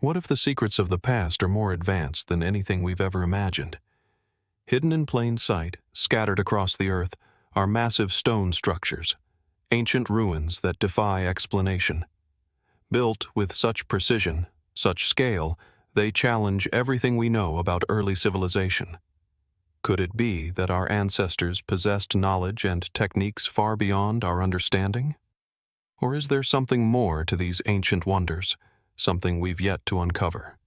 What if the secrets of the past are more advanced than anything we've ever imagined? Hidden in plain sight, scattered across the earth, are massive stone structures, ancient ruins that defy explanation. Built with such precision, such scale, they challenge everything we know about early civilization. Could it be that our ancestors possessed knowledge and techniques far beyond our understanding? Or is there something more to these ancient wonders, something we've yet to uncover?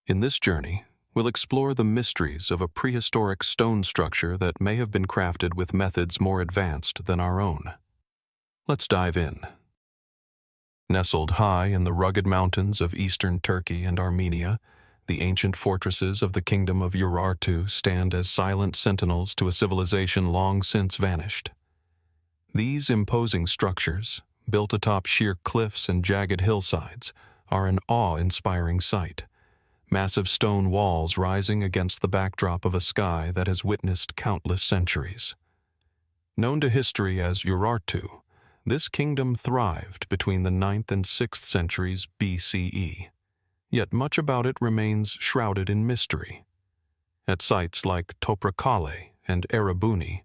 In this journey, we'll explore the mysteries of a prehistoric stone structure that may have been crafted with methods more advanced than our own. Let's dive in. Nestled high in the rugged mountains of eastern Turkey and Armenia, the ancient fortresses of the kingdom of Urartu stand as silent sentinels to a civilization long since vanished. These imposing structures, built atop sheer cliffs and jagged hillsides, are an awe-inspiring sight. Massive stone walls rising against the backdrop of a sky that has witnessed countless centuries. Known to history as Urartu, this kingdom thrived between the 9th and 6th centuries BCE, yet much about it remains shrouded in mystery. At sites like Toprakkale and Erebuni,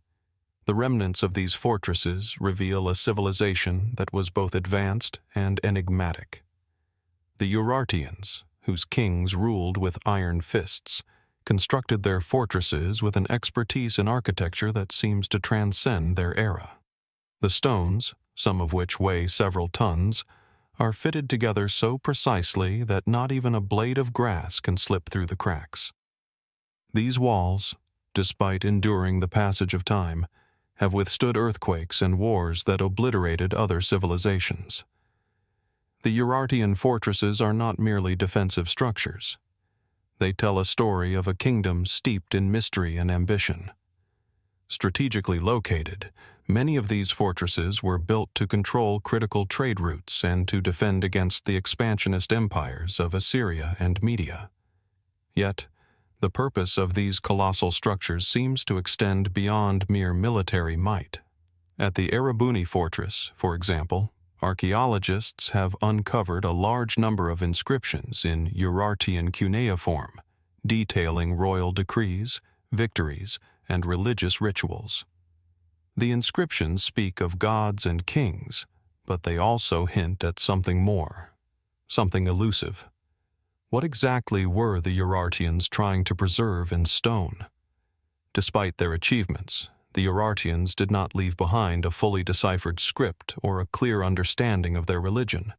the remnants of these fortresses reveal a civilization that was both advanced and enigmatic. The Urartians, whose kings ruled with iron fists, constructed their fortresses with an expertise in architecture that seems to transcend their era. The stones, some of which weigh several tons, are fitted together so precisely that not even a blade of grass can slip through the cracks. These walls, despite enduring the passage of time, have withstood earthquakes and wars that obliterated other civilizations. The Urartian fortresses are not merely defensive structures. They tell a story of a kingdom steeped in mystery and ambition. Strategically located, many of these fortresses were built to control critical trade routes and to defend against the expansionist empires of Assyria and Media. Yet, the purpose of these colossal structures seems to extend beyond mere military might. At the Erebuni fortress, for example, archaeologists have uncovered a large number of inscriptions in Urartian cuneiform, detailing royal decrees, victories, and religious rituals. The inscriptions speak of gods and kings, but they also hint at something more, something elusive. What exactly were the Urartians trying to preserve in stone? Despite their achievements, the Urartians did not leave behind a fully deciphered script or a clear understanding of their religion.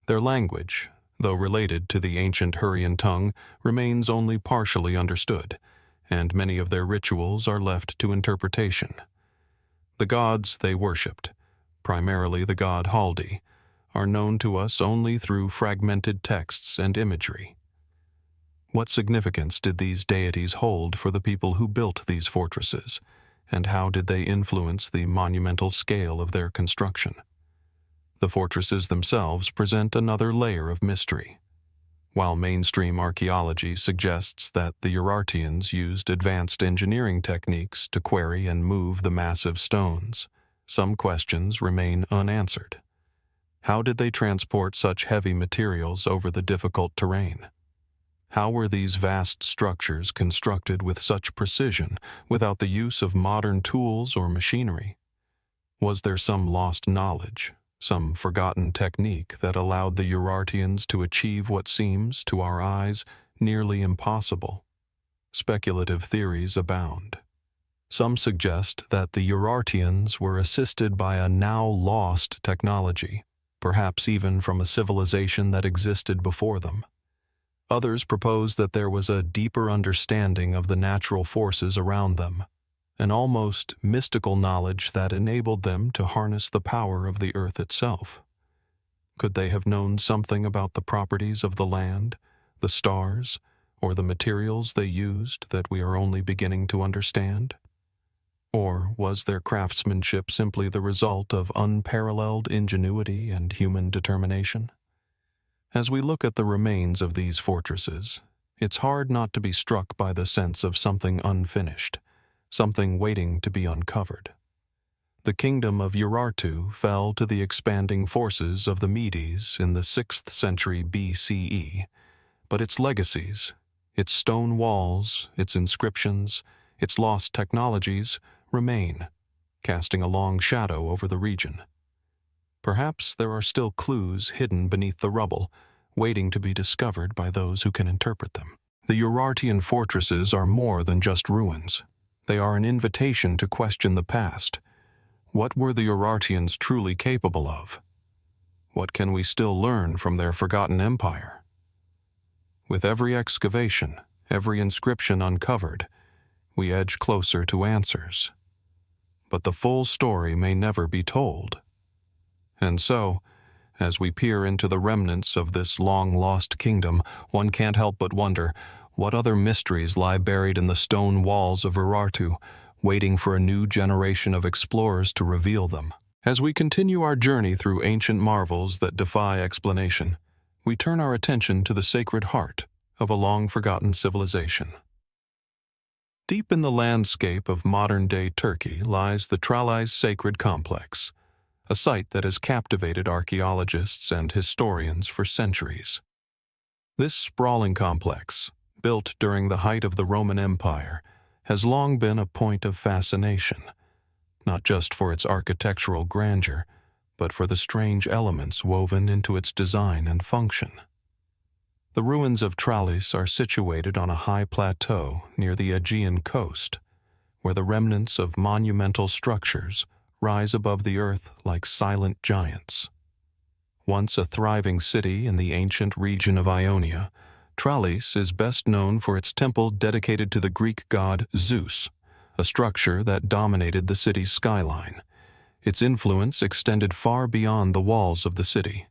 Their language, though related to the ancient Hurrian tongue, remains only partially understood, and many of their rituals are left to interpretation. The gods they worshipped, primarily the god Haldi, are known to us only through fragmented texts and imagery. What significance did these deities hold for the people who built these fortresses, and how did they influence the monumental scale of their construction? The fortresses themselves present another layer of mystery. While mainstream archaeology suggests that the Urartians used advanced engineering techniques to quarry and move the massive stones, some questions remain unanswered. How did they transport such heavy materials over the difficult terrain? How were these vast structures constructed with such precision without the use of modern tools or machinery? Was there some lost knowledge, some forgotten technique that allowed the Urartians to achieve what seems, to our eyes, nearly impossible? Speculative theories abound. Some suggest that the Urartians were assisted by a now lost technology, perhaps even from a civilization that existed before them. Others propose that there was a deeper understanding of the natural forces around them, an almost mystical knowledge that enabled them to harness the power of the earth itself. Could they have known something about the properties of the land, the stars, or the materials they used that we are only beginning to understand? Or was their craftsmanship simply the result of unparalleled ingenuity and human determination? As we look at the remains of these fortresses, it's hard not to be struck by the sense of something unfinished, something waiting to be uncovered. the kingdom of Urartu fell to the expanding forces of the Medes in the 6th century BCE, but its legacies, its stone walls, its inscriptions, its lost technologies remain, casting a long shadow over the region. Perhaps there are still clues hidden beneath the rubble, waiting to be discovered by those who can interpret them. The Urartian fortresses are more than just ruins. They are an invitation to question the past. What were the Urartians truly capable of? What can we still learn from their forgotten empire? With every excavation, every inscription uncovered, we edge closer to answers. But the full story may never be told. And so, as we peer into the remnants of this long-lost kingdom, one can't help but wonder what other mysteries lie buried in the stone walls of Urartu, waiting for a new generation of explorers to reveal them. As we continue our journey through ancient marvels that defy explanation, we turn our attention to the sacred heart of a long-forgotten civilization. Deep in the landscape of modern-day Turkey lies the Tralleis sacred complex, a site that has captivated archaeologists and historians for centuries. This sprawling complex, built during the height of the Roman Empire, has long been a point of fascination, not just for its architectural grandeur, but for the strange elements woven into its design and function. The ruins of Tralleis are situated on a high plateau near the Aegean coast, where the remnants of monumental structures rise above the earth like silent giants. Once a thriving city in the ancient region of Ionia, Tralleis is best known for its temple dedicated to the Greek god Zeus, a structure that dominated the city's skyline. Its influence extended far beyond the walls of the city.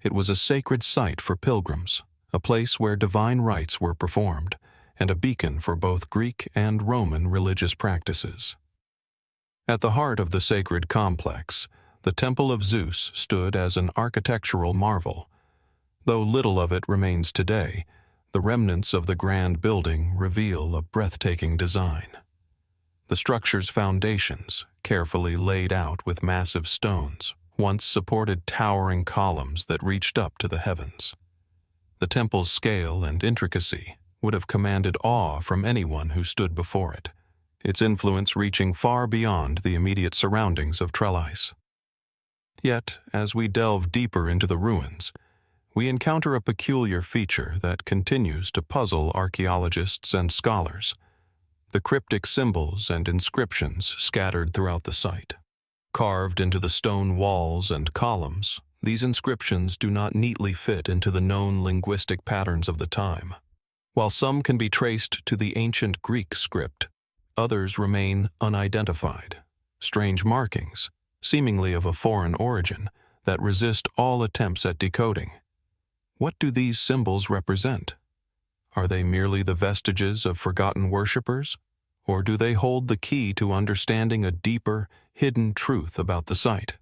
It was a sacred site for pilgrims, a place where divine rites were performed, and a beacon for both Greek and Roman religious practices. At the heart of the sacred complex, the Temple of Zeus stood as an architectural marvel. Though little of it remains today, the remnants of the grand building reveal a breathtaking design. The structure's foundations, carefully laid out with massive stones, once supported towering columns that reached up to the heavens. The temple's scale and intricacy would have commanded awe from anyone who stood before it, its influence reaching far beyond the immediate surroundings of Tralleis. Yet, as we delve deeper into the ruins, we encounter a peculiar feature that continues to puzzle archaeologists and scholars: the cryptic symbols and inscriptions scattered throughout the site. Carved into the stone walls and columns, these inscriptions do not neatly fit into the known linguistic patterns of the time. While some can be traced to the ancient Greek script, others remain unidentified, strange markings, seemingly of a foreign origin, that resist all attempts at decoding. What do these symbols represent? Are they merely the vestiges of forgotten worshippers, or do they hold the key to understanding a deeper, hidden truth about the site?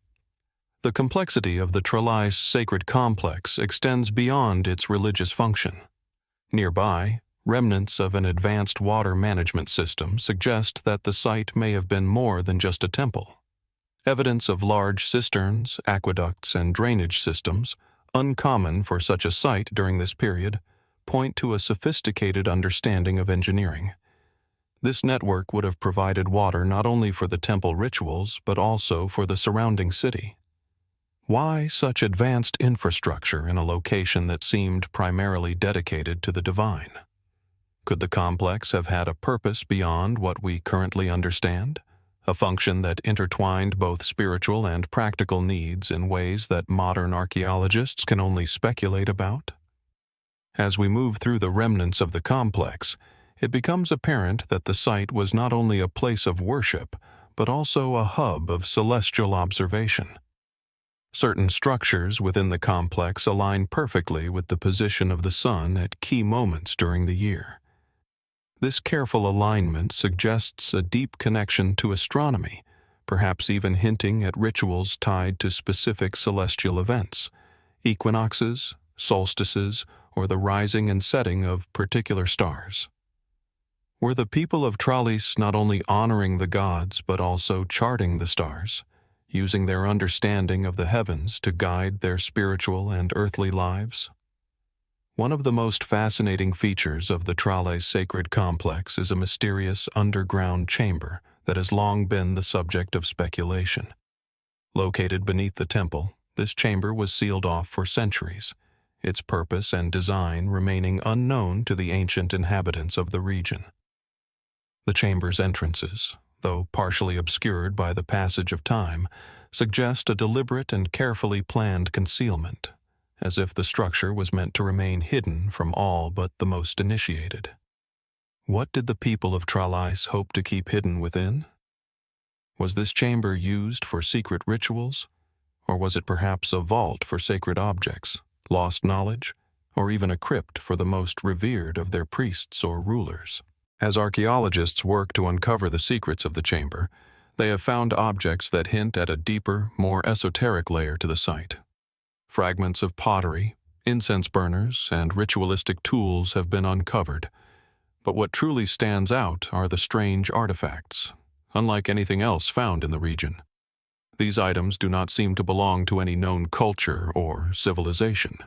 The complexity of the Tralleis sacred complex extends beyond its religious function. Nearby, remnants of an advanced water management system suggest that the site may have been more than just a temple. Evidence of large cisterns, aqueducts, and drainage systems, uncommon for such a site during this period, point to a sophisticated understanding of engineering. This network would have provided water not only for the temple rituals, but also for the surrounding city. Why such advanced infrastructure in a location that seemed primarily dedicated to the divine? Could the complex have had a purpose beyond what we currently understand? A function that intertwined both spiritual and practical needs in ways that modern archaeologists can only speculate about? As we move through the remnants of the complex, it becomes apparent that the site was not only a place of worship, but also a hub of celestial observation. Certain structures within the complex align perfectly with the position of the sun at key moments during the year. This careful alignment suggests a deep connection to astronomy, perhaps even hinting at rituals tied to specific celestial events, equinoxes, solstices, or the rising and setting of particular stars. Were the people of Tralleis not only honoring the gods but also charting the stars, using their understanding of the heavens to guide their spiritual and earthly lives? One of the most fascinating features of the Tralleis sacred complex is a mysterious underground chamber that has long been the subject of speculation. Located beneath the temple, this chamber was sealed off for centuries, its purpose and design remaining unknown to the ancient inhabitants of the region. The chamber's entrances, though partially obscured by the passage of time, suggest a deliberate and carefully planned concealment, as if the structure was meant to remain hidden from all but the most initiated. What did the people of Tralleis hope to keep hidden within? Was this chamber used for secret rituals, or was it perhaps a vault for sacred objects, lost knowledge, or even a crypt for the most revered of their priests or rulers? As archaeologists work to uncover the secrets of the chamber, they have found objects that hint at a deeper, more esoteric layer to the site. Fragments of pottery, incense burners, and ritualistic tools have been uncovered, but what truly stands out are the strange artifacts, unlike anything else found in the region. These items do not seem to belong to any known culture or civilization.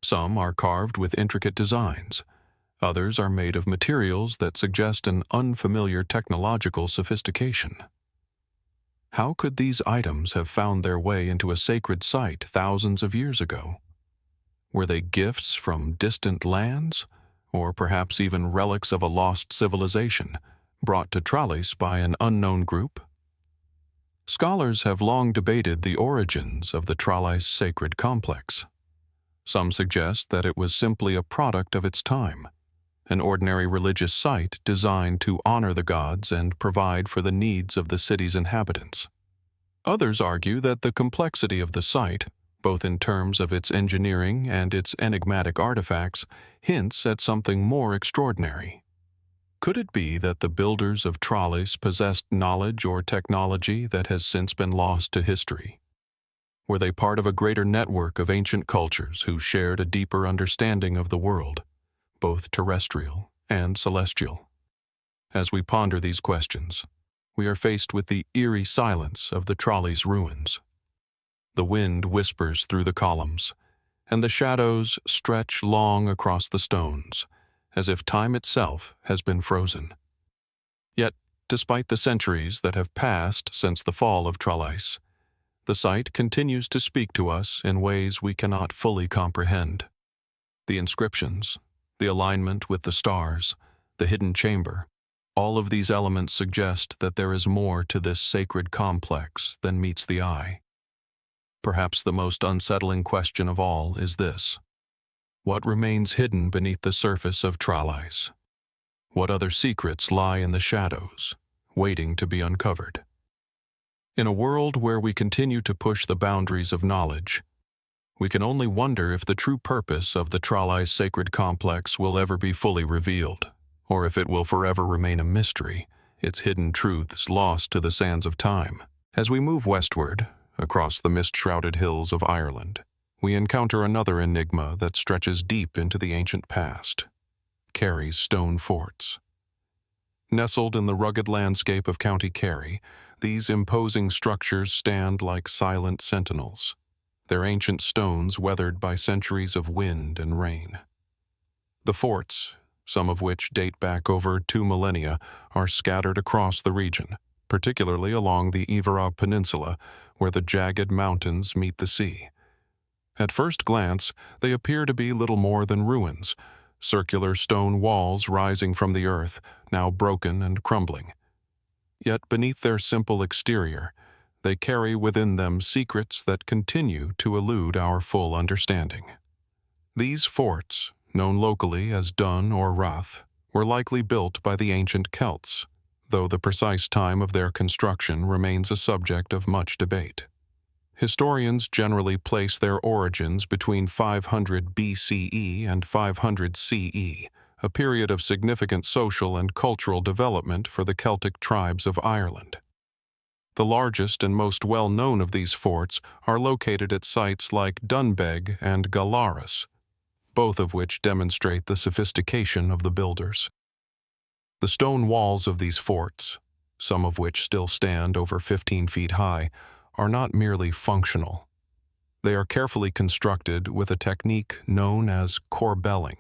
Some are carved with intricate designs. Others are made of materials that suggest an unfamiliar technological sophistication. How could these items have found their way into a sacred site thousands of years ago? Were they gifts from distant lands, or perhaps even relics of a lost civilization, brought to Tralleis by an unknown group? Scholars have long debated the origins of the Tralleis sacred complex. Some suggest that it was simply a product of its time, an ordinary religious site designed to honor the gods and provide for the needs of the city's inhabitants. Others argue that the complexity of the site, both in terms of its engineering and its enigmatic artifacts, hints at something more extraordinary. Could it be that the builders of Tralleis possessed knowledge or technology that has since been lost to history? Were they part of a greater network of ancient cultures who shared a deeper understanding of the world, both terrestrial and celestial? As we ponder these questions, we are faced with the eerie silence of the Tralleis ruins. The wind whispers through the columns, and the shadows stretch long across the stones, as if time itself has been frozen. Yet, despite the centuries that have passed since the fall of Tralleis, the site continues to speak to us in ways we cannot fully comprehend. The inscriptions, the alignment with the stars, the hidden chamber, all of these elements suggest that there is more to this sacred complex than meets the eye. Perhaps the most unsettling question of all is this: what remains hidden beneath the surface of Tralleis? What other secrets lie in the shadows, waiting to be uncovered? In a world where we continue to push the boundaries of knowledge, we can only wonder if the true purpose of the Tralleis sacred complex will ever be fully revealed, or if it will forever remain a mystery, its hidden truths lost to the sands of time. As we move westward, across the mist-shrouded hills of Ireland, we encounter another enigma that stretches deep into the ancient past: Kerry's stone forts. Nestled in the rugged landscape of County Kerry, these imposing structures stand like silent sentinels, their ancient stones weathered by centuries of wind and rain. The forts, some of which date back over 2 millennia, are scattered across the region, particularly along the Iveragh Peninsula, where the jagged mountains meet the sea. At first glance, they appear to be little more than ruins, circular stone walls rising from the earth, now broken and crumbling. Yet beneath their simple exterior, they carry within them secrets that continue to elude our full understanding. These forts, known locally as Dún or Rath, were likely built by the ancient Celts, though the precise time of their construction remains a subject of much debate. Historians generally place their origins between 500 BCE and 500 CE, a period of significant social and cultural development for the Celtic tribes of Ireland. The largest and most well-known of these forts are located at sites like Dunbeg and Galaras, both of which demonstrate the sophistication of the builders. The stone walls of these forts, some of which still stand over 15 feet high, are not merely functional. They are carefully constructed with a technique known as corbelling.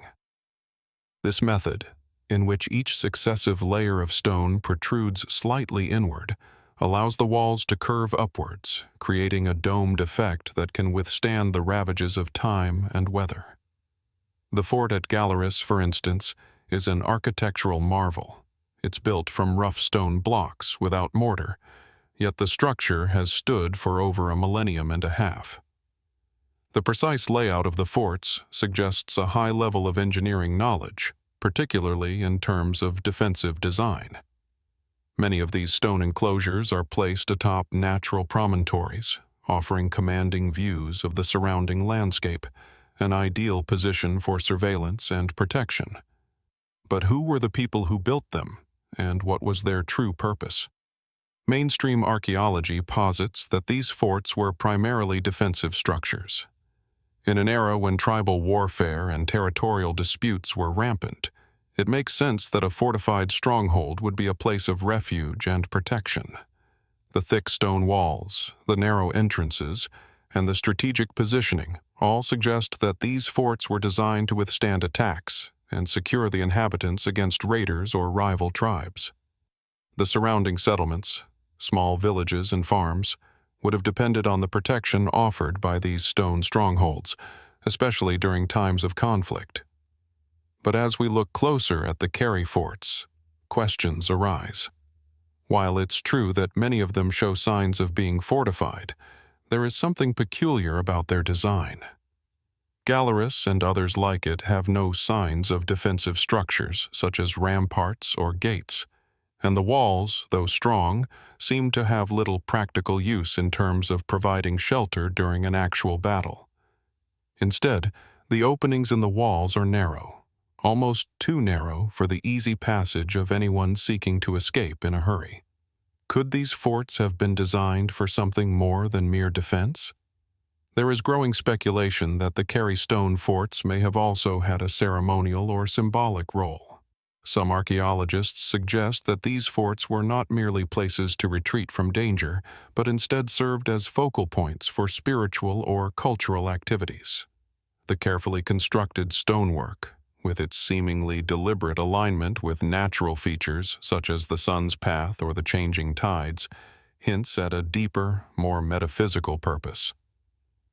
This method, in which each successive layer of stone protrudes slightly inward, allows the walls to curve upwards, creating a domed effect that can withstand the ravages of time and weather. The fort at Gallerus, for instance, is an architectural marvel. It's built from rough stone blocks without mortar, yet the structure has stood for over a millennium and a half. The precise layout of the forts suggests a high level of engineering knowledge, particularly in terms of defensive design. Many of these stone enclosures are placed atop natural promontories, offering commanding views of the surrounding landscape, an ideal position for surveillance and protection. But who were the people who built them, and what was their true purpose? Mainstream archaeology posits that these forts were primarily defensive structures. In an era when tribal warfare and territorial disputes were rampant, it makes sense that a fortified stronghold would be a place of refuge and protection. The thick stone walls, the narrow entrances, and the strategic positioning all suggest that these forts were designed to withstand attacks and secure the inhabitants against raiders or rival tribes. The surrounding settlements, small villages and farms, would have depended on the protection offered by these stone strongholds, especially during times of conflict. But as we look closer at the Kerry forts, questions arise. While it's true that many of them show signs of being fortified, there is something peculiar about their design. Gallerus and others like it have no signs of defensive structures such as ramparts or gates, and the walls, though strong, seem to have little practical use in terms of providing shelter during an actual battle. Instead, the openings in the walls are narrow, almost too narrow for the easy passage of anyone seeking to escape in a hurry. Could these forts have been designed for something more than mere defense? There is growing speculation that the Kerry stone forts may have also had a ceremonial or symbolic role. Some archaeologists suggest that these forts were not merely places to retreat from danger, but instead served as focal points for spiritual or cultural activities. The carefully constructed stonework, with its seemingly deliberate alignment with natural features such as the sun's path or the changing tides, hints at a deeper, more metaphysical purpose.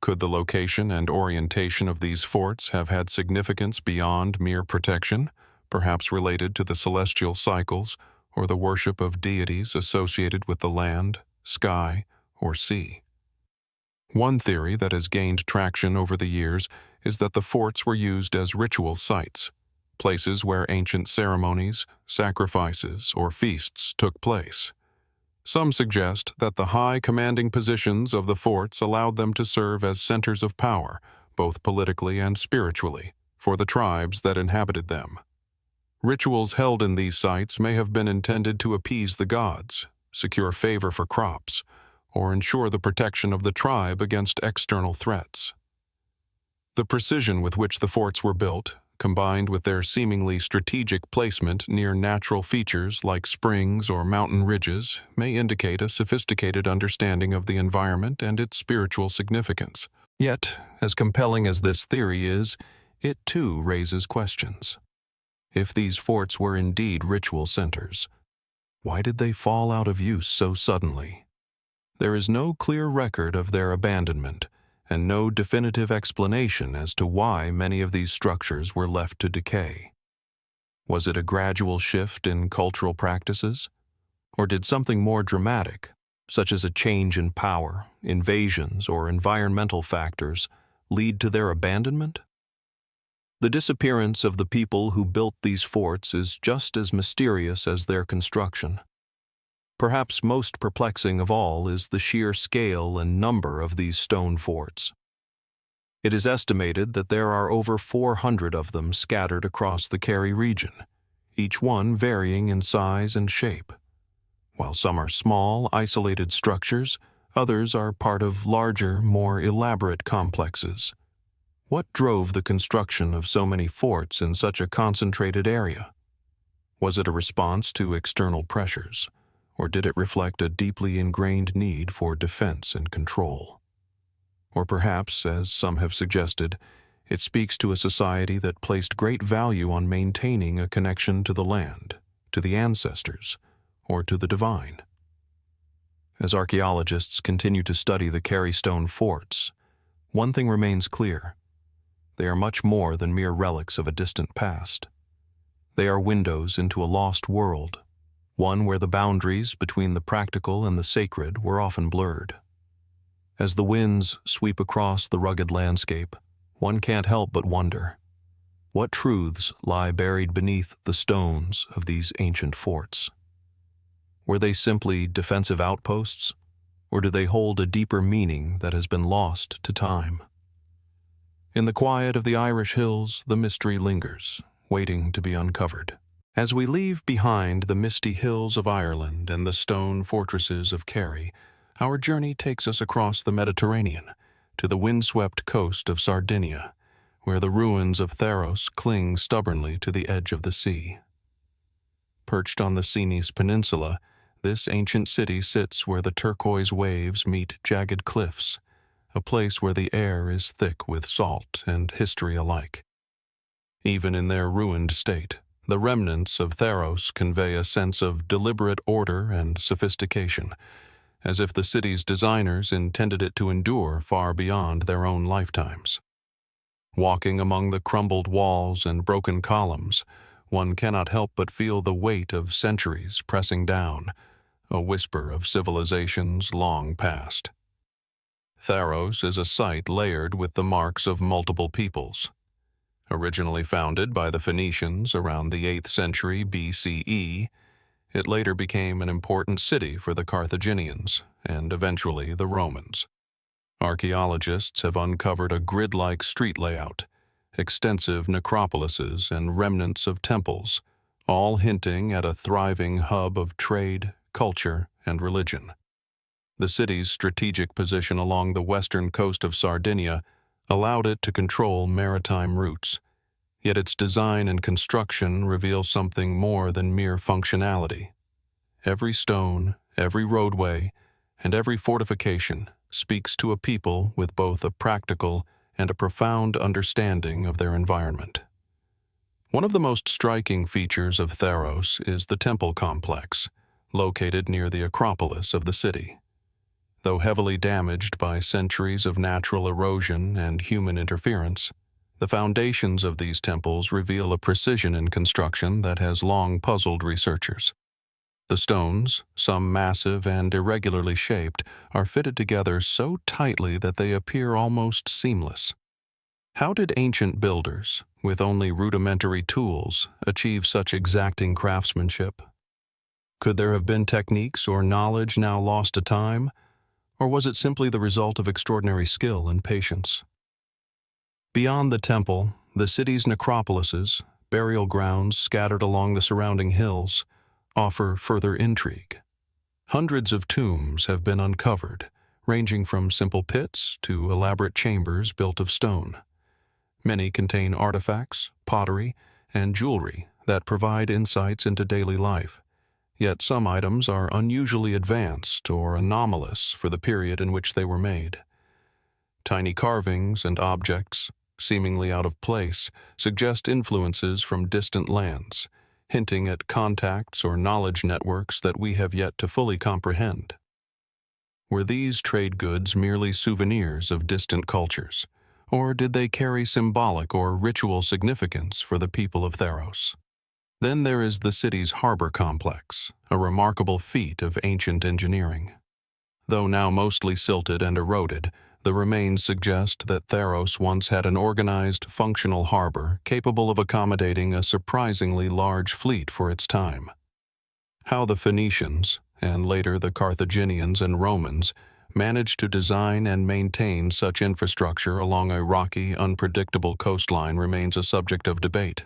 Could the location and orientation of these forts have had significance beyond mere protection, perhaps related to the celestial cycles or the worship of deities associated with the land, sky, or sea? One theory that has gained traction over the years is that the forts were used as ritual sites, places where ancient ceremonies, sacrifices, or feasts took place. Some suggest that the high commanding positions of the forts allowed them to serve as centers of power, both politically and spiritually, for the tribes that inhabited them. Rituals held in these sites may have been intended to appease the gods, secure favor for crops, or ensure the protection of the tribe against external threats. The precision with which the forts were built, combined with their seemingly strategic placement near natural features like springs or mountain ridges, may indicate a sophisticated understanding of the environment and its spiritual significance. Yet, as compelling as this theory is, it too raises questions. If these forts were indeed ritual centers, why did they fall out of use so suddenly? There is no clear record of their abandonment, and no definitive explanation as to why many of these structures were left to decay. Was it a gradual shift in cultural practices? Or did something more dramatic, such as a change in power, invasions, or environmental factors, lead to their abandonment? The disappearance of the people who built these forts is just as mysterious as their construction. Perhaps most perplexing of all is the sheer scale and number of these stone forts. It is estimated that there are over 400 of them scattered across the Kerry region, each one varying in size and shape. While some are small, isolated structures, others are part of larger, more elaborate complexes. What drove the construction of so many forts in such a concentrated area? Was it a response to external pressures, or did it reflect a deeply ingrained need for defense and control? Or perhaps, as some have suggested, it speaks to a society that placed great value on maintaining a connection to the land, to the ancestors, or to the divine. As archaeologists continue to study the Kerry stone forts, one thing remains clear. They are much more than mere relics of a distant past. They are windows into a lost world, one where the boundaries between the practical and the sacred were often blurred. As the winds sweep across the rugged landscape, one can't help but wonder, what truths lie buried beneath the stones of these ancient forts? Were they simply defensive outposts, or do they hold a deeper meaning that has been lost to time? In the quiet of the Irish hills, the mystery lingers, waiting to be uncovered. As we leave behind the misty hills of Ireland and the stone fortresses of Kerry, our journey takes us across the Mediterranean to the windswept coast of Sardinia, where the ruins of Tharros cling stubbornly to the edge of the sea. Perched on the Sinis Peninsula, this ancient city sits where the turquoise waves meet jagged cliffs, a place where the air is thick with salt and history alike. Even in their ruined state, the remnants of Tharros convey a sense of deliberate order and sophistication, as if the city's designers intended it to endure far beyond their own lifetimes. Walking among the crumbled walls and broken columns, one cannot help but feel the weight of centuries pressing down, a whisper of civilizations long past. Tharros is a site layered with the marks of multiple peoples. Originally founded by the Phoenicians around the 8th century BCE, it later became an important city for the Carthaginians and eventually the Romans. Archaeologists have uncovered a grid-like street layout, extensive necropolises and remnants of temples, all hinting at a thriving hub of trade, culture, and religion. The city's strategic position along the western coast of Sardinia allowed it to control maritime routes, yet its design and construction reveal something more than mere functionality. Every stone, every roadway, and every fortification speaks to a people with both a practical and a profound understanding of their environment. One of the most striking features of Tharros is the temple complex, located near the Acropolis of the city. Though heavily damaged by centuries of natural erosion and human interference, the foundations of these temples reveal a precision in construction that has long puzzled researchers. The stones, some massive and irregularly shaped, are fitted together so tightly that they appear almost seamless. How did ancient builders, with only rudimentary tools, achieve such exacting craftsmanship? Could there have been techniques or knowledge now lost to time? Or was it simply the result of extraordinary skill and patience? Beyond the temple, the city's necropolises, burial grounds scattered along the surrounding hills, offer further intrigue. Hundreds of tombs have been uncovered, ranging from simple pits to elaborate chambers built of stone. Many contain artifacts, pottery, and jewelry that provide insights into daily life. Yet some items are unusually advanced or anomalous for the period in which they were made. Tiny carvings and objects, seemingly out of place, suggest influences from distant lands, hinting at contacts or knowledge networks that we have yet to fully comprehend. Were these trade goods merely souvenirs of distant cultures, or did they carry symbolic or ritual significance for the people of Tharros? Then there is the city's harbor complex, a remarkable feat of ancient engineering. Though now mostly silted and eroded, the remains suggest that Tharros once had an organized, functional harbor capable of accommodating a surprisingly large fleet for its time. How the Phoenicians, and later the Carthaginians and Romans, managed to design and maintain such infrastructure along a rocky, unpredictable coastline remains a subject of debate.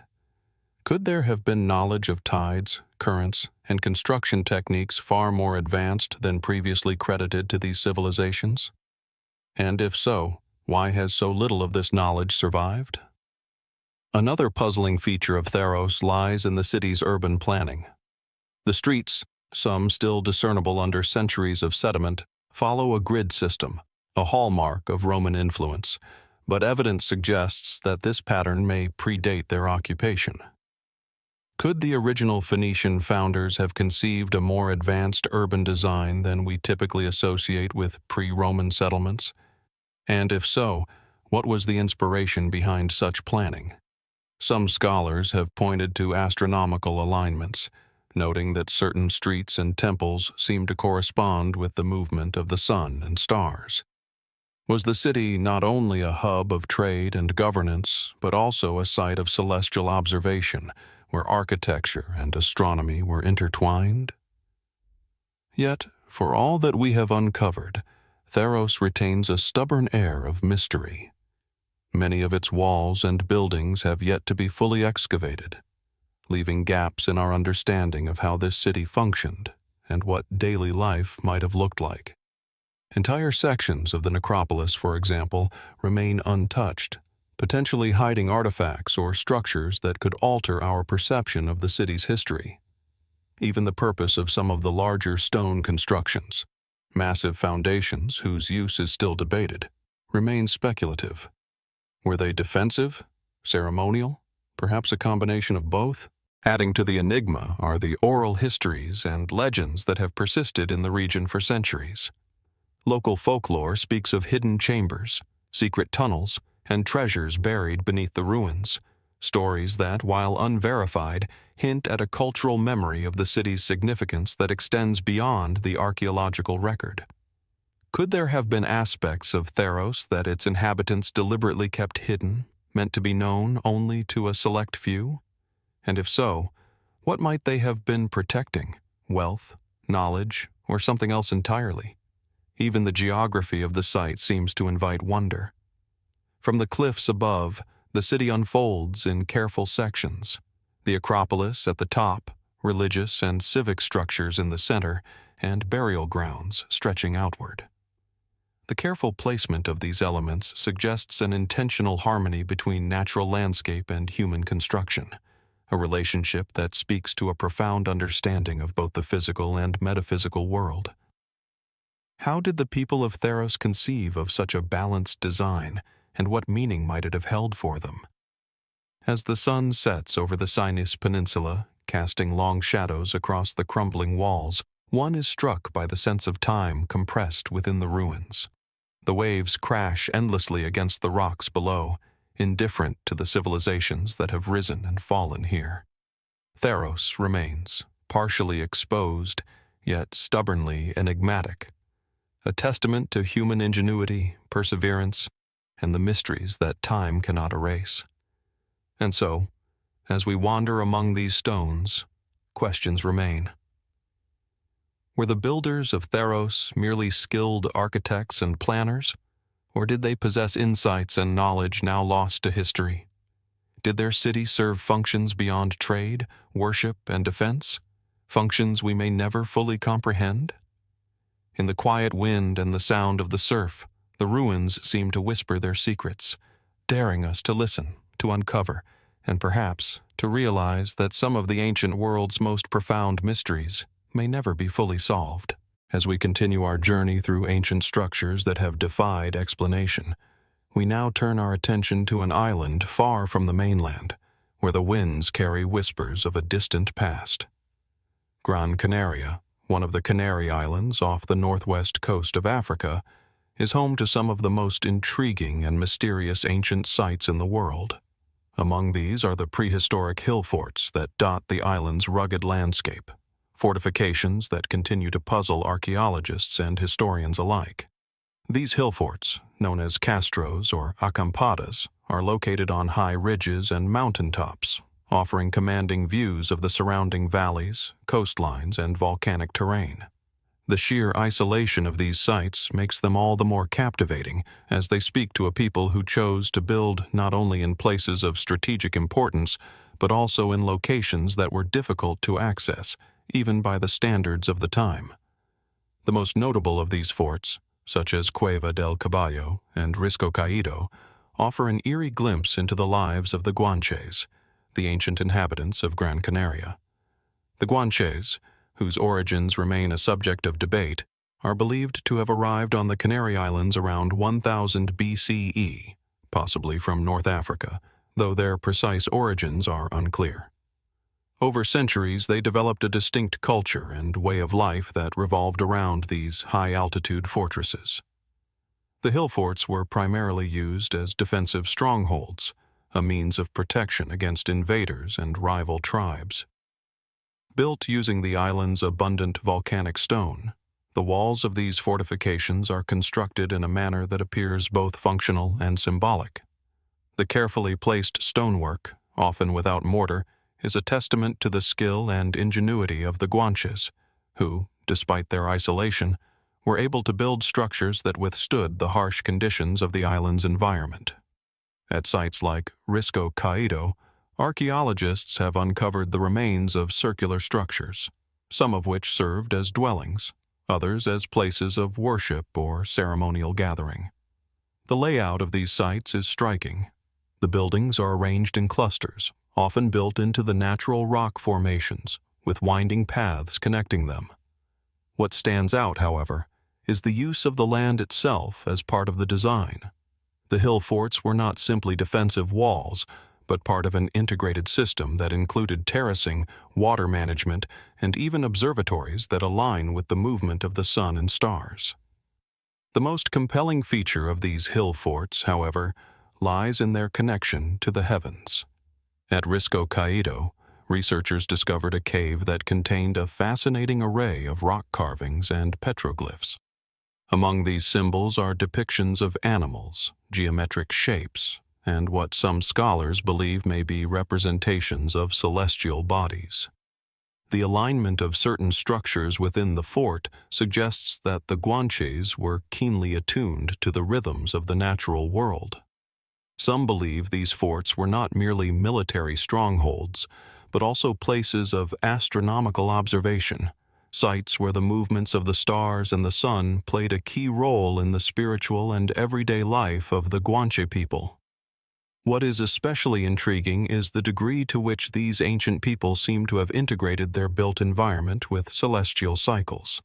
Could there have been knowledge of tides, currents, and construction techniques far more advanced than previously credited to these civilizations? And if so, why has so little of this knowledge survived? Another puzzling feature of Tharros lies in the city's urban planning. The streets, some still discernible under centuries of sediment, follow a grid system, a hallmark of Roman influence, but evidence suggests that this pattern may predate their occupation. Could the original Phoenician founders have conceived a more advanced urban design than we typically associate with pre-Roman settlements? And if so, what was the inspiration behind such planning? Some scholars have pointed to astronomical alignments, noting that certain streets and temples seem to correspond with the movement of the sun and stars. Was the city not only a hub of trade and governance, but also a site of celestial observation, where architecture and astronomy were intertwined? Yet, for all that we have uncovered, Tharros retains a stubborn air of mystery. Many of its walls and buildings have yet to be fully excavated, leaving gaps in our understanding of how this city functioned and what daily life might have looked like. Entire sections of the necropolis, for example, remain untouched, potentially hiding artifacts or structures that could alter our perception of the city's history. Even the purpose of some of the larger stone constructions, massive foundations whose use is still debated, remains speculative. Were they defensive, ceremonial, perhaps a combination of both? Adding to the enigma are the oral histories and legends that have persisted in the region for centuries. Local folklore speaks of hidden chambers, secret tunnels, and treasures buried beneath the ruins, stories that, while unverified, hint at a cultural memory of the city's significance that extends beyond the archaeological record. Could there have been aspects of Tharros that its inhabitants deliberately kept hidden, meant to be known only to a select few? And if so, what might they have been protecting? Wealth, knowledge, or something else entirely? Even the geography of the site seems to invite wonder. From the cliffs above, the city unfolds in careful sections. The Acropolis at the top, religious and civic structures in the center, and burial grounds stretching outward. The careful placement of these elements suggests an intentional harmony between natural landscape and human construction, a relationship that speaks to a profound understanding of both the physical and metaphysical world. How did the people of Tharros conceive of such a balanced design, and what meaning might it have held for them? As the sun sets over the Sinus Peninsula, casting long shadows across the crumbling walls, one is struck by the sense of time compressed within the ruins. The waves crash endlessly against the rocks below, indifferent to the civilizations that have risen and fallen here. Tharros remains, partially exposed, yet stubbornly enigmatic, a testament to human ingenuity, perseverance, and the mysteries that time cannot erase. And so, as we wander among these stones, questions remain. Were the builders of Tharros merely skilled architects and planners, or did they possess insights and knowledge now lost to history? Did their city serve functions beyond trade, worship, and defense, functions we may never fully comprehend? In the quiet wind and the sound of the surf, the ruins seem to whisper their secrets, daring us to listen, to uncover, and perhaps to realize that some of the ancient world's most profound mysteries may never be fully solved. As we continue our journey through ancient structures that have defied explanation, we now turn our attention to an island far from the mainland, where the winds carry whispers of a distant past. Gran Canaria, one of the Canary Islands off the northwest coast of Africa, is home to some of the most intriguing and mysterious ancient sites in the world. Among these are the prehistoric Hillforts that dot the island's rugged landscape, fortifications that continue to puzzle archaeologists and historians alike. These Hillforts, known as castros or acampadas, are located on high ridges and mountaintops, offering commanding views of the surrounding valleys, coastlines, and volcanic terrain. The sheer isolation of these sites makes them all the more captivating as they speak to a people who chose to build not only in places of strategic importance, but also in locations that were difficult to access, even by the standards of the time. The most notable of these forts, such as Cueva del Caballo and Risco Caído, offer an eerie glimpse into the lives of the Guanches, the ancient inhabitants of Gran Canaria. The Guanches, whose origins remain a subject of debate, are believed to have arrived on the Canary Islands around 1000 BCE, possibly from North Africa, though their precise origins are unclear. Over centuries, they developed a distinct culture and way of life that revolved around these high-altitude fortresses. The Hillforts were primarily used as defensive strongholds, a means of protection against invaders and rival tribes. Built using the island's abundant volcanic stone, the walls of these fortifications are constructed in a manner that appears both functional and symbolic. The carefully placed stonework, often without mortar, is a testament to the skill and ingenuity of the Guanches, who, despite their isolation, were able to build structures that withstood the harsh conditions of the island's environment. At sites like Risco Caído, archaeologists have uncovered the remains of circular structures, some of which served as dwellings, others as places of worship or ceremonial gathering. The layout of these sites is striking. The buildings are arranged in clusters, often built into the natural rock formations, with winding paths connecting them. What stands out, however, is the use of the land itself as part of the design. The hill forts were not simply defensive walls, but part of an integrated system that included terracing, water management, and even observatories that align with the movement of the sun and stars. The most compelling feature of these hill forts, however, lies in their connection to the heavens. At Risco Caído, researchers discovered a cave that contained a fascinating array of rock carvings and petroglyphs. Among these symbols are depictions of animals, geometric shapes, and what some scholars believe may be representations of celestial bodies. The alignment of certain structures within the fort suggests that the Guanches were keenly attuned to the rhythms of the natural world. Some believe these forts were not merely military strongholds, but also places of astronomical observation, sites where the movements of the stars and the sun played a key role in the spiritual and everyday life of the Guanche people. What is especially intriguing is the degree to which these ancient people seem to have integrated their built environment with celestial cycles.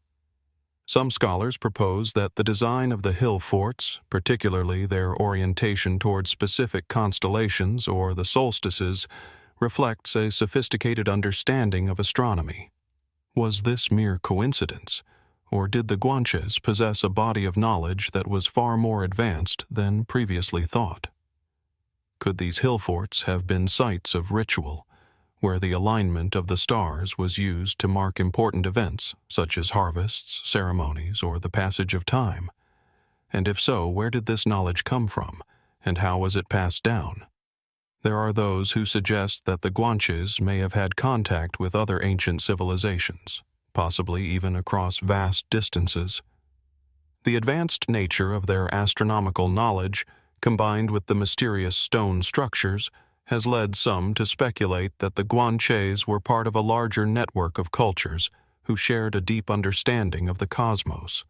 Some scholars propose that the design of the hill forts, particularly their orientation towards specific constellations or the solstices, reflects a sophisticated understanding of astronomy. Was this mere coincidence, or did the Guanches possess a body of knowledge that was far more advanced than previously thought? Could these hill forts have been sites of ritual, where the alignment of the stars was used to mark important events, such as harvests, ceremonies, or the passage of time? And if so, where did this knowledge come from, and how was it passed down? There are those who suggest that the Guanches may have had contact with other ancient civilizations, possibly even across vast distances. The advanced nature of their astronomical knowledge, combined with the mysterious stone structures, has led some to speculate that the Guanches were part of a larger network of cultures who shared a deep understanding of the cosmos.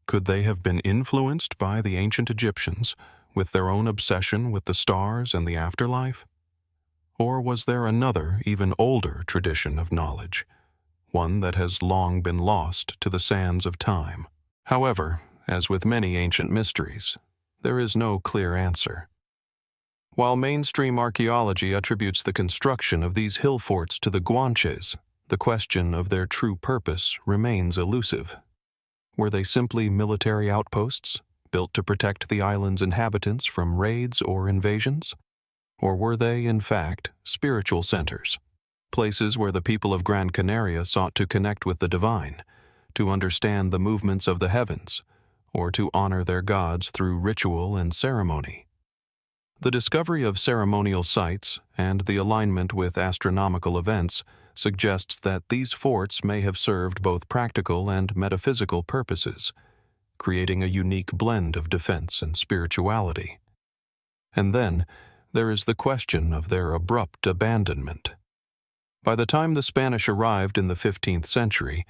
Could they have been influenced by the ancient Egyptians, with their own obsession with the stars and the afterlife? Or was there another, even older tradition of knowledge, one that has long been lost to the sands of time? However, as with many ancient mysteries, there is no clear answer. While mainstream archaeology attributes the construction of these hill forts to the Guanches, the question of their true purpose remains elusive. Were they simply military outposts, built to protect the island's inhabitants from raids or invasions? Or were they, in fact, spiritual centers, places where the people of Gran Canaria sought to connect with the divine, to understand the movements of the heavens, or to honor their gods through ritual and ceremony? The discovery of ceremonial sites and the alignment with astronomical events suggests that these forts may have served both practical and metaphysical purposes, creating a unique blend of defense and spirituality. And then, there is the question of their abrupt abandonment. By the time the Spanish arrived in the 15th century,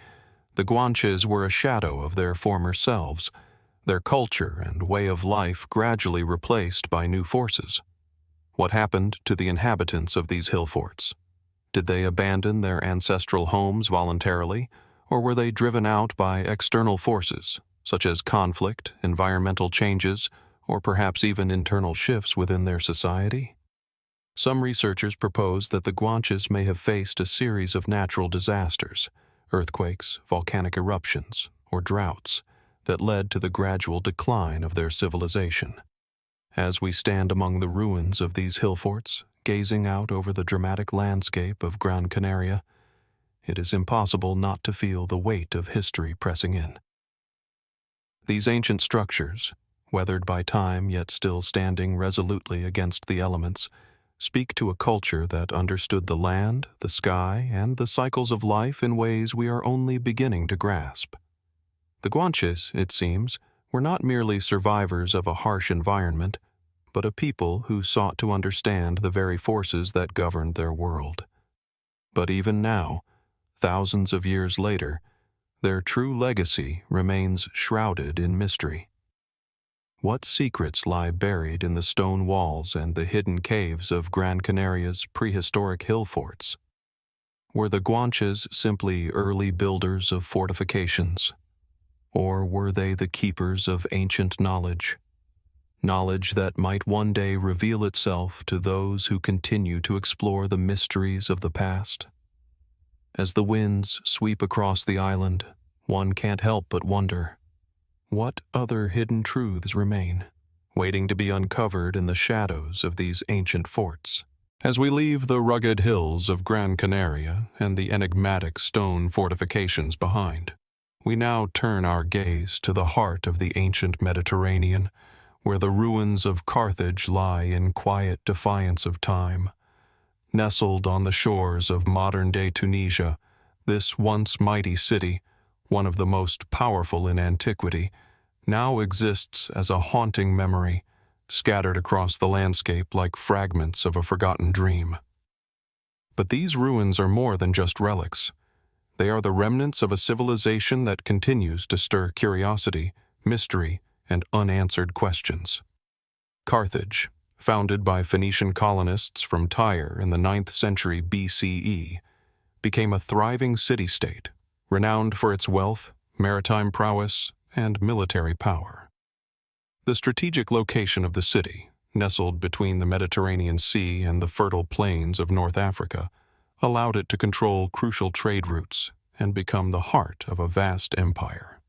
the Guanches were a shadow of their former selves, their culture and way of life gradually replaced by new forces. What happened to the inhabitants of these hill forts? Did they abandon their ancestral homes voluntarily, or were they driven out by external forces, such as conflict, environmental changes, or perhaps even internal shifts within their society? Some researchers propose that the Guanches may have faced a series of natural disasters, earthquakes, volcanic eruptions, or droughts, that led to the gradual decline of their civilization. As we stand among the ruins of these hill forts, gazing out over the dramatic landscape of Gran Canaria, it is impossible not to feel the weight of history pressing in. These ancient structures, weathered by time yet still standing resolutely against the elements, speak to a culture that understood the land, the sky, and the cycles of life in ways we are only beginning to grasp. The Guanches, it seems, were not merely survivors of a harsh environment, but a people who sought to understand the very forces that governed their world. But even now, thousands of years later, their true legacy remains shrouded in mystery. What secrets lie buried in the stone walls and the hidden caves of Gran Canaria's prehistoric hill forts? Were the Guanches simply early builders of fortifications? Or were they the keepers of ancient knowledge? Knowledge that might one day reveal itself to those who continue to explore the mysteries of the past? As the winds sweep across the island, one can't help but wonder, what other hidden truths remain, waiting to be uncovered in the shadows of these ancient forts? As we leave the rugged hills of Gran Canaria and the enigmatic stone fortifications behind, we now turn our gaze to the heart of the ancient Mediterranean, where the ruins of Carthage lie in quiet defiance of time. Nestled on the shores of modern-day Tunisia, this once mighty city, one of the most powerful in antiquity, now exists as a haunting memory, scattered across the landscape like fragments of a forgotten dream. But these ruins are more than just relics. They are the remnants of a civilization that continues to stir curiosity, mystery, and unanswered questions. Carthage, founded by Phoenician colonists from Tyre in the 9th century BCE, became a thriving city-state, renowned for its wealth, maritime prowess, and military power. The strategic location of the city, nestled between the Mediterranean Sea and the fertile plains of North Africa, allowed it to control crucial trade routes and become the heart of a vast empire.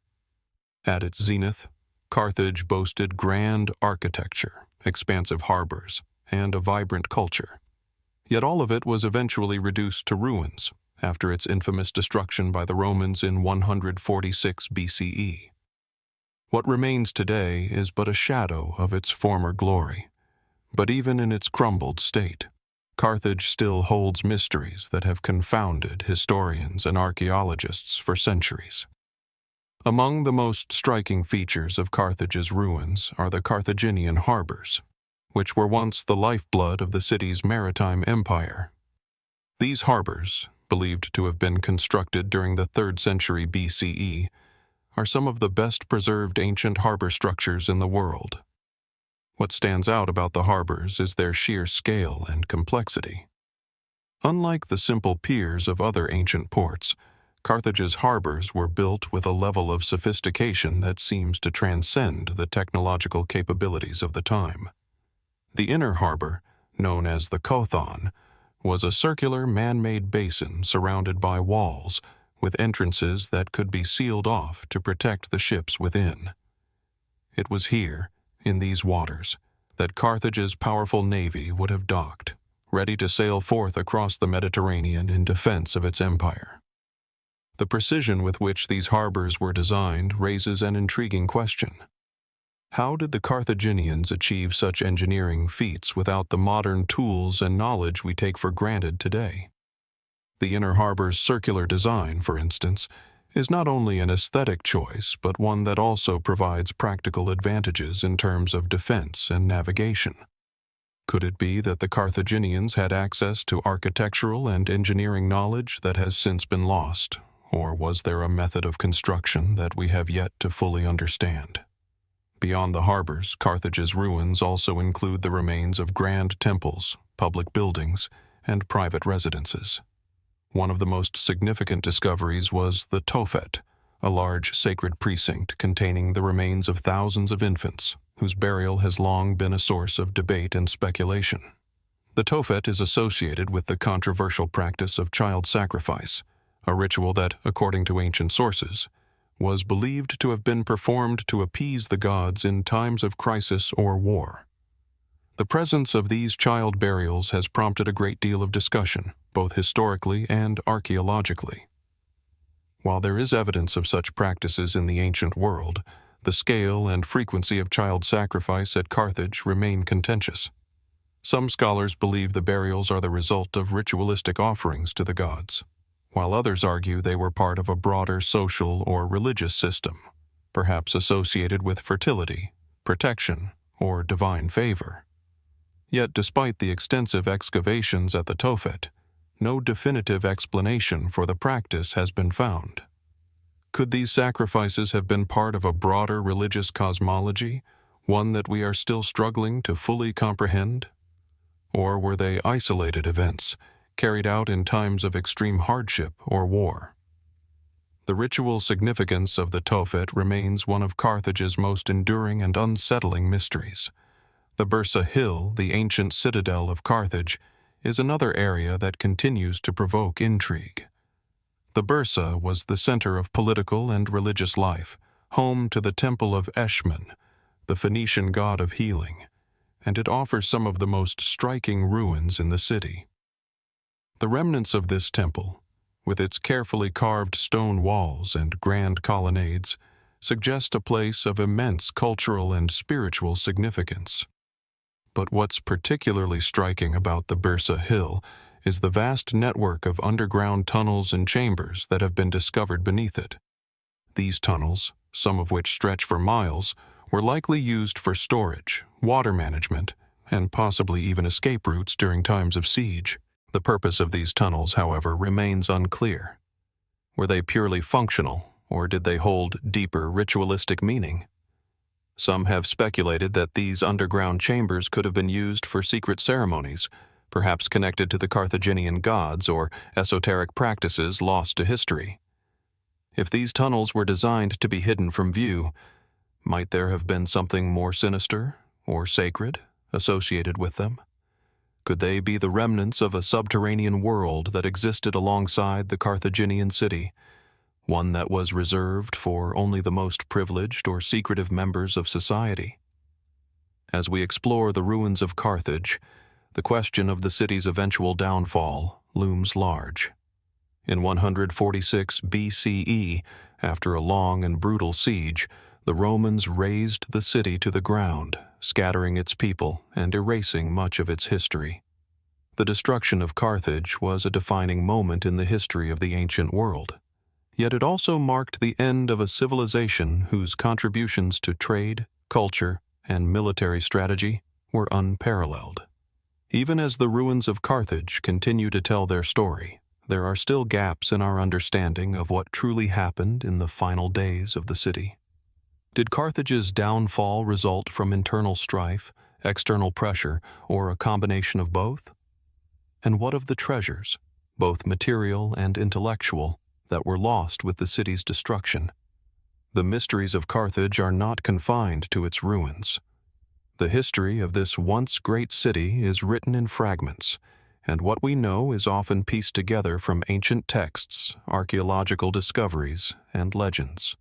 At its zenith, Carthage boasted grand architecture, expansive harbors, and a vibrant culture. Yet all of it was eventually reduced to ruins after its infamous destruction by the Romans in 146 BCE. What remains today is but a shadow of its former glory. But even in its crumbled state, Carthage still holds mysteries that have confounded historians and archaeologists for centuries. Among the most striking features of Carthage's ruins are the Carthaginian harbors, which were once the lifeblood of the city's maritime empire. These harbors, believed to have been constructed during the 3rd century BCE, are some of the best preserved ancient harbor structures in the world. What stands out about the harbors is their sheer scale and complexity. Unlike the simple piers of other ancient ports, Carthage's harbors were built with a level of sophistication that seems to transcend the technological capabilities of the time. The inner harbor, known as the Kothon, was a circular man-made basin surrounded by walls, with entrances that could be sealed off to protect the ships within. It was here, in these waters, that Carthage's powerful navy would have docked, ready to sail forth across the Mediterranean in defense of its empire. The precision with which these harbors were designed raises an intriguing question. How did the Carthaginians achieve such engineering feats without the modern tools and knowledge we take for granted today? The inner harbor's circular design, for instance, is not only an aesthetic choice, but one that also provides practical advantages in terms of defense and navigation. Could it be that the Carthaginians had access to architectural and engineering knowledge that has since been lost, or was there a method of construction that we have yet to fully understand? Beyond the harbors, Carthage's ruins also include the remains of grand temples, public buildings, and private residences. One of the most significant discoveries was the Tophet, a large sacred precinct containing the remains of thousands of infants, whose burial has long been a source of debate and speculation. The Tophet is associated with the controversial practice of child sacrifice, a ritual that, according to ancient sources, was believed to have been performed to appease the gods in times of crisis or war. The presence of these child burials has prompted a great deal of discussion, both historically and archaeologically. While there is evidence of such practices in the ancient world, the scale and frequency of child sacrifice at Carthage remain contentious. Some scholars believe the burials are the result of ritualistic offerings to the gods, while others argue they were part of a broader social or religious system, perhaps associated with fertility, protection, or divine favor. Yet, despite the extensive excavations at the Tophet, no definitive explanation for the practice has been found. Could these sacrifices have been part of a broader religious cosmology, one that we are still struggling to fully comprehend? Or were they isolated events, carried out in times of extreme hardship or war? The ritual significance of the Tophet remains one of Carthage's most enduring and unsettling mysteries. The Byrsa Hill, the ancient citadel of Carthage, is another area that continues to provoke intrigue. The Byrsa was the center of political and religious life, home to the temple of Eshmun, the Phoenician god of healing, and it offers some of the most striking ruins in the city. The remnants of this temple, with its carefully carved stone walls and grand colonnades, suggest a place of immense cultural and spiritual significance. But what's particularly striking about the Byrsa Hill is the vast network of underground tunnels and chambers that have been discovered beneath it. These tunnels, some of which stretch for miles, were likely used for storage, water management, and possibly even escape routes during times of siege. The purpose of these tunnels, however, remains unclear. Were they purely functional, or did they hold deeper ritualistic meaning? Some have speculated that these underground chambers could have been used for secret ceremonies, perhaps connected to the Carthaginian gods or esoteric practices lost to history. If these tunnels were designed to be hidden from view, might there have been something more sinister or sacred associated with them? Could they be the remnants of a subterranean world that existed alongside the Carthaginian city, one that was reserved for only the most privileged or secretive members of society? As we explore the ruins of Carthage, the question of the city's eventual downfall looms large. In 146 BCE, after a long and brutal siege, the Romans razed the city to the ground, scattering its people and erasing much of its history. The destruction of Carthage was a defining moment in the history of the ancient world. Yet it also marked the end of a civilization whose contributions to trade, culture, and military strategy were unparalleled. Even as the ruins of Carthage continue to tell their story, there are still gaps in our understanding of what truly happened in the final days of the city. Did Carthage's downfall result from internal strife, external pressure, or a combination of both? And what of the treasures, both material and intellectual, that were lost with the city's destruction? The mysteries of Carthage are not confined to its ruins. The history of this once great city is written in fragments, and what we know is often pieced together from ancient texts, archaeological discoveries, and legends.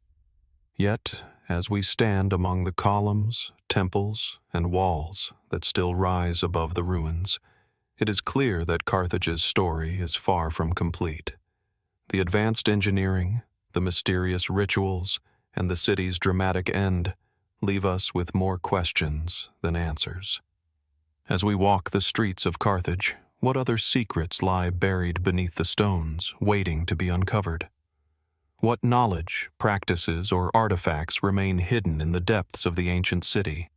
Yet, as we stand among the columns, temples, and walls that still rise above the ruins, it is clear that Carthage's story is far from complete. The advanced engineering, the mysterious rituals, and the city's dramatic end leave us with more questions than answers. As we walk the streets of Carthage, what other secrets lie buried beneath the stones, waiting to be uncovered? What knowledge, practices, or artifacts remain hidden in the depths of the ancient city,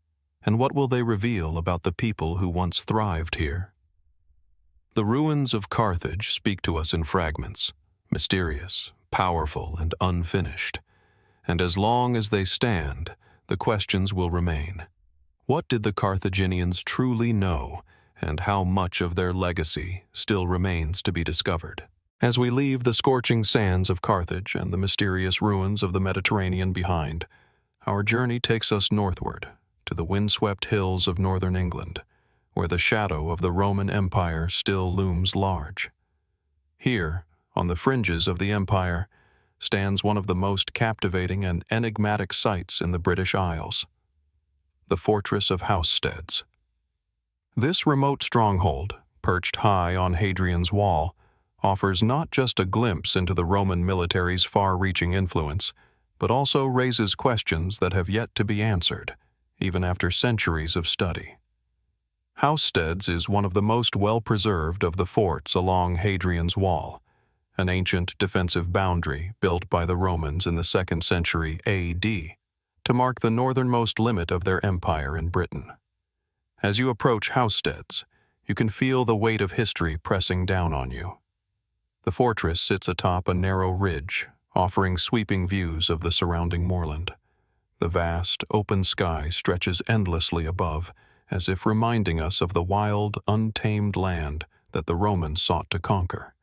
and what will they reveal about the people who once thrived here? The ruins of Carthage speak to us in fragments, mysterious, powerful, and unfinished. And as long as they stand, the questions will remain. What did the Carthaginians truly know, and how much of their legacy still remains to be discovered? As we leave the scorching sands of Carthage and the mysterious ruins of the Mediterranean behind, our journey takes us northward to the windswept hills of northern England, where the shadow of the Roman Empire still looms large. Here, on the fringes of the empire, stands one of the most captivating and enigmatic sights in the British Isles, the fortress of Housesteads. This remote stronghold, perched high on Hadrian's Wall, offers not just a glimpse into the Roman military's far-reaching influence, but also raises questions that have yet to be answered, even after centuries of study. Housesteads is one of the most well-preserved of the forts along Hadrian's Wall, an ancient defensive boundary built by the Romans in the 2nd century A.D. to mark the northernmost limit of their empire in Britain. As you approach Housesteads, you can feel the weight of history pressing down on you. The fortress sits atop a narrow ridge, offering sweeping views of the surrounding moorland. The vast, open sky stretches endlessly above, as if reminding us of the wild, untamed land that the Romans sought to conquer.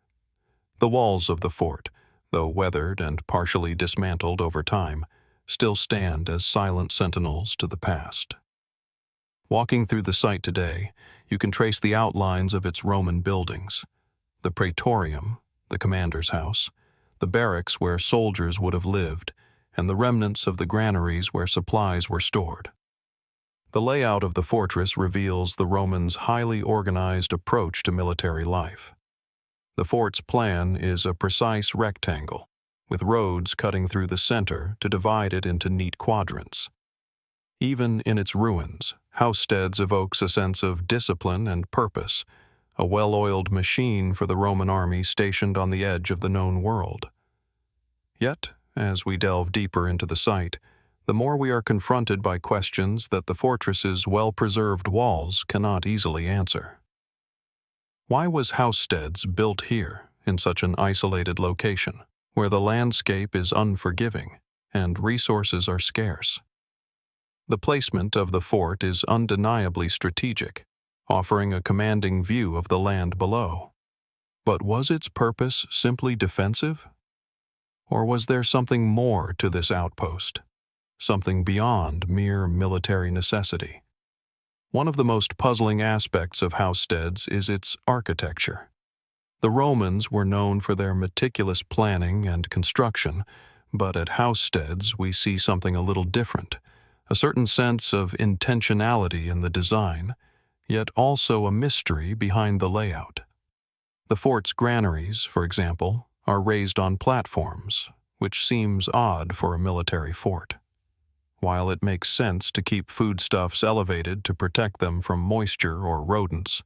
The walls of the fort, though weathered and partially dismantled over time, still stand as silent sentinels to the past. Walking through the site today, you can trace the outlines of its Roman buildings: the Praetorium, the commander's house, the barracks where soldiers would have lived, and the remnants of the granaries where supplies were stored. The layout of the fortress reveals the Romans' highly organized approach to military life. The fort's plan is a precise rectangle, with roads cutting through the center to divide it into neat quadrants. Even in its ruins, Housesteads evokes a sense of discipline and purpose, a well-oiled machine for the Roman army stationed on the edge of the known world. Yet, as we delve deeper into the site, the more we are confronted by questions that the fortress's well-preserved walls cannot easily answer. Why was Housesteads built here, in such an isolated location, where the landscape is unforgiving and resources are scarce? The placement of the fort is undeniably strategic, offering a commanding view of the land below. But was its purpose simply defensive? Or was there something more to this outpost? Something beyond mere military necessity? One of the most puzzling aspects of Housesteads is its architecture. The Romans were known for their meticulous planning and construction, but at Housesteads we see something a little different, a certain sense of intentionality in the design, yet also a mystery behind the layout. The fort's granaries, for example, are raised on platforms, which seems odd for a military fort. While it makes sense to keep foodstuffs elevated to protect them from moisture or rodents,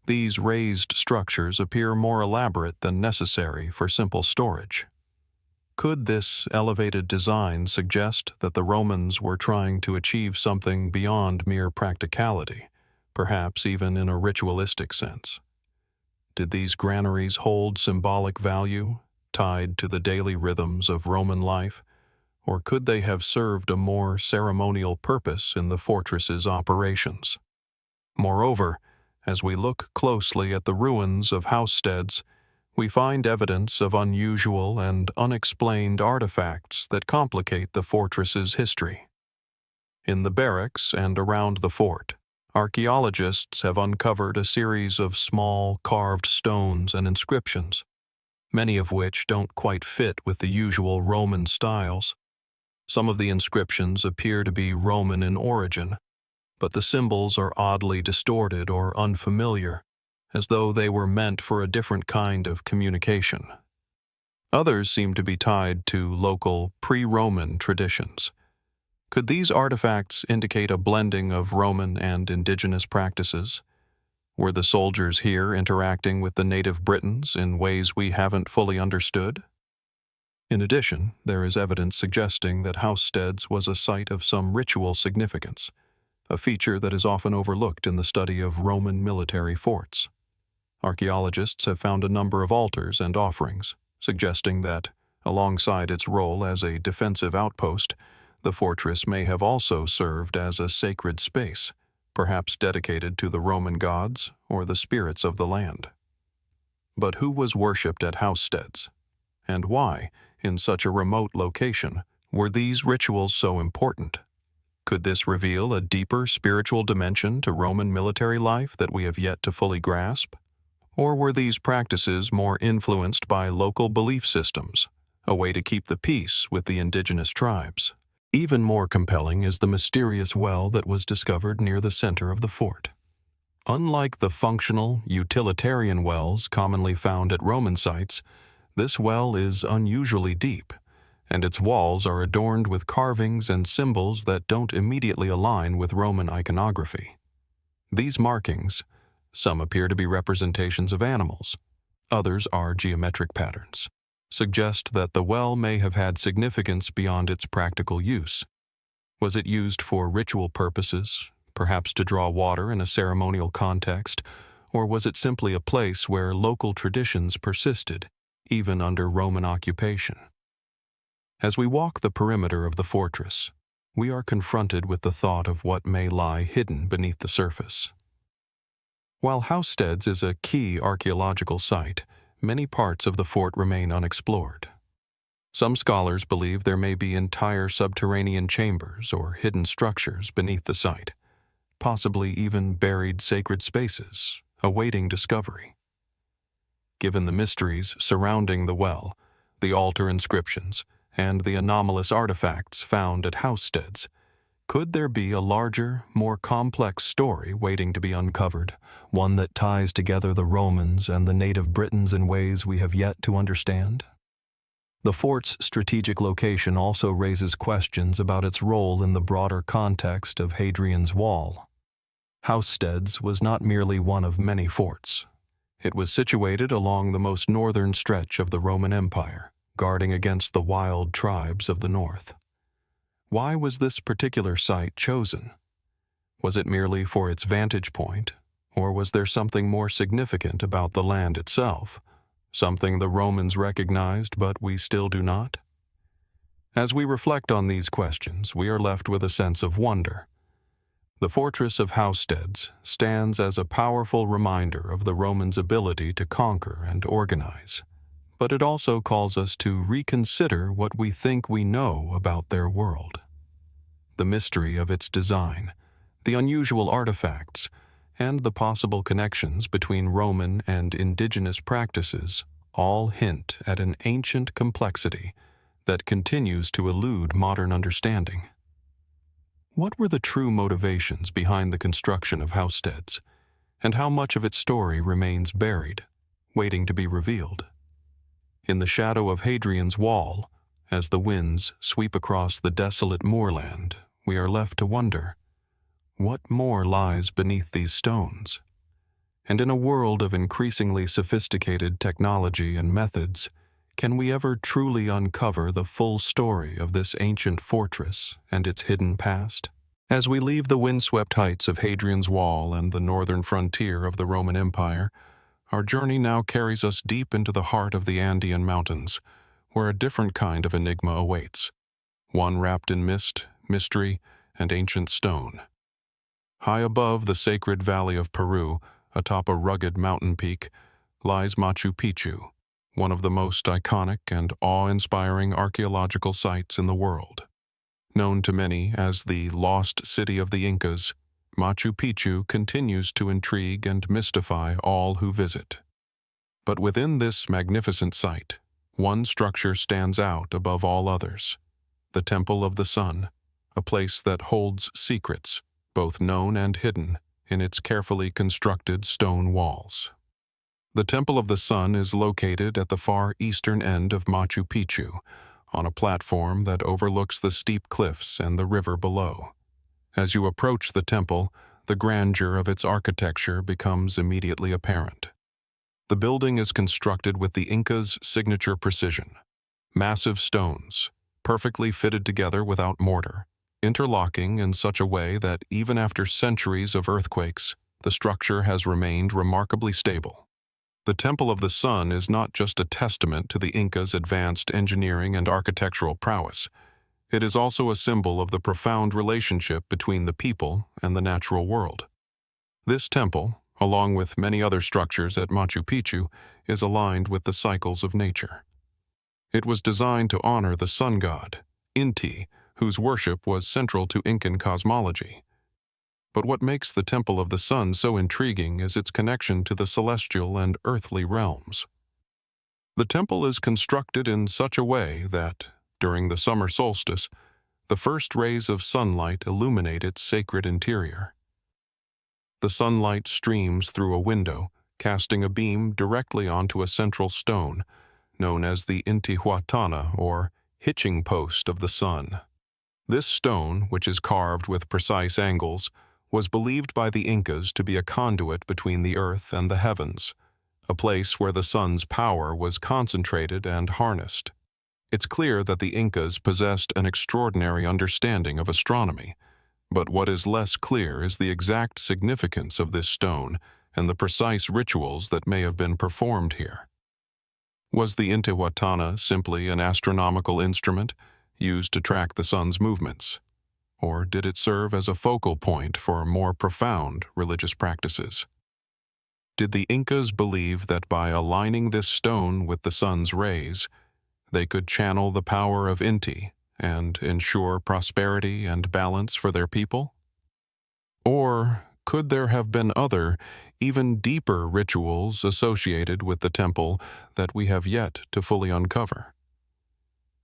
these raised structures appear more elaborate than necessary for simple storage. Could this elevated design suggest that the Romans were trying to achieve something beyond mere practicality, perhaps even in a ritualistic sense? Did these granaries hold symbolic value, tied to the daily rhythms of Roman life? Or could they have served a more ceremonial purpose in the fortress's operations? Moreover, as we look closely at the ruins of Housesteads, we find evidence of unusual and unexplained artifacts that complicate the fortress's history. In the barracks and around the fort, archaeologists have uncovered a series of small carved stones and inscriptions, many of which don't quite fit with the usual Roman styles. Some of the inscriptions appear to be Roman in origin, but the symbols are oddly distorted or unfamiliar, as though they were meant for a different kind of communication. Others seem to be tied to local pre-Roman traditions. Could these artifacts indicate a blending of Roman and indigenous practices? Were the soldiers here interacting with the native Britons in ways we haven't fully understood? In addition, there is evidence suggesting that Housesteads was a site of some ritual significance, a feature that is often overlooked in the study of Roman military forts. Archaeologists have found a number of altars and offerings, suggesting that, alongside its role as a defensive outpost, The fortress may have also served as a sacred space, perhaps dedicated to the Roman gods or the spirits of the land. But who was worshipped at Housesteads? And why, in such a remote location, were these rituals so important? Could this reveal a deeper spiritual dimension to Roman military life that we have yet to fully grasp? Or were these practices more influenced by local belief systems, a way to keep the peace with the indigenous tribes? Even more compelling is the mysterious well that was discovered near the center of the fort. Unlike the functional, utilitarian wells commonly found at Roman sites, this well is unusually deep, and its walls are adorned with carvings and symbols that don't immediately align with Roman iconography. These markings, some appear to be representations of animals, others are geometric patterns, suggest that the well may have had significance beyond its practical use. Was it used for ritual purposes, perhaps to draw water in a ceremonial context, or was it simply a place where local traditions persisted, even under Roman occupation? As we walk the perimeter of the fortress, we are confronted with the thought of what may lie hidden beneath the surface. While Housesteads is a key archaeological site, many parts of the fort remain unexplored. Some scholars believe there may be entire subterranean chambers or hidden structures beneath the site, possibly even buried sacred spaces, awaiting discovery. Given the mysteries surrounding the well, the altar inscriptions, and the anomalous artifacts found at Housesteads, could there be a larger, more complex story waiting to be uncovered, one that ties together the Romans and the native Britons in ways we have yet to understand? The fort's strategic location also raises questions about its role in the broader context of Hadrian's Wall. Housesteads was not merely one of many forts. It was situated along the most northern stretch of the Roman Empire, guarding against the wild tribes of the north. Why was this particular site chosen? Was it merely for its vantage point, or was there something more significant about the land itself, something the Romans recognized but we still do not? As we reflect on these questions, we are left with a sense of wonder. The fortress of Housesteads stands as a powerful reminder of the Romans' ability to conquer and organize, but it also calls us to reconsider what we think we know about their world. The mystery of its design, the unusual artifacts, and the possible connections between Roman and indigenous practices all hint at an ancient complexity that continues to elude modern understanding. What were the true motivations behind the construction of Housesteads, and how much of its story remains buried, waiting to be revealed? In the shadow of Hadrian's Wall, as the winds sweep across the desolate moorland, we are left to wonder, what more lies beneath these stones? And in a world of increasingly sophisticated technology and methods, can we ever truly uncover the full story of this ancient fortress and its hidden past? As we leave the windswept heights of Hadrian's Wall and the northern frontier of the Roman Empire, our journey now carries us deep into the heart of the Andean Mountains, where a different kind of enigma awaits, one wrapped in mist, mystery, and ancient stone. High above the sacred valley of Peru, atop a rugged mountain peak, lies Machu Picchu, one of the most iconic and awe-inspiring archaeological sites in the world. Known to many as the lost city of the Incas, Machu Picchu continues to intrigue and mystify all who visit. But within this magnificent site, one structure stands out above all others: the Temple of the Sun, a place that holds secrets, both known and hidden, in its carefully constructed stone walls. The Temple of the Sun is located at the far eastern end of Machu Picchu, on a platform that overlooks the steep cliffs and the river below. As you approach the temple, the grandeur of its architecture becomes immediately apparent. The building is constructed with the Incas' signature precision. Massive stones, perfectly fitted together without mortar, interlocking in such a way that even after centuries of earthquakes, the structure has remained remarkably stable. The Temple of the Sun is not just a testament to the Incas' advanced engineering and architectural prowess. It is also a symbol of the profound relationship between the people and the natural world. This temple, along with many other structures at Machu Picchu, is aligned with the cycles of nature. It was designed to honor the sun god, Inti, whose worship was central to Incan cosmology. But what makes the Temple of the Sun so intriguing is its connection to the celestial and earthly realms. The temple is constructed in such a way that, during the summer solstice, the first rays of sunlight illuminate its sacred interior. The sunlight streams through a window, casting a beam directly onto a central stone, known as the Intihuatana, or hitching post of the sun. This stone, which is carved with precise angles, was believed by the Incas to be a conduit between the earth and the heavens, a place where the sun's power was concentrated and harnessed. It's clear that the Incas possessed an extraordinary understanding of astronomy, but what is less clear is the exact significance of this stone and the precise rituals that may have been performed here. Was the Intihuatana simply an astronomical instrument used to track the sun's movements? Or did it serve as a focal point for more profound religious practices? Did the Incas believe that by aligning this stone with the sun's rays, they could channel the power of Inti and ensure prosperity and balance for their people? Or could there have been other, even deeper rituals associated with the temple that we have yet to fully uncover?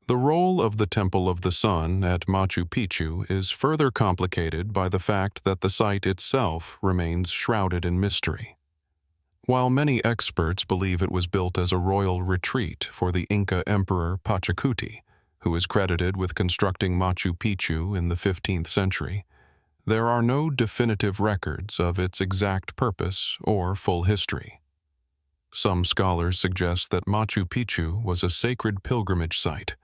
The role of the Temple of the Sun at Machu Picchu is further complicated by the fact that the site itself remains shrouded in mystery. While many experts believe it was built as a royal retreat for the Inca Emperor Pachacuti, who is credited with constructing Machu Picchu in the 15th century, there are no definitive records of its exact purpose or full history. Some scholars suggest that Machu Picchu was a sacred pilgrimage site,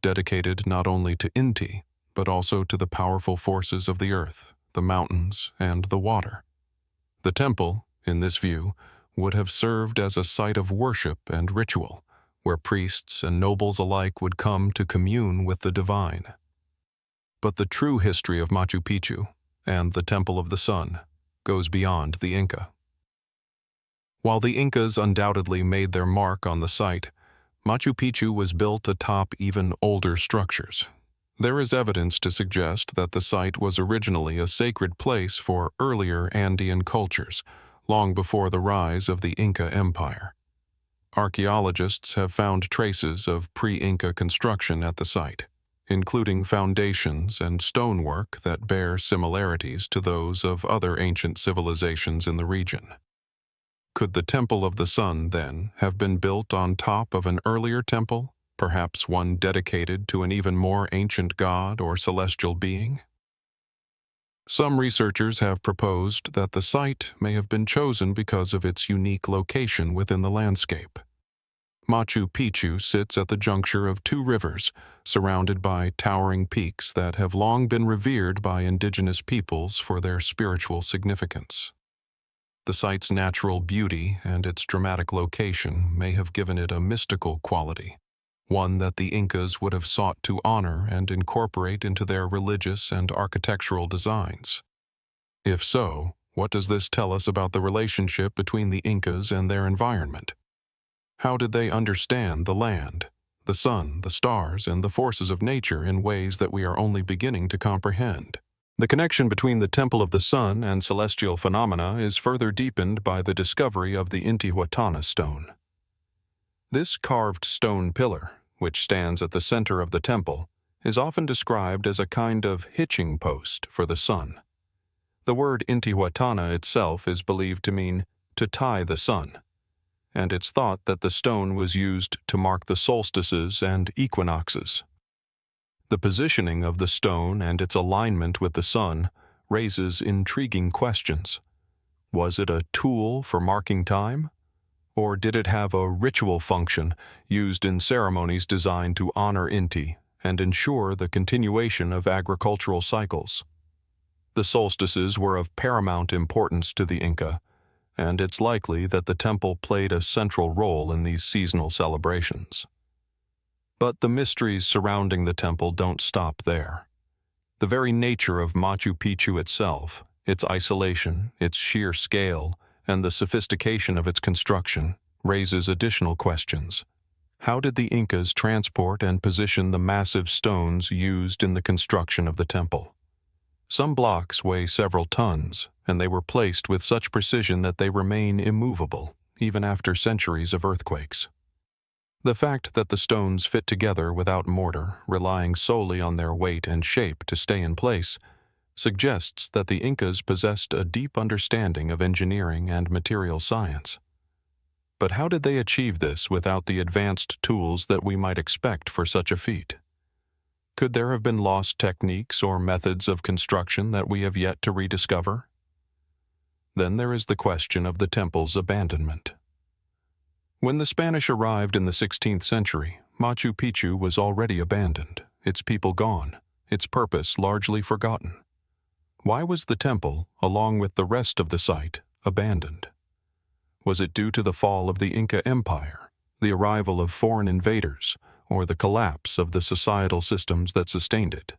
dedicated not only to Inti, but also to the powerful forces of the earth, the mountains, and the water. The temple, in this view, would have served as a site of worship and ritual, where priests and nobles alike would come to commune with the divine. But the true history of Machu Picchu, and the Temple of the Sun, goes beyond the Inca. While the Incas undoubtedly made their mark on the site, Machu Picchu was built atop even older structures. There is evidence to suggest that the site was originally a sacred place for earlier Andean cultures, long before the rise of the Inca Empire. Archaeologists have found traces of pre-Inca construction at the site, including foundations and stonework that bear similarities to those of other ancient civilizations in the region. Could the Temple of the Sun, then, have been built on top of an earlier temple, perhaps one dedicated to an even more ancient god or celestial being? Some researchers have proposed that the site may have been chosen because of its unique location within the landscape. Machu Picchu sits at the juncture of two rivers, surrounded by towering peaks that have long been revered by indigenous peoples for their spiritual significance. The site's natural beauty and its dramatic location may have given it a mystical quality, one that the Incas would have sought to honor and incorporate into their religious and architectural designs. If so, what does this tell us about the relationship between the Incas and their environment? How did they understand the land, the sun, the stars, and the forces of nature in ways that we are only beginning to comprehend? The connection between the Temple of the Sun and celestial phenomena is further deepened by the discovery of the Intihuatana stone. This carved stone pillar, which stands at the center of the temple, is often described as a kind of hitching post for the sun. The word Intihuatana itself is believed to mean to tie the sun, and it's thought that the stone was used to mark the solstices and equinoxes. The positioning of the stone and its alignment with the sun raises intriguing questions. Was it a tool for marking time? Or did it have a ritual function used in ceremonies designed to honor Inti and ensure the continuation of agricultural cycles? The solstices were of paramount importance to the Inca, and it's likely that the temple played a central role in these seasonal celebrations. But the mysteries surrounding the temple don't stop there. The very nature of Machu Picchu itself, its isolation, its sheer scale, and the sophistication of its construction, raises additional questions. How did the Incas transport and position the massive stones used in the construction of the temple? Some blocks weigh several tons, and they were placed with such precision that they remain immovable, even after centuries of earthquakes. The fact that the stones fit together without mortar, relying solely on their weight and shape to stay in place, suggests that the Incas possessed a deep understanding of engineering and material science. But how did they achieve this without the advanced tools that we might expect for such a feat? Could there have been lost techniques or methods of construction that we have yet to rediscover? Then there is the question of the temple's abandonment. When the Spanish arrived in the 16th century, Machu Picchu was already abandoned, its people gone, its purpose largely forgotten. Why was the temple, along with the rest of the site, abandoned? Was it due to the fall of the Inca Empire, the arrival of foreign invaders, or the collapse of the societal systems that sustained it?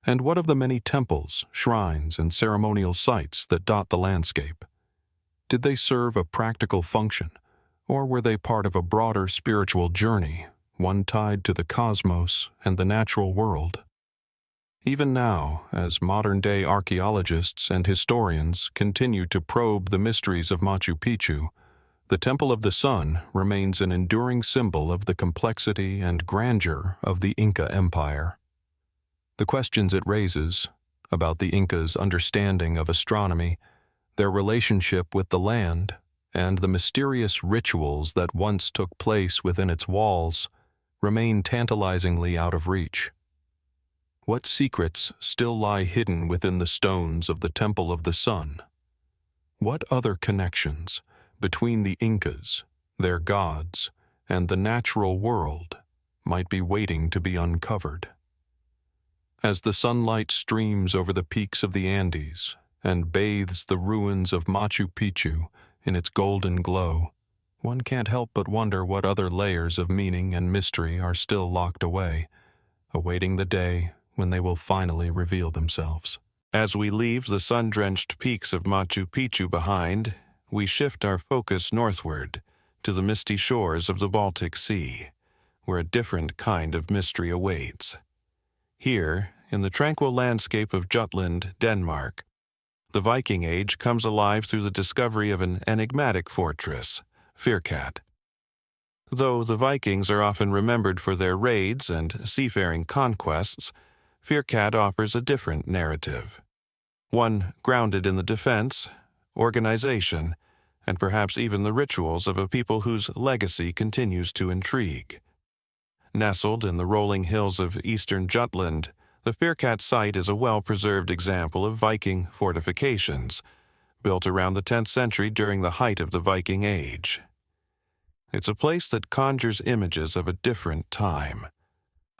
And what of the many temples, shrines, and ceremonial sites that dot the landscape? Did they serve a practical function, or were they part of a broader spiritual journey, one tied to the cosmos and the natural world? Even now, as modern-day archaeologists and historians continue to probe the mysteries of Machu Picchu, the Temple of the Sun remains an enduring symbol of the complexity and grandeur of the Inca Empire. The questions it raises about the Incas' understanding of astronomy, their relationship with the land, and the mysterious rituals that once took place within its walls remain tantalizingly out of reach. What secrets still lie hidden within the stones of the Temple of the Sun? What other connections between the Incas, their gods, and the natural world might be waiting to be uncovered? As the sunlight streams over the peaks of the Andes and bathes the ruins of Machu Picchu in its golden glow, one can't help but wonder what other layers of meaning and mystery are still locked away, awaiting the day when they will finally reveal themselves. As we leave the sun-drenched peaks of Machu Picchu behind, we shift our focus northward to the misty shores of the Baltic Sea, where a different kind of mystery awaits. Here, in the tranquil landscape of Jutland, Denmark, the Viking Age comes alive through the discovery of an enigmatic fortress, Fyrkat. Though the Vikings are often remembered for their raids and seafaring conquests, Fyrkat offers a different narrative, one grounded in the defense, organization, and perhaps even the rituals of a people whose legacy continues to intrigue. Nestled in the rolling hills of eastern Jutland, the Fyrkat site is a well-preserved example of Viking fortifications, built around the 10th century during the height of the Viking Age. It's a place that conjures images of a different time,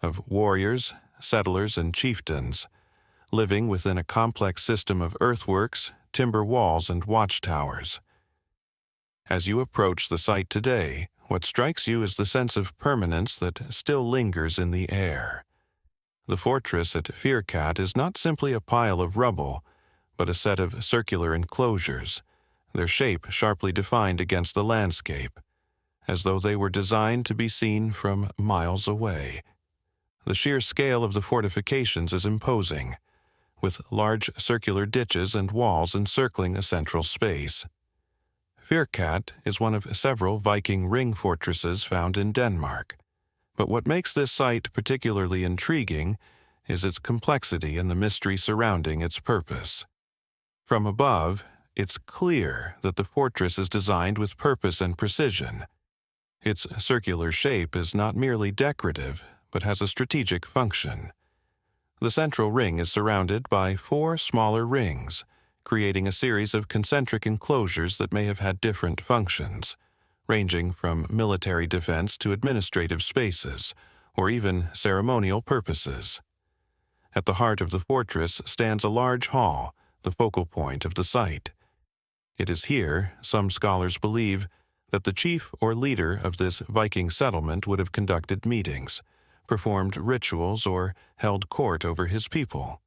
of warriors, settlers, and chieftains, living within a complex system of earthworks, timber walls, and watchtowers. As you approach the site today, what strikes you is the sense of permanence that still lingers in the air. The fortress at Fyrkat is not simply a pile of rubble, but a set of circular enclosures, their shape sharply defined against the landscape, as though they were designed to be seen from miles away. The sheer scale of the fortifications is imposing, with large circular ditches and walls encircling a central space. Fyrkat is one of several Viking ring fortresses found in Denmark, but what makes this site particularly intriguing is its complexity and the mystery surrounding its purpose. From above, it's clear that the fortress is designed with purpose and precision. Its circular shape is not merely decorative, but has a strategic function. The central ring is surrounded by 4 smaller rings, creating a series of concentric enclosures that may have had different functions, ranging from military defense to administrative spaces, or even ceremonial purposes. At the heart of the fortress stands a large hall, the focal point of the site. It is here, some scholars believe, that the chief or leader of this Viking settlement would have conducted meetings, performed rituals, or held court over his people.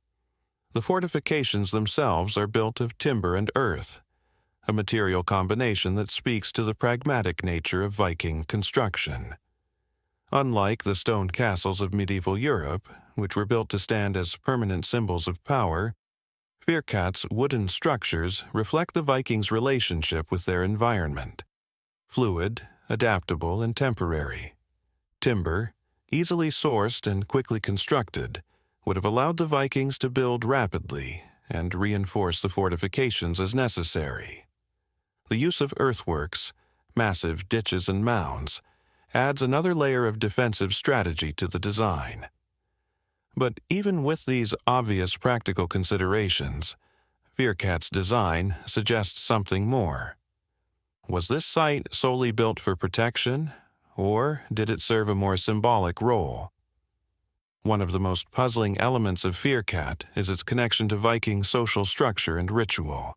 The fortifications themselves are built of timber and earth, a material combination that speaks to the pragmatic nature of Viking construction. Unlike the stone castles of medieval Europe, which were built to stand as permanent symbols of power, Fyrkat's wooden structures reflect the Vikings' relationship with their environment. Fluid, adaptable, and temporary. Timber, easily sourced and quickly constructed, would have allowed the Vikings to build rapidly and reinforce the fortifications as necessary. The use of earthworks, massive ditches and mounds, adds another layer of defensive strategy to the design. But even with these obvious practical considerations, Fyrkat's design suggests something more. Was this site solely built for protection, or did it serve a more symbolic role? One of the most puzzling elements of Fyrkat is its connection to Viking social structure and ritual.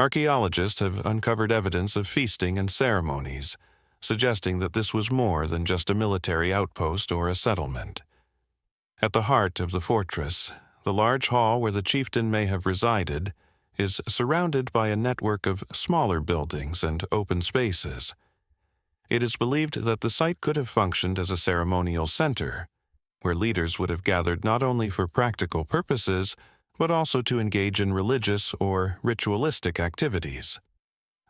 Archaeologists have uncovered evidence of feasting and ceremonies, suggesting that this was more than just a military outpost or a settlement. At the heart of the fortress, the large hall where the chieftain may have resided is surrounded by a network of smaller buildings and open spaces. It is believed that the site could have functioned as a ceremonial center, where leaders would have gathered not only for practical purposes, but also to engage in religious or ritualistic activities.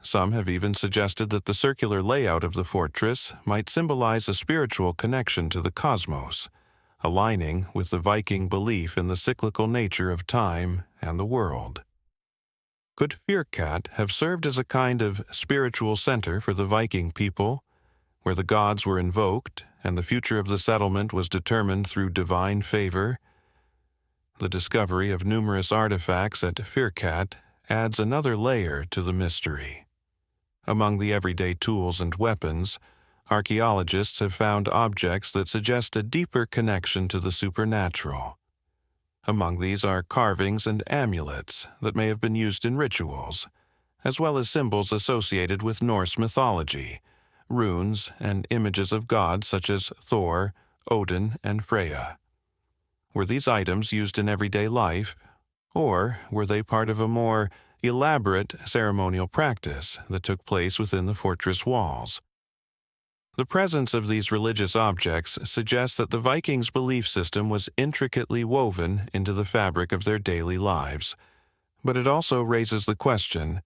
Some have even suggested that the circular layout of the fortress might symbolize a spiritual connection to the cosmos, aligning with the Viking belief in the cyclical nature of time and the world. Could Fyrkat have served as a kind of spiritual center for the Viking people, where the gods were invoked and the future of the settlement was determined through divine favor? The discovery of numerous artifacts at Fyrkat adds another layer to the mystery. Among the everyday tools and weapons, archaeologists have found objects that suggest a deeper connection to the supernatural. Among these are carvings and amulets that may have been used in rituals, as well as symbols associated with Norse mythology, runes, and images of gods such as Thor, Odin, and Freya. Were these items used in everyday life, or were they part of a more elaborate ceremonial practice that took place within the fortress walls? The presence of these religious objects suggests that the Vikings' belief system was intricately woven into the fabric of their daily lives, but it also raises the question,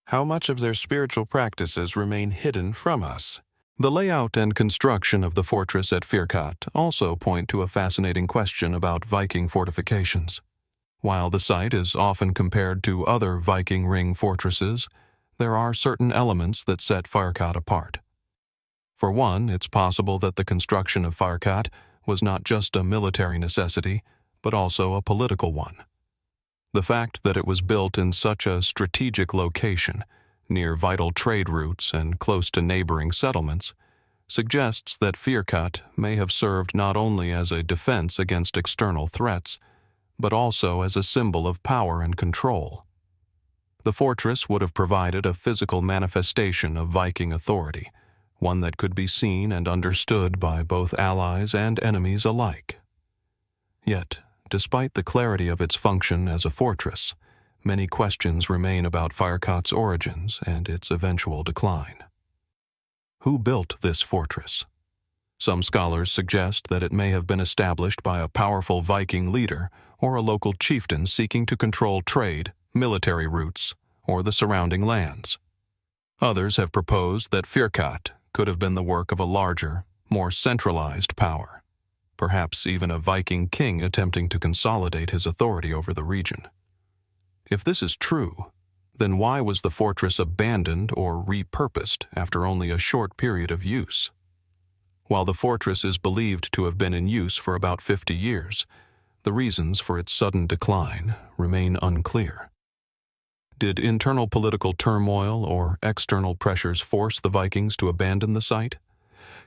how much of their spiritual practices remain hidden from us? The layout and construction of the fortress at Fyrkat also point to a fascinating question about Viking fortifications. While the site is often compared to other Viking ring fortresses, there are certain elements that set Fyrkat apart. For one, it's possible that the construction of Fyrkat was not just a military necessity, but also a political one. The fact that it was built in such a strategic location, near vital trade routes and close to neighboring settlements, suggests that Fyrkat may have served not only as a defense against external threats, but also as a symbol of power and control. The fortress would have provided a physical manifestation of Viking authority, one that could be seen and understood by both allies and enemies alike. Yet, despite the clarity of its function as a fortress, many questions remain about Fyrkat's origins and its eventual decline. Who built this fortress? Some scholars suggest that it may have been established by a powerful Viking leader or a local chieftain seeking to control trade, military routes, or the surrounding lands. Others have proposed that Fyrkat could have been the work of a larger, more centralized power, perhaps even a Viking king attempting to consolidate his authority over the region. If this is true, then why was the fortress abandoned or repurposed after only a short period of use? While the fortress is believed to have been in use for about 50 years, the reasons for its sudden decline remain unclear. Did internal political turmoil or external pressures force the Vikings to abandon the site?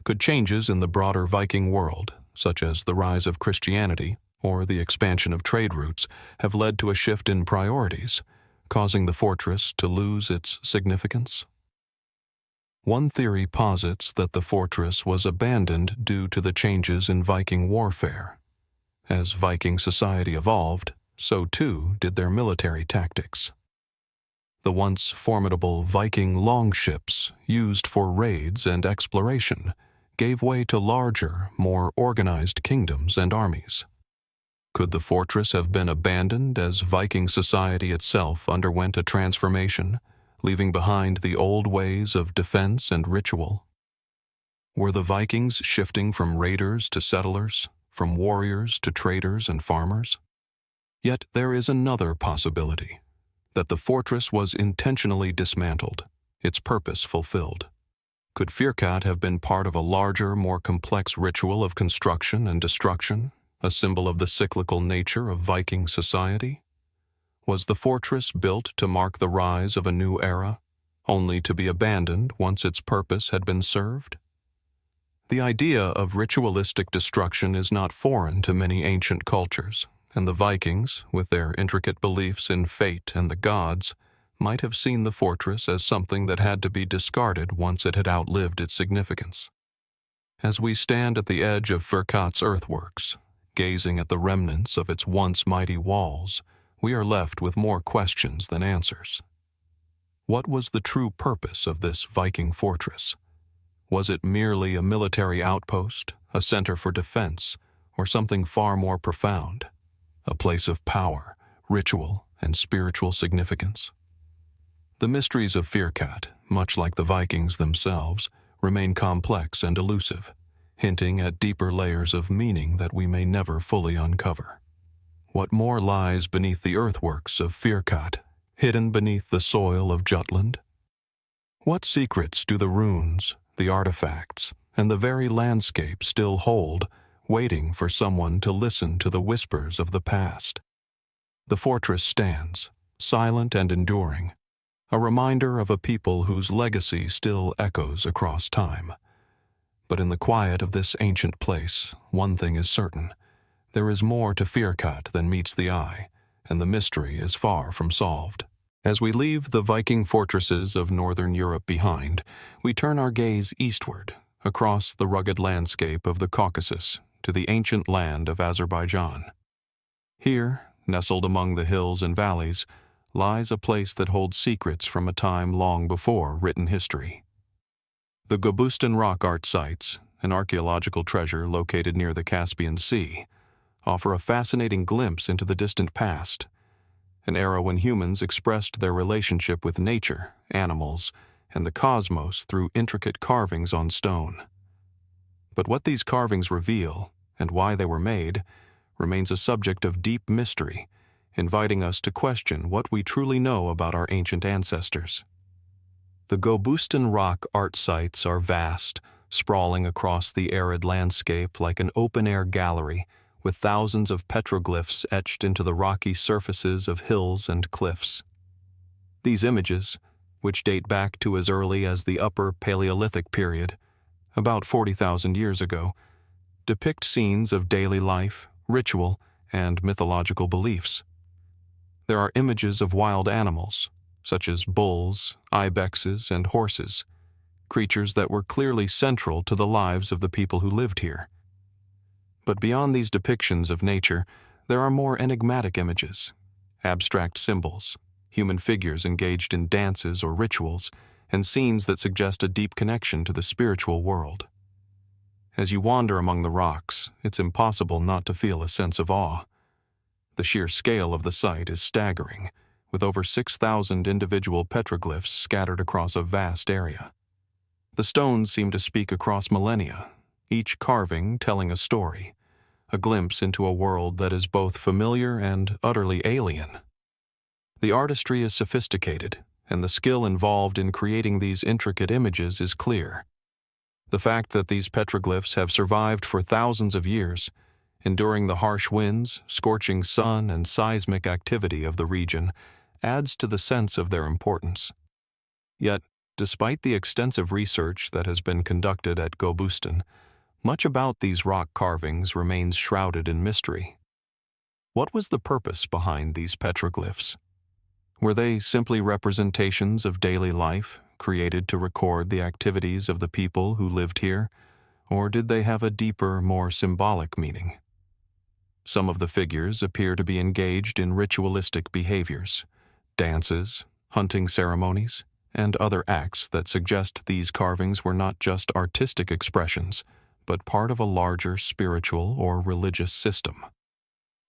Could changes in the broader Viking world, such as the rise of Christianity or the expansion of trade routes, have led to a shift in priorities, causing the fortress to lose its significance? One theory posits that the fortress was abandoned due to the changes in Viking warfare. As Viking society evolved, so too did their military tactics. The once formidable Viking longships, used for raids and exploration, gave way to larger, more organized kingdoms and armies. Could the fortress have been abandoned as Viking society itself underwent a transformation, leaving behind the old ways of defense and ritual? Were the Vikings shifting from raiders to settlers, from warriors to traders and farmers? Yet there is another possibility, that the fortress was intentionally dismantled, its purpose fulfilled. Could Fyrkat have been part of a larger, more complex ritual of construction and destruction, a symbol of the cyclical nature of Viking society? Was the fortress built to mark the rise of a new era, only to be abandoned once its purpose had been served? The idea of ritualistic destruction is not foreign to many ancient cultures, and the Vikings, with their intricate beliefs in fate and the gods, might have seen the fortress as something that had to be discarded once it had outlived its significance. As we stand at the edge of Fyrkat's earthworks, gazing at the remnants of its once mighty walls, we are left with more questions than answers. What was the true purpose of this Viking fortress? Was it merely a military outpost, a center for defense, or something far more profound, a place of power, ritual, and spiritual significance? The mysteries of Fyrkat, much like the Vikings themselves, remain complex and elusive, hinting at deeper layers of meaning that we may never fully uncover. What more lies beneath the earthworks of Fyrkat, hidden beneath the soil of Jutland? What secrets do the runes, the artifacts, and the very landscape still hold, waiting for someone to listen to the whispers of the past? The fortress stands, silent and enduring, a reminder of a people whose legacy still echoes across time. But in the quiet of this ancient place, one thing is certain: there is more to Fyrkat than meets the eye, and the mystery is far from solved. As we leave the Viking fortresses of northern Europe behind, we turn our gaze eastward, across the rugged landscape of the Caucasus, to the ancient land of Azerbaijan. Here, nestled among the hills and valleys, lies a place that holds secrets from a time long before written history. The Gobustan rock art sites, an archaeological treasure located near the Caspian Sea, offer a fascinating glimpse into the distant past, an era when humans expressed their relationship with nature, animals, and the cosmos through intricate carvings on stone. But what these carvings reveal, and why they were made, remains a subject of deep mystery, inviting us to question what we truly know about our ancient ancestors. The Gobustan rock art sites are vast, sprawling across the arid landscape like an open-air gallery, with thousands of petroglyphs etched into the rocky surfaces of hills and cliffs. These images, which date back to as early as the Upper Paleolithic period, about 40,000 years ago, depict scenes of daily life, ritual, and mythological beliefs. There are images of wild animals, such as bulls, ibexes, and horses, creatures that were clearly central to the lives of the people who lived here. But beyond these depictions of nature, there are more enigmatic images, abstract symbols, human figures engaged in dances or rituals, and scenes that suggest a deep connection to the spiritual world. As you wander among the rocks, it's impossible not to feel a sense of awe. The sheer scale of the site is staggering, with over 6,000 individual petroglyphs scattered across a vast area. The stones seem to speak across millennia, each carving telling a story, a glimpse into a world that is both familiar and utterly alien. The artistry is sophisticated, and the skill involved in creating these intricate images is clear. The fact that these petroglyphs have survived for thousands of years, enduring the harsh winds, scorching sun, and seismic activity of the region, adds to the sense of their importance. Yet, despite the extensive research that has been conducted at Gobustan, much about these rock carvings remains shrouded in mystery. What was the purpose behind these petroglyphs? Were they simply representations of daily life, created to record the activities of the people who lived here, or did they have a deeper, more symbolic meaning? Some of the figures appear to be engaged in ritualistic behaviors, dances, hunting ceremonies, and other acts that suggest these carvings were not just artistic expressions, but part of a larger spiritual or religious system.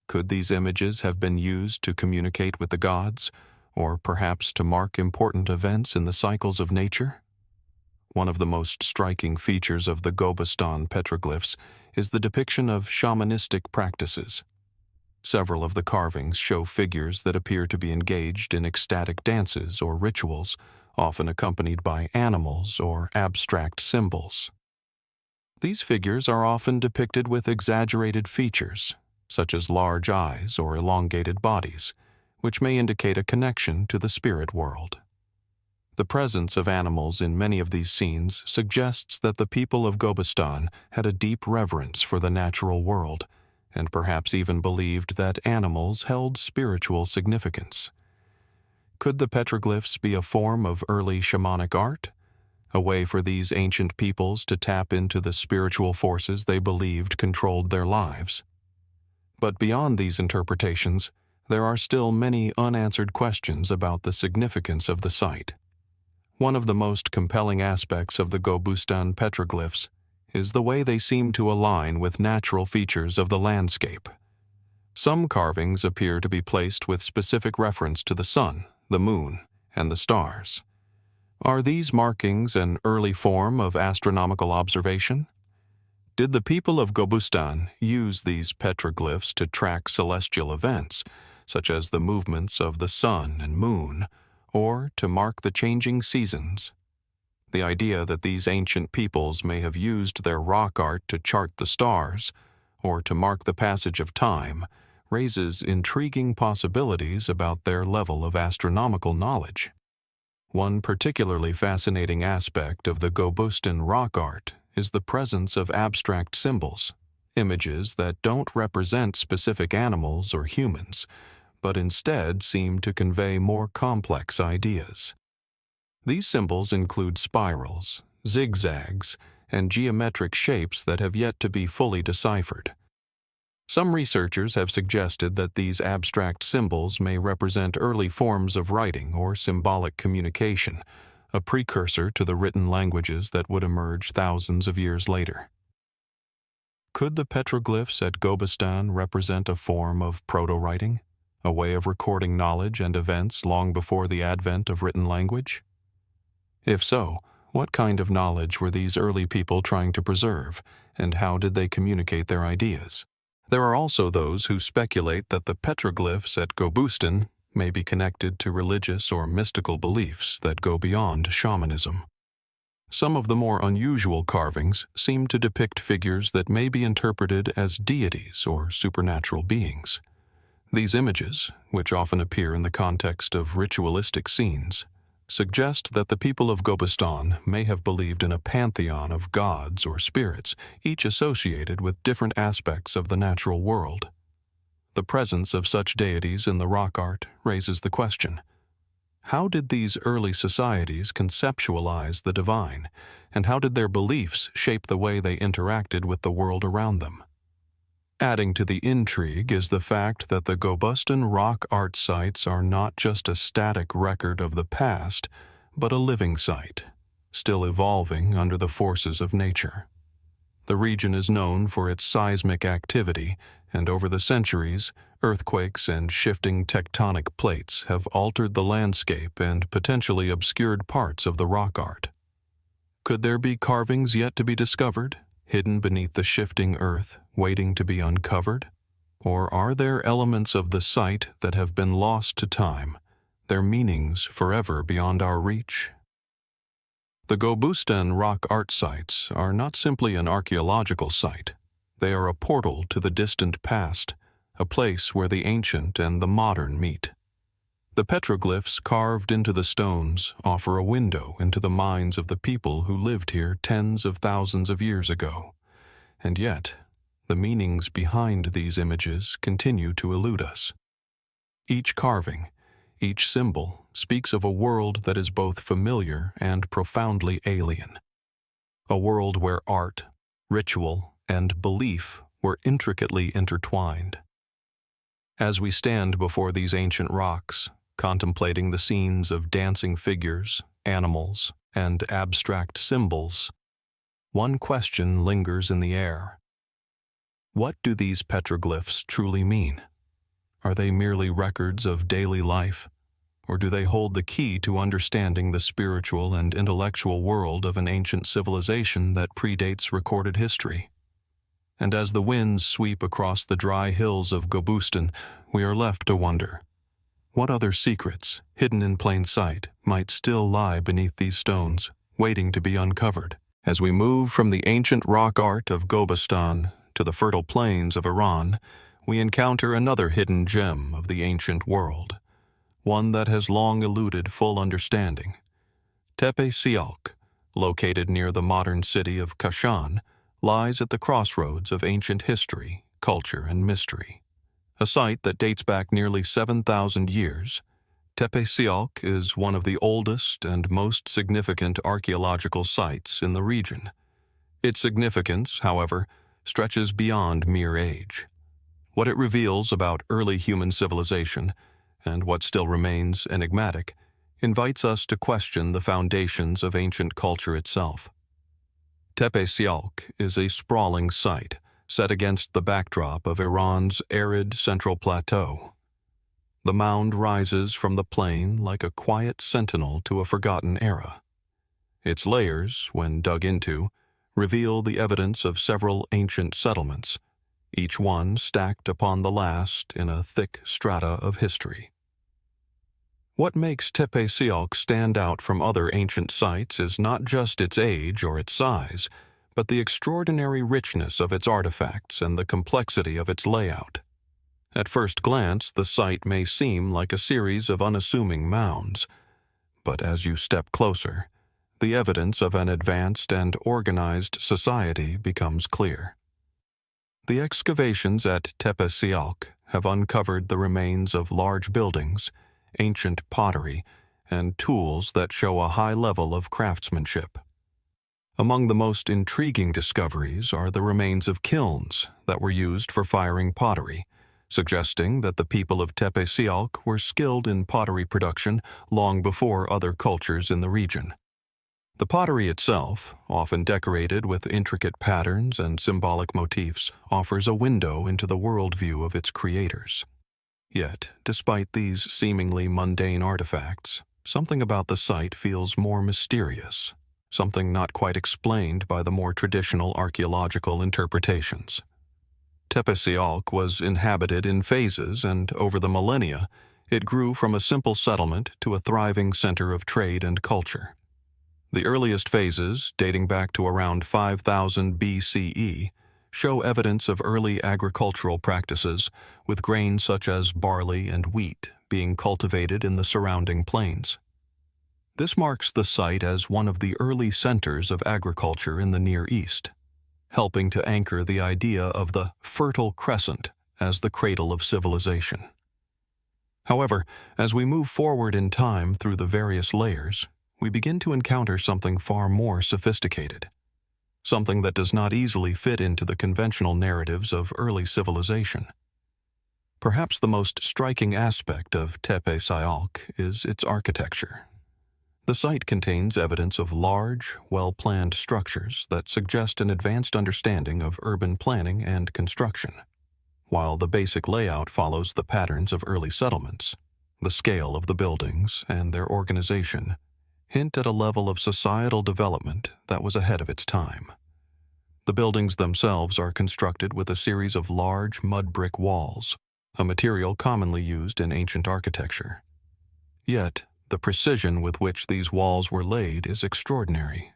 Could these images have been used to communicate with the gods, or perhaps to mark important events in the cycles of nature? One of the most striking features of the Gobustan petroglyphs is the depiction of shamanistic practices. Several of the carvings show figures that appear to be engaged in ecstatic dances or rituals, often accompanied by animals or abstract symbols. These figures are often depicted with exaggerated features, such as large eyes or elongated bodies, which may indicate a connection to the spirit world. The presence of animals in many of these scenes suggests that the people of Gobustan had a deep reverence for the natural world, and perhaps even believed that animals held spiritual significance. Could the petroglyphs be a form of early shamanic art, a way for these ancient peoples to tap into the spiritual forces they believed controlled their lives? But beyond these interpretations, there are still many unanswered questions about the significance of the site. One of the most compelling aspects of the Gobustan petroglyphs is the way they seem to align with natural features of the landscape. Some carvings appear to be placed with specific reference to the sun, the moon, and the stars. Are these markings an early form of astronomical observation? Did the people of Gobustan use these petroglyphs to track celestial events, such as the movements of the sun and moon, or to mark the changing seasons? The idea that these ancient peoples may have used their rock art to chart the stars, or to mark the passage of time, raises intriguing possibilities about their level of astronomical knowledge. One particularly fascinating aspect of the Gobustan rock art is the presence of abstract symbols, images that don't represent specific animals or humans, but instead seem to convey more complex ideas. These symbols include spirals, zigzags, and geometric shapes that have yet to be fully deciphered. Some researchers have suggested that these abstract symbols may represent early forms of writing or symbolic communication, a precursor to the written languages that would emerge thousands of years later. Could the petroglyphs at Gobustan represent a form of proto-writing, a way of recording knowledge and events long before the advent of written language? If so, what kind of knowledge were these early people trying to preserve, and how did they communicate their ideas? There are also those who speculate that the petroglyphs at Gobustan may be connected to religious or mystical beliefs that go beyond shamanism. Some of the more unusual carvings seem to depict figures that may be interpreted as deities or supernatural beings. These images, which often appear in the context of ritualistic scenes, suggest that the people of Gobustan may have believed in a pantheon of gods or spirits, each associated with different aspects of the natural world. The presence of such deities in the rock art raises the question: how did these early societies conceptualize the divine, and how did their beliefs shape the way they interacted with the world around them? Adding to the intrigue is the fact that the Gobustan rock art sites are not just a static record of the past, but a living site, still evolving under the forces of nature. The region is known for its seismic activity, and over the centuries, earthquakes and shifting tectonic plates have altered the landscape and potentially obscured parts of the rock art. Could there be carvings yet to be discovered, hidden beneath the shifting earth, waiting to be uncovered? Or are there elements of the site that have been lost to time, their meanings forever beyond our reach? The Gobustan rock art sites are not simply an archaeological site. They are a portal to the distant past, a place where the ancient and the modern meet. The petroglyphs carved into the stones offer a window into the minds of the people who lived here tens of thousands of years ago. And yet, the meanings behind these images continue to elude us. Each carving, Each symbol speaks of a world that is both familiar and profoundly alien. A world where art, ritual, and belief were intricately intertwined. As we stand before these ancient rocks, contemplating the scenes of dancing figures, animals, and abstract symbols, one question lingers in the air. What do these petroglyphs truly mean? Are they merely records of daily life, or do they hold the key to understanding the spiritual and intellectual world of an ancient civilization that predates recorded history? And as the winds sweep across the dry hills of Gobustan, we are left to wonder, what other secrets, hidden in plain sight, might still lie beneath these stones, waiting to be uncovered? As we move from the ancient rock art of Gobustan to the fertile plains of Iran, we encounter another hidden gem of the ancient world, one that has long eluded full understanding. Tepe Sialk, located near the modern city of Kashan, lies at the crossroads of ancient history, culture, and mystery. A site that dates back nearly 7,000 years, Tepe Sialk is one of the oldest and most significant archaeological sites in the region. Its significance, however, stretches beyond mere age. What it reveals about early human civilization, and what still remains enigmatic, invites us to question the foundations of ancient culture itself. Tepe Sialk is a sprawling site set against the backdrop of Iran's arid central plateau. The mound rises from the plain like a quiet sentinel to a forgotten era. Its layers, when dug into, reveal the evidence of several ancient settlements, each one stacked upon the last in a thick strata of history. What makes Tepe Sialk stand out from other ancient sites is not just its age or its size, but the extraordinary richness of its artifacts and the complexity of its layout. At first glance, the site may seem like a series of unassuming mounds, but as you step closer, the evidence of an advanced and organized society becomes clear. The excavations at Tepe Sialk have uncovered the remains of large buildings, ancient pottery, and tools that show a high level of craftsmanship. Among the most intriguing discoveries are the remains of kilns that were used for firing pottery, suggesting that the people of Tepe Sialk were skilled in pottery production long before other cultures in the region. The pottery itself, often decorated with intricate patterns and symbolic motifs, offers a window into the worldview of its creators. Yet, despite these seemingly mundane artifacts, something about the site feels more mysterious, something not quite explained by the more traditional archaeological interpretations. Tepe Sialk was inhabited in phases, and over the millennia, it grew from a simple settlement to a thriving center of trade and culture. The earliest phases, dating back to around 5000 BCE, show evidence of early agricultural practices, with grains such as barley and wheat being cultivated in the surrounding plains. This marks the site as one of the early centers of agriculture in the Near East, helping to anchor the idea of the Fertile Crescent as the cradle of civilization. However, as we move forward in time through the various layers, we begin to encounter something far more sophisticated, something that does not easily fit into the conventional narratives of early civilization. Perhaps the most striking aspect of Tepe Sialk is its architecture. The site contains evidence of large, well-planned structures that suggest an advanced understanding of urban planning and construction. While the basic layout follows the patterns of early settlements, the scale of the buildings and their organization hint at a level of societal development that was ahead of its time. The buildings themselves are constructed with a series of large mud brick walls, a material commonly used in ancient architecture. Yet, the precision with which these walls were laid is extraordinary.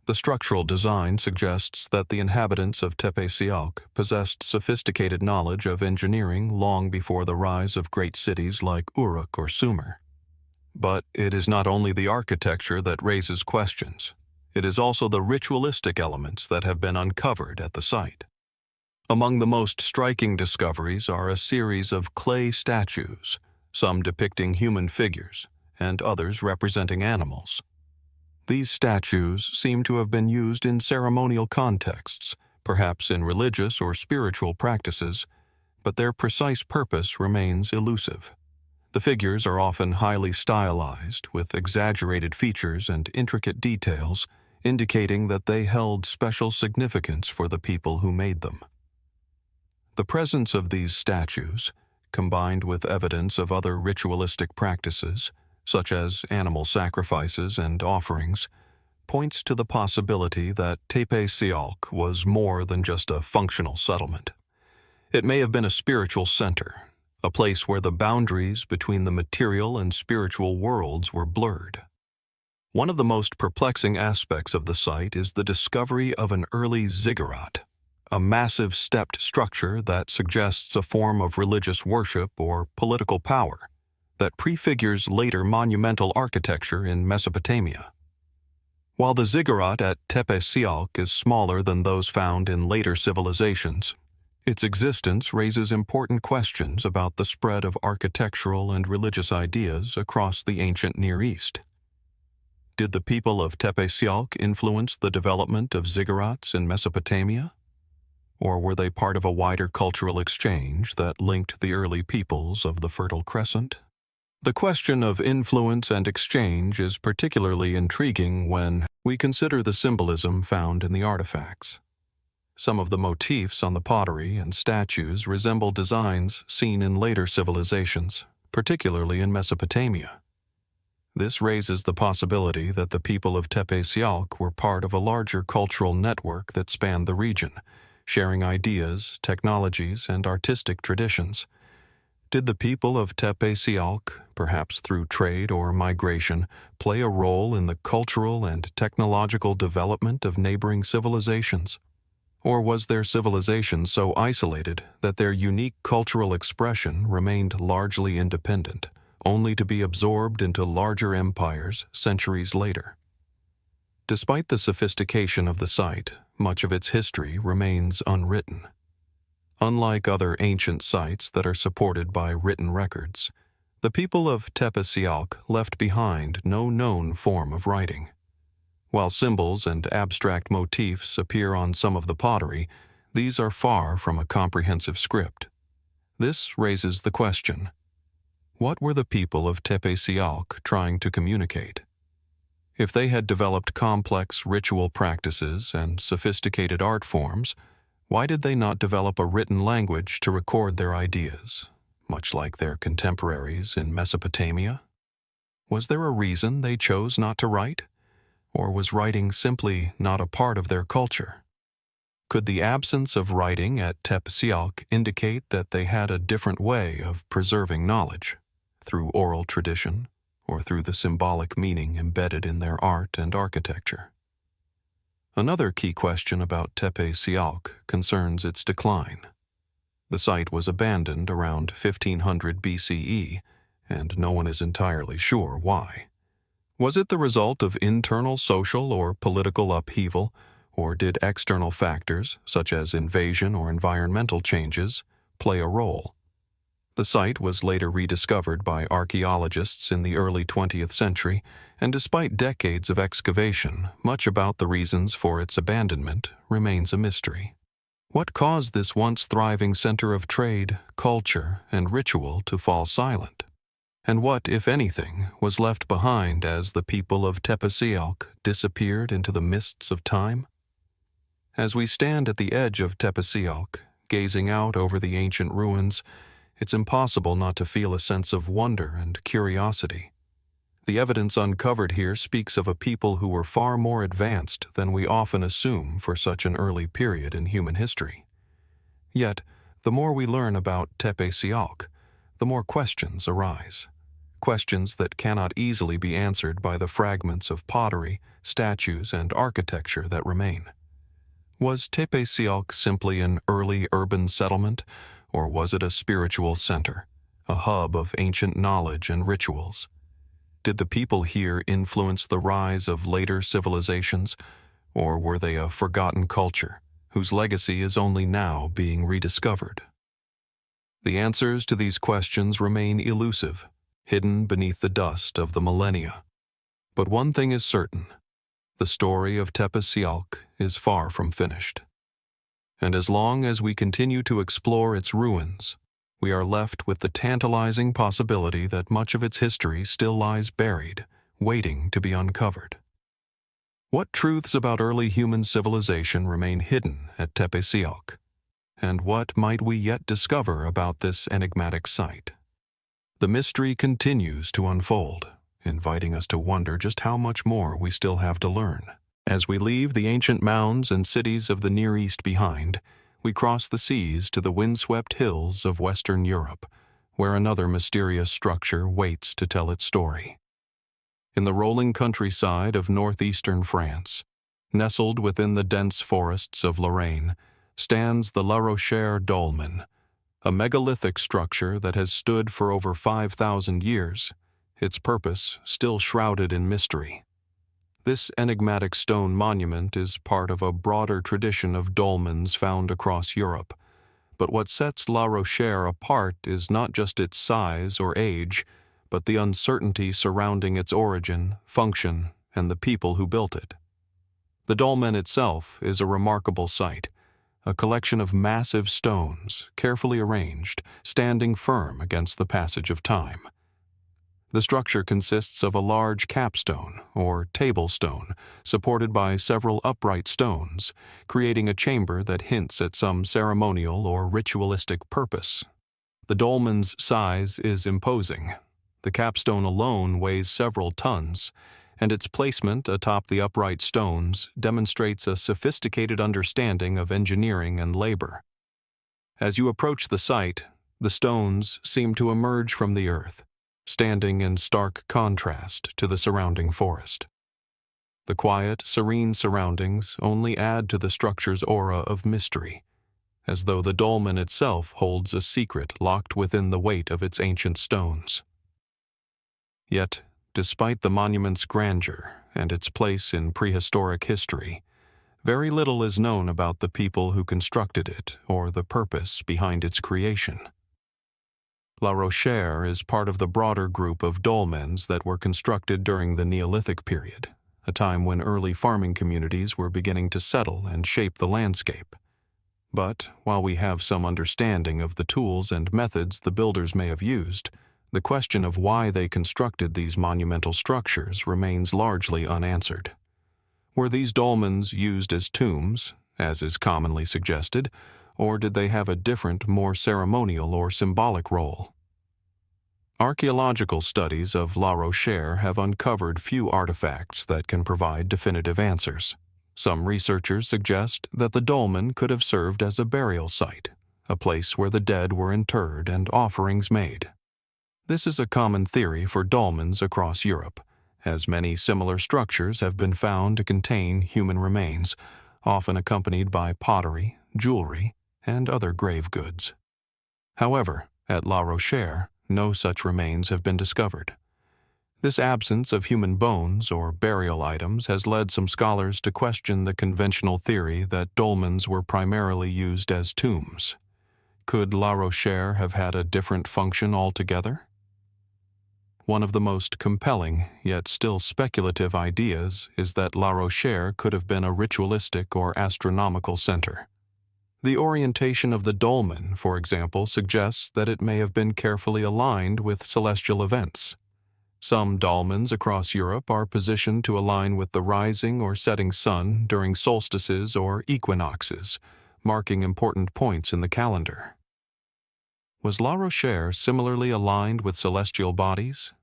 The structural design suggests that the inhabitants of Tepe Sialk possessed sophisticated knowledge of engineering long before the rise of great cities like Uruk or Sumer. But it is not only the architecture that raises questions. It is also the ritualistic elements that have been uncovered at the site. Among the most striking discoveries are a series of clay statues, some depicting human figures and others representing animals. These statues seem to have been used in ceremonial contexts, perhaps in religious or spiritual practices, but their precise purpose remains elusive. The figures are often highly stylized, with exaggerated features and intricate details, indicating that they held special significance for the people who made them. The presence of these statues, combined with evidence of other ritualistic practices, such as animal sacrifices and offerings, points to the possibility that Tepe Sialk was more than just a functional settlement. It may have been a spiritual center, a place where the boundaries between the material and spiritual worlds were blurred. One of the most perplexing aspects of the site is the discovery of an early ziggurat, a massive stepped structure that suggests a form of religious worship or political power that prefigures later monumental architecture in Mesopotamia. While the ziggurat at Tepe Sialk is smaller than those found in later civilizations, its existence raises important questions about the spread of architectural and religious ideas across the ancient Near East. Did the people of Tepe Sialk influence the development of ziggurats in Mesopotamia? Or were they part of a wider cultural exchange that linked the early peoples of the Fertile Crescent? The question of influence and exchange is particularly intriguing when we consider the symbolism found in the artifacts. Some of the motifs on the pottery and statues resemble designs seen in later civilizations, particularly in Mesopotamia. This raises the possibility that the people of Tepe Sialk were part of a larger cultural network that spanned the region, sharing ideas, technologies, and artistic traditions. Did the people of Tepe Sialk, perhaps through trade or migration, play a role in the cultural and technological development of neighboring civilizations? Or was their civilization so isolated that their unique cultural expression remained largely independent, only to be absorbed into larger empires centuries later? Despite the sophistication of the site, much of its history remains unwritten. Unlike other ancient sites that are supported by written records, the people of Tepe Sialk left behind no known form of writing. While symbols and abstract motifs appear on some of the pottery, these are far from a comprehensive script. This raises the question: what were the people of Tepe Sialk trying to communicate? If they had developed complex ritual practices and sophisticated art forms, why did they not develop a written language to record their ideas, much like their contemporaries in Mesopotamia? Was there a reason they chose not to write? Or was writing simply not a part of their culture? Could the absence of writing at Tepe Sialk indicate that they had a different way of preserving knowledge, through oral tradition, or through the symbolic meaning embedded in their art and architecture? Another key question about Tepe Sialk concerns its decline. The site was abandoned around 1500 BCE, and no one is entirely sure why. Was it the result of internal social or political upheaval, or did external factors, such as invasion or environmental changes, play a role? The site was later rediscovered by archaeologists in the early 20th century, and despite decades of excavation, much about the reasons for its abandonment remains a mystery. What caused this once thriving center of trade, culture, and ritual to fall silent? And what, if anything, was left behind as the people of Tepe Sialk disappeared into the mists of time? As we stand at the edge of Tepe Sialk, gazing out over the ancient ruins, it's impossible not to feel a sense of wonder and curiosity. The evidence uncovered here speaks of a people who were far more advanced than we often assume for such an early period in human history. Yet, the more we learn about Tepe Sialk, the more questions arise. Questions that cannot easily be answered by the fragments of pottery, statues, and architecture that remain. Was Tepe Sialk simply an early urban settlement, or was it a spiritual center, a hub of ancient knowledge and rituals? Did the people here influence the rise of later civilizations, or were they a forgotten culture whose legacy is only now being rediscovered? The answers to these questions remain elusive, hidden beneath the dust of the millennia. But one thing is certain: the story of Tepe Sialk is far from finished. And as long as we continue to explore its ruins, we are left with the tantalizing possibility that much of its history still lies buried, waiting to be uncovered. What truths about early human civilization remain hidden at Tepe Sialk? And what might we yet discover about this enigmatic site? The mystery continues to unfold, inviting us to wonder just how much more we still have to learn. As we leave the ancient mounds and cities of the Near East behind, we cross the seas to the windswept hills of Western Europe, where another mysterious structure waits to tell its story. In the rolling countryside of northeastern France, nestled within the dense forests of Lorraine, stands the Rochère Dolmen, a megalithic structure that has stood for over 5,000 years, its purpose still shrouded in mystery. This enigmatic stone monument is part of a broader tradition of dolmens found across Europe, but what sets La Rochère apart is not just its size or age, but the uncertainty surrounding its origin, function, and the people who built it. The dolmen itself is a remarkable sight, a collection of massive stones, carefully arranged, standing firm against the passage of time. The structure consists of a large capstone, or table stone, supported by several upright stones, creating a chamber that hints at some ceremonial or ritualistic purpose. The dolmen's size is imposing. The capstone alone weighs several tons, and its placement atop the upright stones demonstrates a sophisticated understanding of engineering and labor. As you approach the site, the stones seem to emerge from the earth, standing in stark contrast to the surrounding forest. The quiet, serene surroundings only add to the structure's aura of mystery, as though the dolmen itself holds a secret locked within the weight of its ancient stones. Yet, despite the monument's grandeur and its place in prehistoric history, very little is known about the people who constructed it or the purpose behind its creation. La Rochère is part of the broader group of dolmens that were constructed during the Neolithic period, a time when early farming communities were beginning to settle and shape the landscape. But while we have some understanding of the tools and methods the builders may have used, the question of why they constructed these monumental structures remains largely unanswered. Were these dolmens used as tombs, as is commonly suggested, or did they have a different, more ceremonial or symbolic role? Archaeological studies of La Rochère have uncovered few artifacts that can provide definitive answers. Some researchers suggest that the dolmen could have served as a burial site, a place where the dead were interred and offerings made. This is a common theory for dolmens across Europe, as many similar structures have been found to contain human remains, often accompanied by pottery, jewelry, and other grave goods. However, at La Rochère, no such remains have been discovered. This absence of human bones or burial items has led some scholars to question the conventional theory that dolmens were primarily used as tombs. Could La Rochère have had a different function altogether? One of the most compelling, yet still speculative ideas is that La Rochère could have been a ritualistic or astronomical center. The orientation of the dolmen, for example, suggests that it may have been carefully aligned with celestial events. Some dolmens across Europe are positioned to align with the rising or setting sun during solstices or equinoxes, marking important points in the calendar. Was La Rochère similarly aligned with celestial bodies?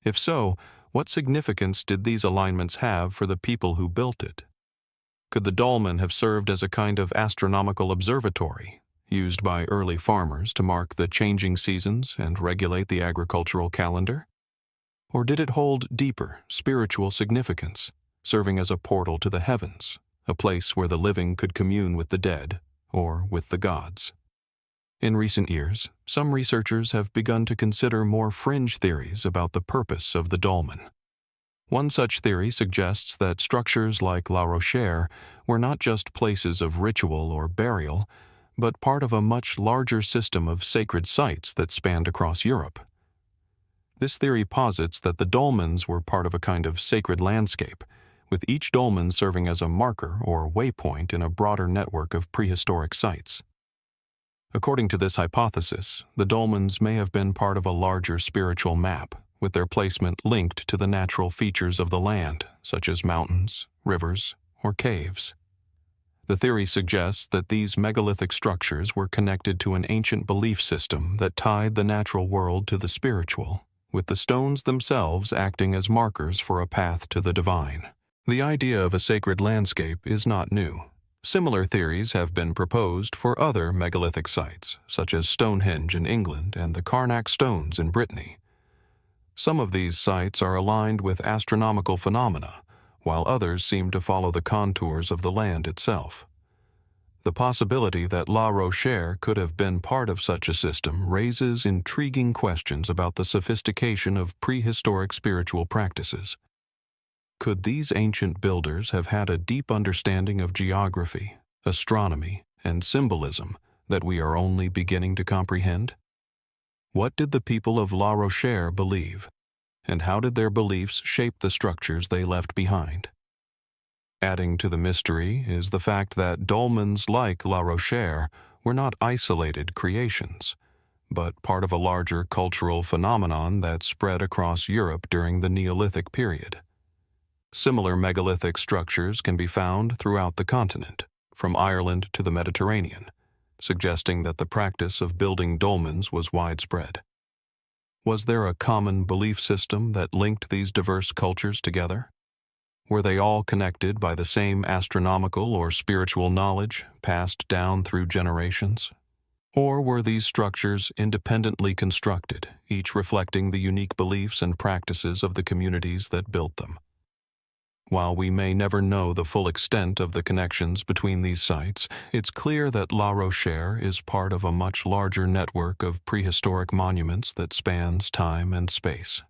If so, what significance did these alignments have for the people who built it? Could the dolmen have served as a kind of astronomical observatory, used by early farmers to mark the changing seasons and regulate the agricultural calendar? Or did it hold deeper, spiritual significance, serving as a portal to the heavens, a place where the living could commune with the dead, or with the gods? In recent years, some researchers have begun to consider more fringe theories about the purpose of the dolmen. One such theory suggests that structures like La Rochère were not just places of ritual or burial, but part of a much larger system of sacred sites that spanned across Europe. This theory posits that the dolmens were part of a kind of sacred landscape, with each dolmen serving as a marker or waypoint in a broader network of prehistoric sites. According to this hypothesis, the dolmens may have been part of a larger spiritual map, with their placement linked to the natural features of the land, such as mountains, rivers, or caves. The theory suggests that these megalithic structures were connected to an ancient belief system that tied the natural world to the spiritual, with the stones themselves acting as markers for a path to the divine. The idea of a sacred landscape is not new. Similar theories have been proposed for other megalithic sites, such as Stonehenge in England and the Carnac stones in Brittany. Some of these sites are aligned with astronomical phenomena, while others seem to follow the contours of the land itself. The possibility that La Rochère could have been part of such a system raises intriguing questions about the sophistication of prehistoric spiritual practices. Could these ancient builders have had a deep understanding of geography, astronomy, and symbolism that we are only beginning to comprehend? What did the people of La Rochère believe, and how did their beliefs shape the structures they left behind? Adding to the mystery is the fact that dolmens like La Rochère were not isolated creations, but part of a larger cultural phenomenon that spread across Europe during the Neolithic period. Similar megalithic structures can be found throughout the continent, from Ireland to the Mediterranean, suggesting that the practice of building dolmens was widespread. Was there a common belief system that linked these diverse cultures together? Were they all connected by the same astronomical or spiritual knowledge passed down through generations? Or were these structures independently constructed, each reflecting the unique beliefs and practices of the communities that built them? While we may never know the full extent of the connections between these sites, it's clear that La Rochère is part of a much larger network of prehistoric monuments that spans time and space.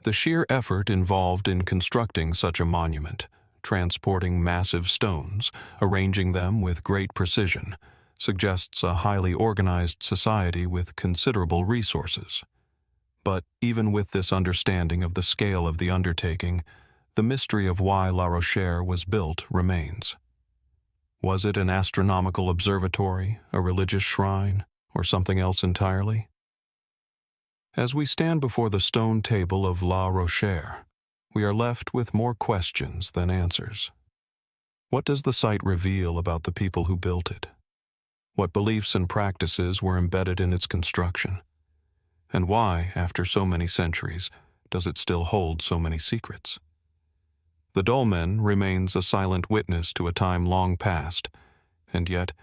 The sheer effort involved in constructing such a monument, transporting massive stones, arranging them with great precision, suggests a highly organized society with considerable resources. But even with this understanding of the scale of the undertaking, the mystery of why La Rochère was built remains. Was it an astronomical observatory, a religious shrine, or something else entirely? As we stand before the stone table of La Rochère, we are left with more questions than answers. What does the site reveal about the people who built it? What beliefs and practices were embedded in its construction? And why, after so many centuries, does it still hold so many secrets? The dolmen remains a silent witness to a time long past, and yet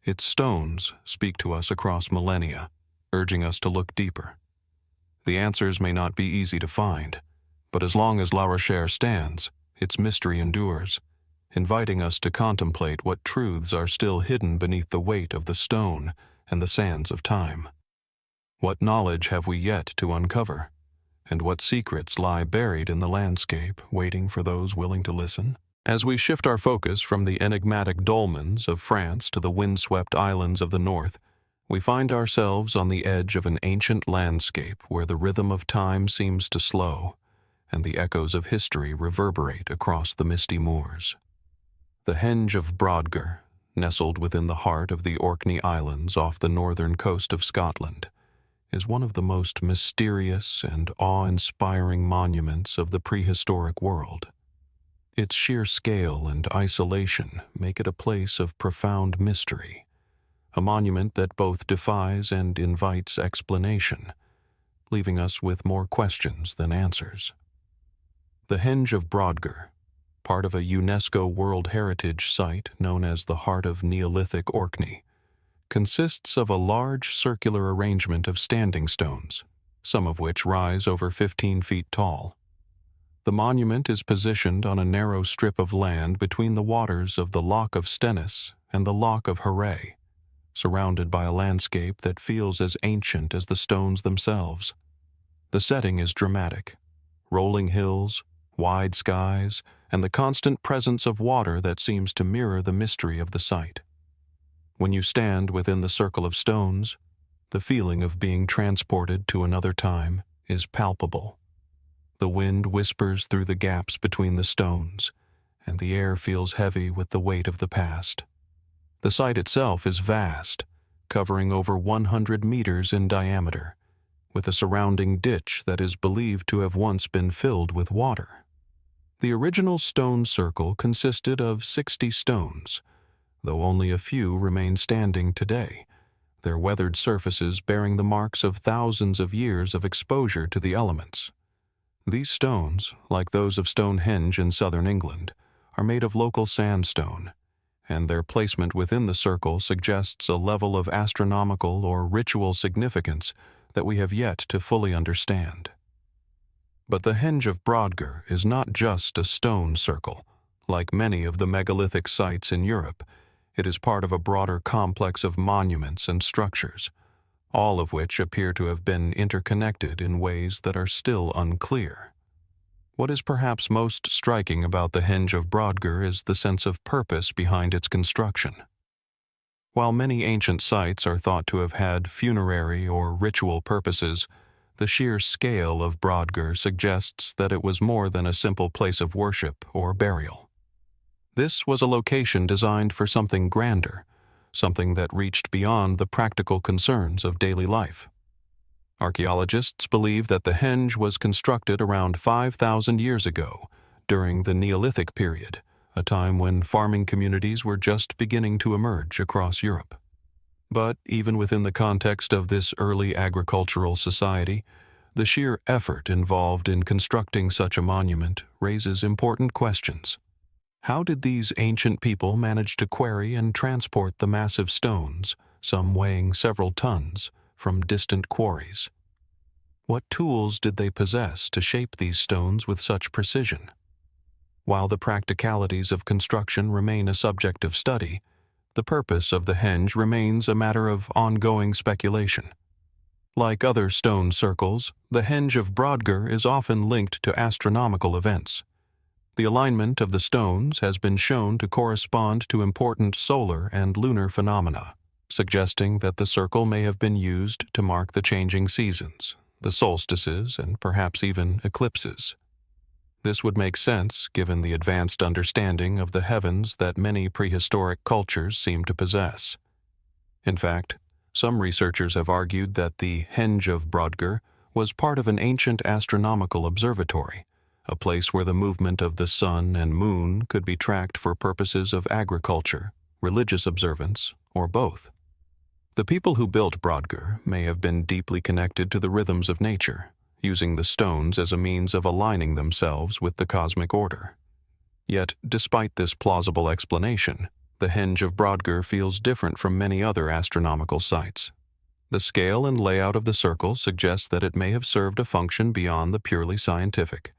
its stones speak to us across millennia, urging us to look deeper. The answers may not be easy to find, but as long as La Rochère stands, its mystery endures, inviting us to contemplate what truths are still hidden beneath the weight of the stone and the sands of time. What knowledge have we yet to uncover? And what secrets lie buried in the landscape, waiting for those willing to listen? As we shift our focus from the enigmatic dolmens of France to the windswept islands of the north, we find ourselves on the edge of an ancient landscape where the rhythm of time seems to slow, and the echoes of history reverberate across the misty moors. The Henge of Brodgar, nestled within the heart of the Orkney Islands off the northern coast of Scotland, is one of the most mysterious and awe-inspiring monuments of the prehistoric world. Its sheer scale and isolation make it a place of profound mystery, a monument that both defies and invites explanation, leaving us with more questions than answers. The Henge of Brodgar, part of a UNESCO World Heritage Site known as the Heart of Neolithic Orkney, consists of a large circular arrangement of standing stones, some of which rise over 15 feet tall. The monument is positioned on a narrow strip of land between the waters of the Loch of Stennis and the Loch of Hurray, surrounded by a landscape that feels as ancient as the stones themselves. The setting is dramatic: rolling hills, wide skies, and the constant presence of water that seems to mirror the mystery of the site. When you stand within the circle of stones, the feeling of being transported to another time is palpable. The wind whispers through the gaps between the stones, and the air feels heavy with the weight of the past. The site itself is vast, covering over 100 meters in diameter, with a surrounding ditch that is believed to have once been filled with water. The original stone circle consisted of 60 stones, though only a few remain standing today, their weathered surfaces bearing the marks of thousands of years of exposure to the elements. These stones, like those of Stonehenge in southern England, are made of local sandstone, and their placement within the circle suggests a level of astronomical or ritual significance that we have yet to fully understand. But the Henge of Brodgar is not just a stone circle. Like many of the megalithic sites in Europe, it is part of a broader complex of monuments and structures, all of which appear to have been interconnected in ways that are still unclear. What is perhaps most striking about the Henge of Brodgar is the sense of purpose behind its construction. While many ancient sites are thought to have had funerary or ritual purposes, the sheer scale of Brodgar suggests that it was more than a simple place of worship or burial. This was a location designed for something grander, something that reached beyond the practical concerns of daily life. Archaeologists believe that the Henge was constructed around 5,000 years ago, during the Neolithic period, a time when farming communities were just beginning to emerge across Europe. But even within the context of this early agricultural society, the sheer effort involved in constructing such a monument raises important questions. How did these ancient people manage to quarry and transport the massive stones, some weighing several tons, from distant quarries? What tools did they possess to shape these stones with such precision? While the practicalities of construction remain a subject of study, the purpose of the Henge remains a matter of ongoing speculation. Like other stone circles, the Henge of Brodgar is often linked to astronomical events. The alignment of the stones has been shown to correspond to important solar and lunar phenomena, suggesting that the circle may have been used to mark the changing seasons, the solstices, and perhaps even eclipses. This would make sense given the advanced understanding of the heavens that many prehistoric cultures seem to possess. In fact, some researchers have argued that the Henge of Brodgar was part of an ancient astronomical observatory, a place where the movement of the sun and moon could be tracked for purposes of agriculture, religious observance, or both. The people who built Brodgar may have been deeply connected to the rhythms of nature, using the stones as a means of aligning themselves with the cosmic order. Yet, despite this plausible explanation, the Henge of Brodgar feels different from many other astronomical sites. The scale and layout of the circle suggests that it may have served a function beyond the purely scientific.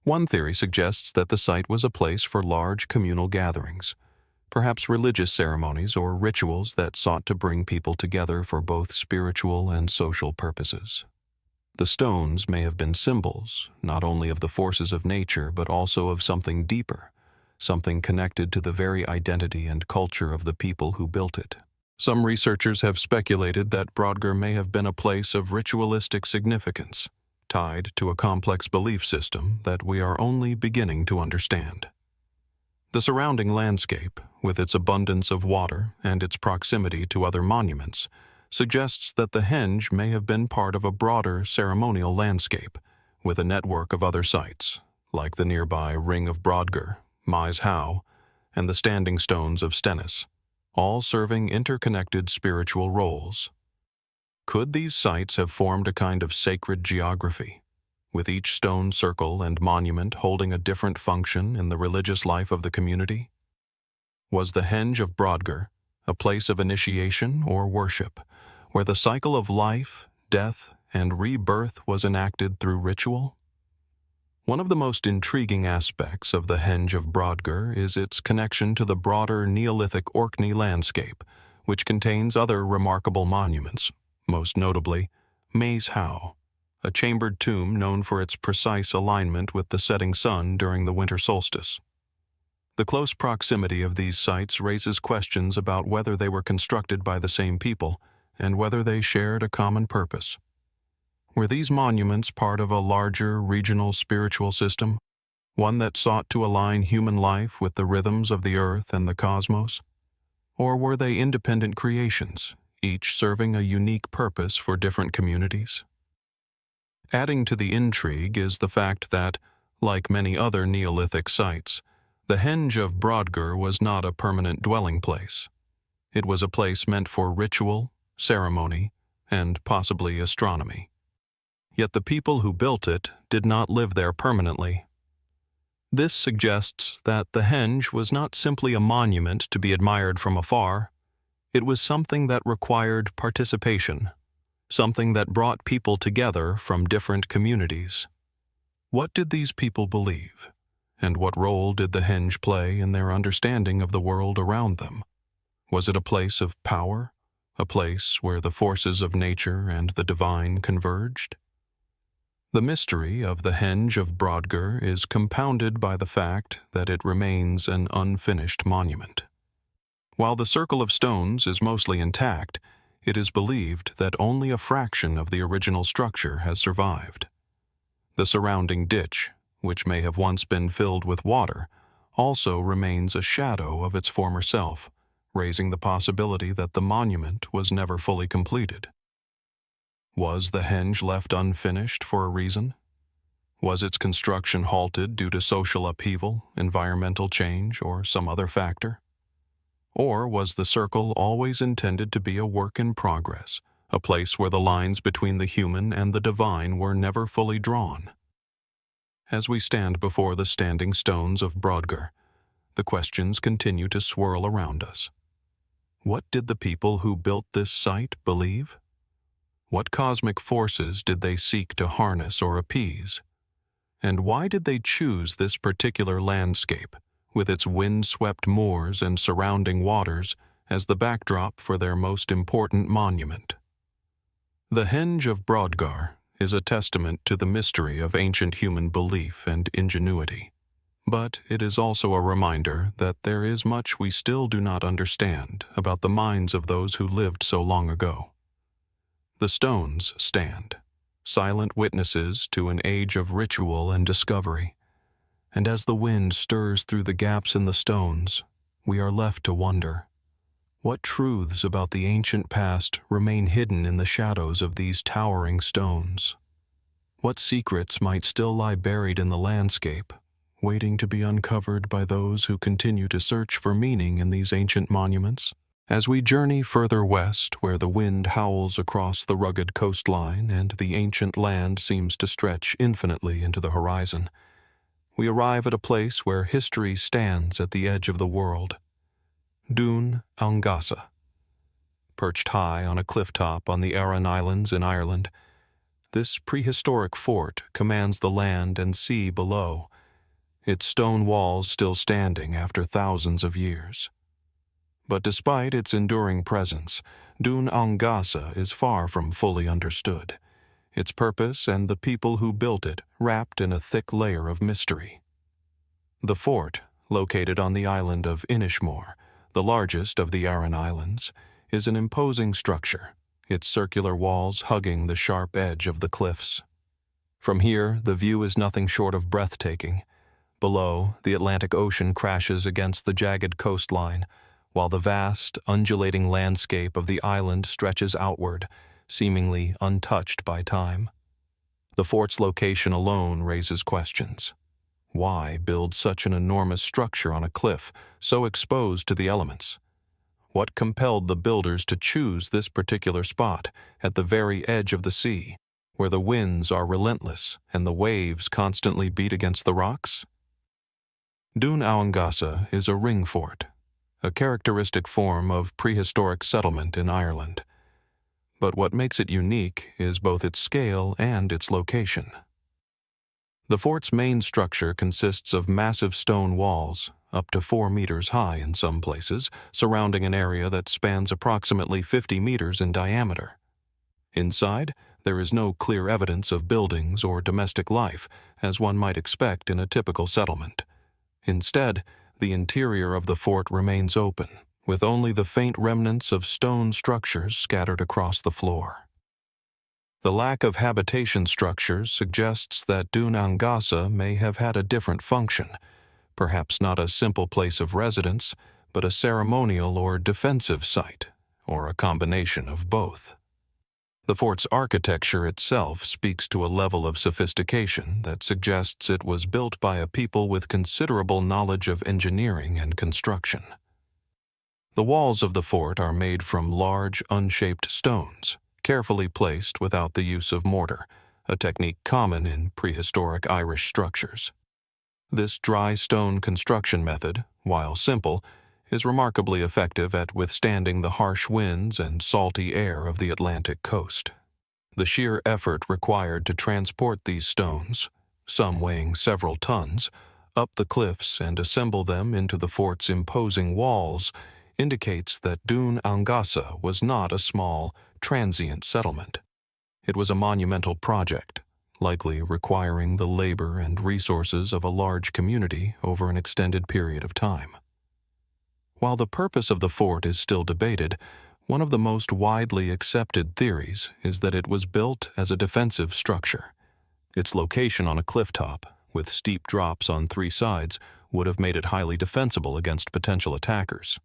One theory suggests that the site was a place for large communal gatherings, perhaps religious ceremonies or rituals that sought to bring people together for both spiritual and social purposes. The stones may have been symbols, not only of the forces of nature but also of something deeper, something connected to the very identity and culture of the people who built it. Some researchers have speculated that Brodgar may have been a place of ritualistic significance, tied to a complex belief system that we are only beginning to understand. The surrounding landscape, with its abundance of water and its proximity to other monuments, suggests that the Henge may have been part of a broader ceremonial landscape, with a network of other sites, like the nearby Ring of Brodgar, Maes Howe, and the Standing Stones of Stennis, all serving interconnected spiritual roles. Could these sites have formed a kind of sacred geography, with each stone circle and monument holding a different function in the religious life of the community? Was the Henge of Brodgar a place of initiation or worship, where the cycle of life, death, and rebirth was enacted through ritual? One of the most intriguing aspects of the Henge of Brodgar is its connection to the broader Neolithic Orkney landscape, which contains other remarkable monuments, most notably Maes Howe, a chambered tomb known for its precise alignment with the setting sun during the winter solstice. The close proximity of these sites raises questions about whether they were constructed by the same people and whether they shared a common purpose. Were these monuments part of a larger regional spiritual system, one that sought to align human life with the rhythms of the earth and the cosmos? Or were they independent creations, each serving a unique purpose for different communities? Adding to the intrigue is the fact that, like many other Neolithic sites, the Henge of Brodgar was not a permanent dwelling place. It was a place meant for ritual, ceremony, and possibly astronomy. Yet the people who built it did not live there permanently. This suggests that the Henge was not simply a monument to be admired from afar. It was something that required participation, something that brought people together from different communities. What did these people believe, and what role did the Henge play in their understanding of the world around them? Was it a place of power, a place where the forces of nature and the divine converged? The mystery of the Henge of Brodgar is compounded by the fact that it remains an unfinished monument. While the circle of stones is mostly intact, it is believed that only a fraction of the original structure has survived. The surrounding ditch, which may have once been filled with water, also remains a shadow of its former self, raising the possibility that the monument was never fully completed. Was the Henge left unfinished for a reason? Was its construction halted due to social upheaval, environmental change, or some other factor? Or was the circle always intended to be a work in progress, a place where the lines between the human and the divine were never fully drawn? As we stand before the standing stones of Brodgar, the questions continue to swirl around us. What did the people who built this site believe? What cosmic forces did they seek to harness or appease? And why did they choose this particular landscape, with its wind-swept moors and surrounding waters, as the backdrop for their most important monument? The Henge of Brodgar is a testament to the mystery of ancient human belief and ingenuity. But it is also a reminder that there is much we still do not understand about the minds of those who lived so long ago. The stones stand, silent witnesses to an age of ritual and discovery. And as the wind stirs through the gaps in the stones, we are left to wonder, what truths about the ancient past remain hidden in the shadows of these towering stones? What secrets might still lie buried in the landscape, waiting to be uncovered by those who continue to search for meaning in these ancient monuments? As we journey further west, where the wind howls across the rugged coastline and the ancient land seems to stretch infinitely into the horizon, we arrive at a place where history stands at the edge of the world. Dún Aonghasa. Perched high on a cliff top on the Aran Islands in Ireland, this prehistoric fort commands the land and sea below, its stone walls still standing after thousands of years. But despite its enduring presence, Dún Aonghasa is far from fully understood, its purpose and the people who built it wrapped in a thick layer of mystery. The fort, located on the island of Inishmore, the largest of the Aran Islands, is an imposing structure, its circular walls hugging the sharp edge of the cliffs. From here, the view is nothing short of breathtaking. Below, the Atlantic Ocean crashes against the jagged coastline, while the vast, undulating landscape of the island stretches outward, seemingly untouched by time. The fort's location alone raises questions. Why build such an enormous structure on a cliff, so exposed to the elements? What compelled the builders to choose this particular spot, at the very edge of the sea, where the winds are relentless and the waves constantly beat against the rocks? Dún Aonghasa is a ring fort, a characteristic form of prehistoric settlement in Ireland. But what makes it unique is both its scale and its location. The fort's main structure consists of massive stone walls, up to 4 meters high in some places, surrounding an area that spans approximately 50 meters in diameter. Inside, there is no clear evidence of buildings or domestic life, as one might expect in a typical settlement. Instead, The interior of the fort remains open, with only the faint remnants of stone structures scattered across the floor. The lack of habitation structures suggests that Dún Aonghasa may have had a different function, perhaps not a simple place of residence, but a ceremonial or defensive site, or a combination of both. The fort's architecture itself speaks to a level of sophistication that suggests it was built by a people with considerable knowledge of engineering and construction. The walls of the fort are made from large, unshaped stones, carefully placed without the use of mortar, a technique common in prehistoric Irish structures. This dry stone construction method, while simple, is remarkably effective at withstanding the harsh winds and salty air of the Atlantic coast. The sheer effort required to transport these stones, some weighing several tons, up the cliffs and assemble them into the fort's imposing walls indicates that Dún Aonghasa was not a small, transient settlement. It was a monumental project, likely requiring the labor and resources of a large community over an extended period of time. While the purpose of the fort is still debated, one of the most widely accepted theories is that it was built as a defensive structure. Its location on a clifftop, with steep drops on three sides, would have made it highly defensible against potential attackers.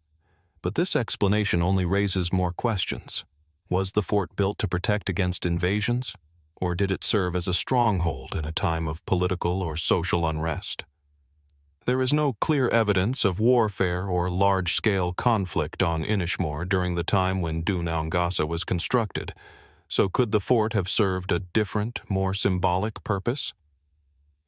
But this explanation only raises more questions. Was the fort built to protect against invasions, or did it serve as a stronghold in a time of political or social unrest? There is no clear evidence of warfare or large-scale conflict on Inishmore during the time when Dún Aonghasa was constructed, so could the fort have served a different, more symbolic purpose?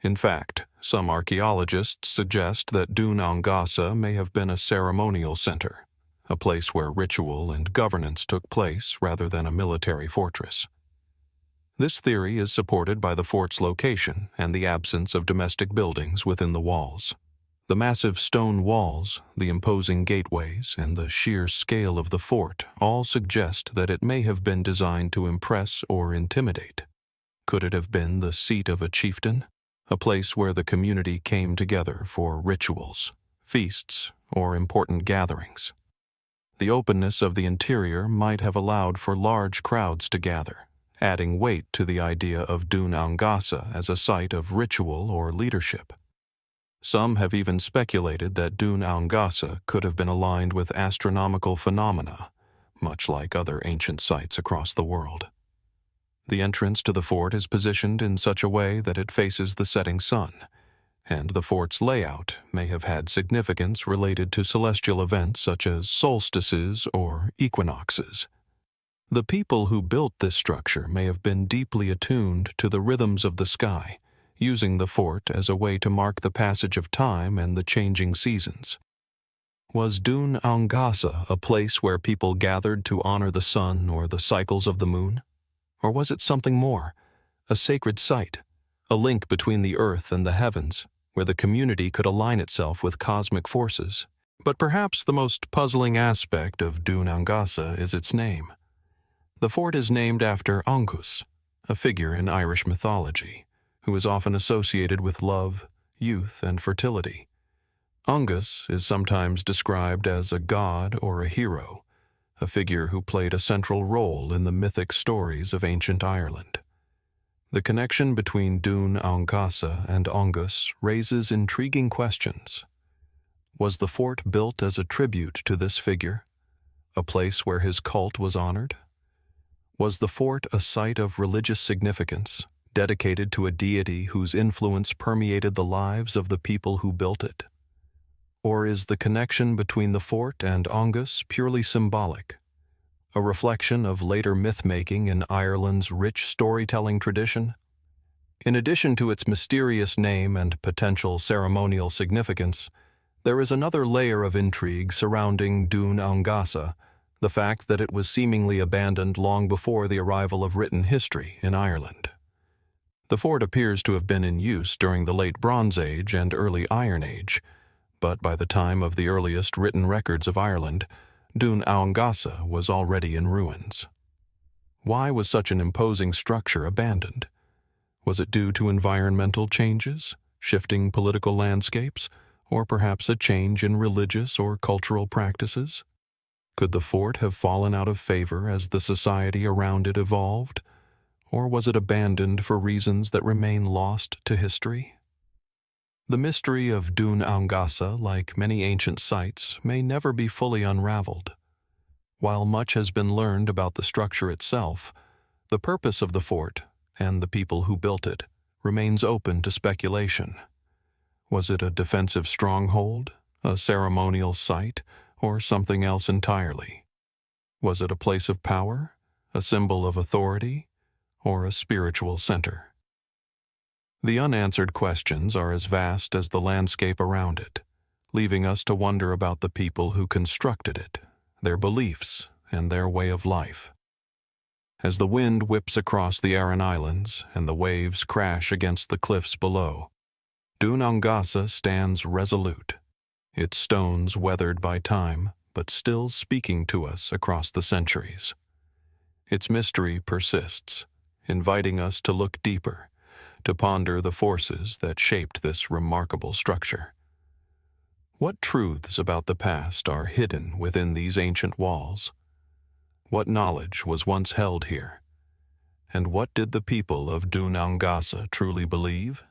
In fact, some archaeologists suggest that Dún Aonghasa may have been a ceremonial center, a place where ritual and governance took place rather than a military fortress. This theory is supported by the fort's location and the absence of domestic buildings within the walls. The massive stone walls, the imposing gateways, and the sheer scale of the fort all suggest that it may have been designed to impress or intimidate. Could it have been the seat of a chieftain, a place where the community came together for rituals, feasts, or important gatherings? The openness of the interior might have allowed for large crowds to gather, adding weight to the idea of Dún Aonghasa as a site of ritual or leadership. Some have even speculated that Dún Aonghasa could have been aligned with astronomical phenomena, much like other ancient sites across the world. The entrance to the fort is positioned in such a way that it faces the setting sun, and the fort's layout may have had significance related to celestial events such as solstices or equinoxes. The people who built this structure may have been deeply attuned to the rhythms of the sky, using the fort as a way to mark the passage of time and the changing seasons. Was Dún Aonghasa a place where people gathered to honor the sun or the cycles of the moon? Or was it something more, a sacred site, a link between the earth and the heavens, where the community could align itself with cosmic forces? But perhaps the most puzzling aspect of Dún Aonghasa is its name. The fort is named after Angus, a figure in Irish mythology, who is often associated with love, youth, and fertility. Angus is sometimes described as a god or a hero, a figure who played a central role in the mythic stories of ancient Ireland. The connection between Dún Aonghasa and Angus raises intriguing questions. Was the fort built as a tribute to this figure, a place where his cult was honored? Was the fort a site of religious significance, dedicated to a deity whose influence permeated the lives of the people who built it? Or is the connection between the fort and Angus purely symbolic, a reflection of later myth-making in Ireland's rich storytelling tradition? In addition to its mysterious name and potential ceremonial significance, there is another layer of intrigue surrounding Dún Aonghasa, the fact that it was seemingly abandoned long before the arrival of written history in Ireland. The fort appears to have been in use during the Late Bronze Age and Early Iron Age, but by the time of the earliest written records of Ireland, Dún Aonghasa was already in ruins. Why was such an imposing structure abandoned? Was it due to environmental changes, shifting political landscapes, Or perhaps a change in religious or cultural practices? Could the fort have fallen out of favor as the society around it evolved? Or was it abandoned for reasons that remain lost to history? The mystery of Dún Aonghasa, like many ancient sites, may never be fully unraveled. While much has been learned about the structure itself, the purpose of the fort, and the people who built it, remains open to speculation. Was it a defensive stronghold, a ceremonial site, or something else entirely? Was it a place of power, a symbol of authority, or a spiritual center? The unanswered questions are as vast as the landscape around it, leaving us to wonder about the people who constructed it, their beliefs, and their way of life. As the wind whips across the Aran Islands and the waves crash against the cliffs below, Dún Aonghasa stands resolute, its stones weathered by time, but still speaking to us across the centuries. Its mystery persists, inviting us to look deeper, to ponder the forces that shaped this remarkable structure. What truths about the past are hidden within these ancient walls? What knowledge was once held here? And what did the people of Dún Aonghasa truly believe?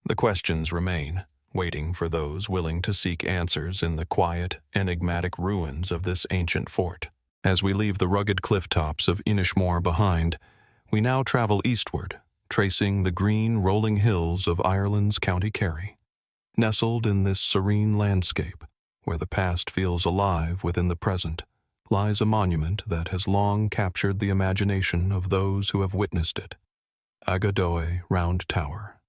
The questions remain, waiting for those willing to seek answers in the quiet, enigmatic ruins of this ancient fort. As we leave the rugged cliff tops of Inishmore behind, we now travel eastward, tracing the green, rolling hills of Ireland's County Kerry. Nestled in this serene landscape, where the past feels alive within the present, lies a monument that has long captured the imagination of those who have witnessed it. Aghadoe Round Tower.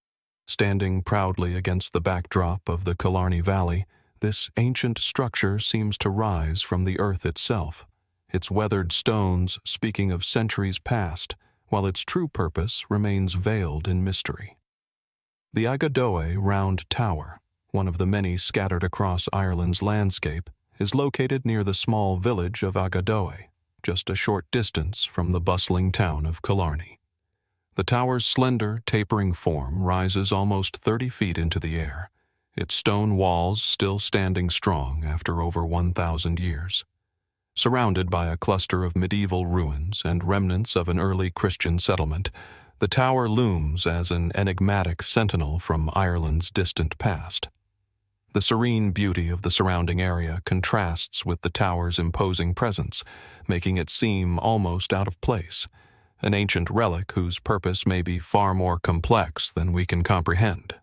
Standing proudly against the backdrop of the Killarney Valley, this ancient structure seems to rise from the earth itself, its weathered stones speaking of centuries past, while its true purpose remains veiled in mystery. The Aghadoe Round Tower, one of the many scattered across Ireland's landscape, is located near the small village of Aghadoe, just a short distance from the bustling town of Killarney. The tower's slender, tapering form rises almost 30 feet into the air, its stone walls still standing strong after over 1,000 years. Surrounded by a cluster of medieval ruins and remnants of an early Christian settlement, the tower looms as an enigmatic sentinel from Ireland's distant past. The serene beauty of the surrounding area contrasts with the tower's imposing presence, making it seem almost out of place, an ancient relic whose purpose may be far more complex than we can comprehend.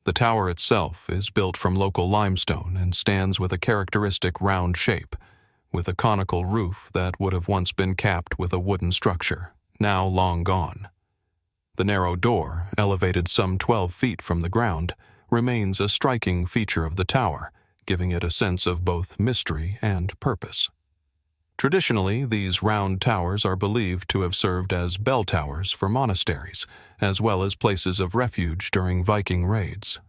The tower itself is built from local limestone and stands with a characteristic round shape, with a conical roof that would have once been capped with a wooden structure, now long gone. The narrow door, elevated some 12 feet from the ground, remains a striking feature of the tower, giving it a sense of both mystery and purpose. Traditionally, these round towers are believed to have served as bell towers for monasteries, as well as places of refuge during Viking raids.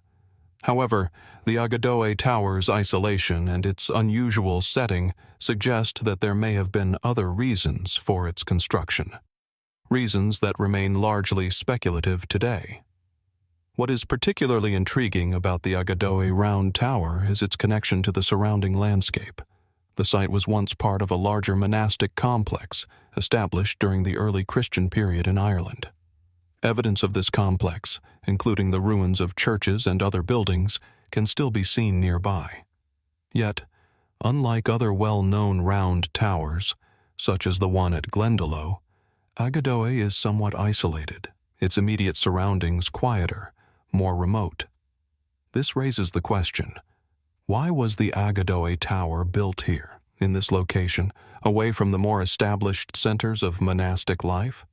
However, the Aghadoe Tower's isolation and its unusual setting suggest that there may have been other reasons for its construction, reasons that remain largely speculative today. What is particularly intriguing about the Aghadoe Round Tower is its connection to the surrounding landscape. The site was once part of a larger monastic complex established during the early Christian period in Ireland. Evidence of this complex, including the ruins of churches and other buildings, can still be seen nearby. Yet, unlike other well-known round towers, such as the one at Glendalough, Aghadoe is somewhat isolated, its immediate surroundings quieter, more remote. This raises the question, why was the Aghadoe Tower built here, in this location, away from the more established centers of monastic life?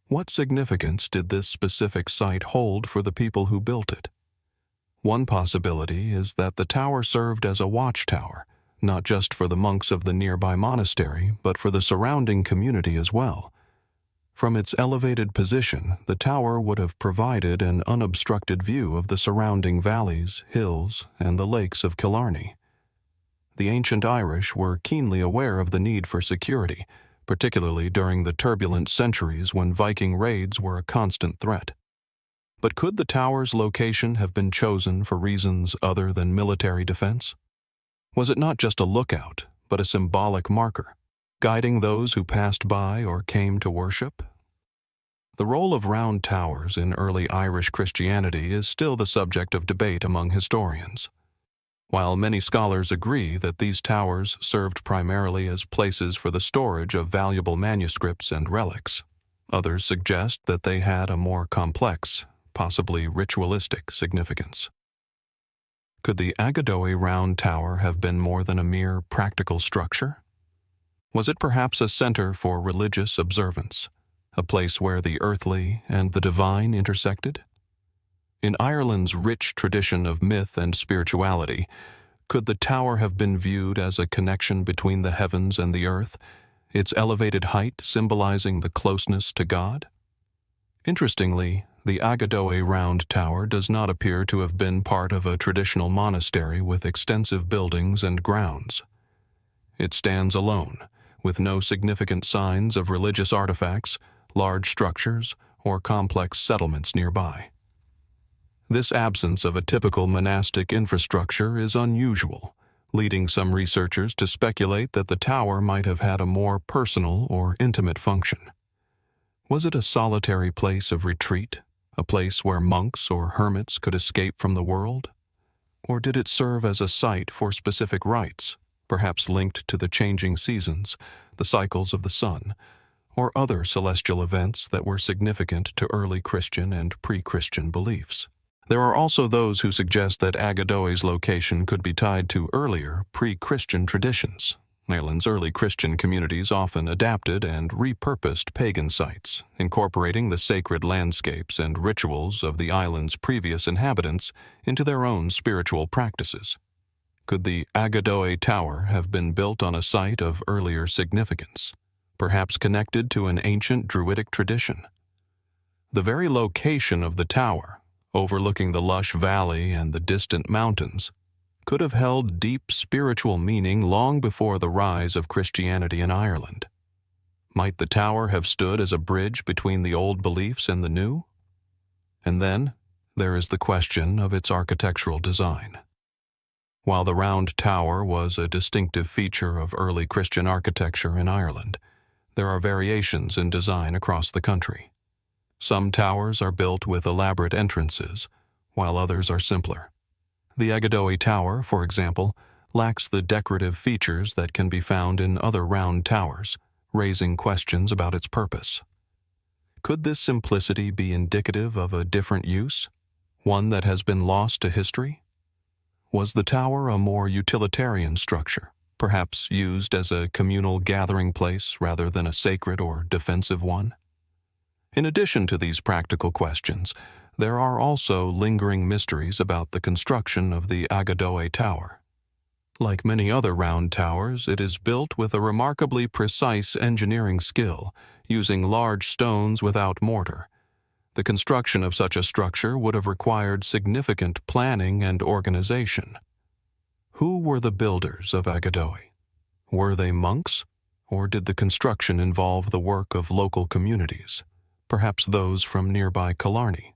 What significance did this specific site hold for the people who built it? One possibility is that the tower served as a watchtower, not just for the monks of the nearby monastery, but for the surrounding community as well. From its elevated position, the tower would have provided an unobstructed view of the surrounding valleys, hills, and the lakes of Killarney. The ancient Irish were keenly aware of the need for security, particularly during the turbulent centuries when Viking raids were a constant threat. But could the tower's location have been chosen for reasons other than military defense? Was it not just a lookout, but a symbolic marker, guiding those who passed by or came to worship? The role of round towers in early Irish Christianity is still the subject of debate among historians. While many scholars agree that these towers served primarily as places for the storage of valuable manuscripts and relics, others suggest that they had a more complex, possibly ritualistic significance. Could the Aghadoe round tower have been more than a mere practical structure? Was it perhaps a center for religious observance, a place where the earthly and the divine intersected? In Ireland's rich tradition of myth and spirituality, could the tower have been viewed as a connection between the heavens and the earth, its elevated height symbolizing the closeness to God? Interestingly, the Aghadoe round tower does not appear to have been part of a traditional monastery with extensive buildings and grounds. It stands alone, with no significant signs of religious artifacts, large structures, or complex settlements nearby. This absence of a typical monastic infrastructure is unusual, leading some researchers to speculate that the tower might have had a more personal or intimate function. Was it a solitary place of retreat, a place where monks or hermits could escape from the world? Or did it serve as a site for specific rites, perhaps linked to the changing seasons, the cycles of the sun, or other celestial events that were significant to early Christian and pre-Christian beliefs? There are also those who suggest that Aghadoe's location could be tied to earlier, pre-Christian traditions. Ireland's early Christian communities often adapted and repurposed pagan sites, incorporating the sacred landscapes and rituals of the island's previous inhabitants into their own spiritual practices. Could the Aghadoe Tower have been built on a site of earlier significance, perhaps connected to an ancient Druidic tradition? The very location of the tower, overlooking the lush valley and the distant mountains, could have held deep spiritual meaning long before the rise of Christianity in Ireland. Might the tower have stood as a bridge between the old beliefs and the new? And then, there is the question of its architectural design. While the round tower was a distinctive feature of early Christian architecture in Ireland, there are variations in design across the country. Some towers are built with elaborate entrances, while others are simpler. The Aghadoe Tower, for example, lacks the decorative features that can be found in other round towers, raising questions about its purpose. Could this simplicity be indicative of a different use, one that has been lost to history? Was the tower a more utilitarian structure, perhaps used as a communal gathering place rather than a sacred or defensive one? In addition to these practical questions, there are also lingering mysteries about the construction of the Aghadoe Tower. Like many other round towers, it is built with a remarkably precise engineering skill, using large stones without mortar. The construction of such a structure would have required significant planning and organization. Who were the builders of Aghadoe? Were they monks, or did the construction involve the work of local communities, perhaps those from nearby Killarney?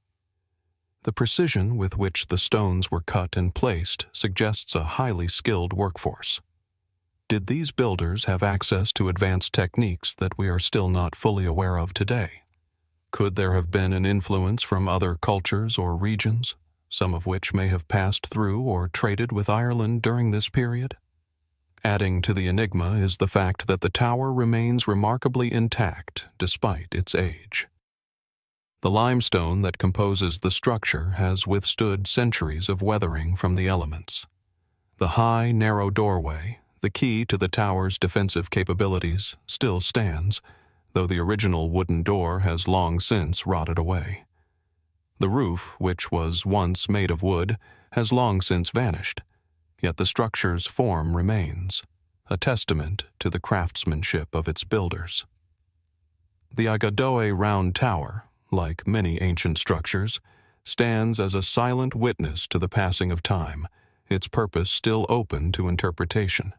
The precision with which the stones were cut and placed suggests a highly skilled workforce. Did these builders have access to advanced techniques that we are still not fully aware of today? Could there have been an influence from other cultures or regions, some of which may have passed through or traded with Ireland during this period? Adding to the enigma is the fact that the tower remains remarkably intact despite its age. The limestone that composes the structure has withstood centuries of weathering from the elements. The high, narrow doorway, the key to the tower's defensive capabilities, still stands, though the original wooden door has long since rotted away. The roof, which was once made of wood, has long since vanished, yet the structure's form remains, a testament to the craftsmanship of its builders. The Aghadoe Round Tower, like many ancient structures, stands as a silent witness to the passing of time, its purpose still open to interpretation.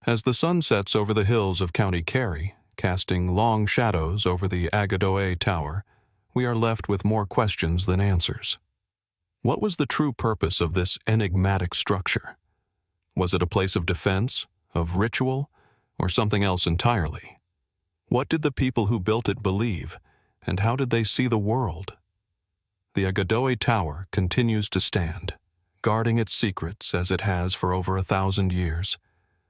As the sun sets over the hills of County Kerry, casting long shadows over the Aghadoe Tower, we are left with more questions than answers. What was the true purpose of this enigmatic structure? Was it a place of defense, of ritual, or something else entirely? What did the people who built it believe, and how did they see the world? The Aghadoe Tower continues to stand, guarding its secrets as it has for over 1,000 years,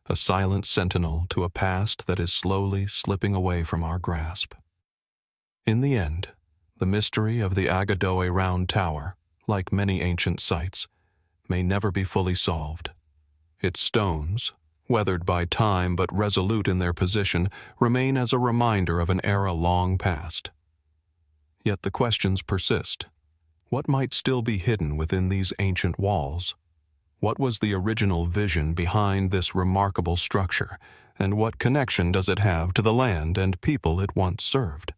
a silent sentinel to a past that is slowly slipping away from our grasp. In the end, the mystery of the Aghadoe Round Tower, like many ancient sites, may never be fully solved. Its stones, weathered by time but resolute in their position, remain as a reminder of an era long past. Yet the questions persist. What might still be hidden within these ancient walls? What was the original vision behind this remarkable structure, and what connection does it have to the land and people it once served?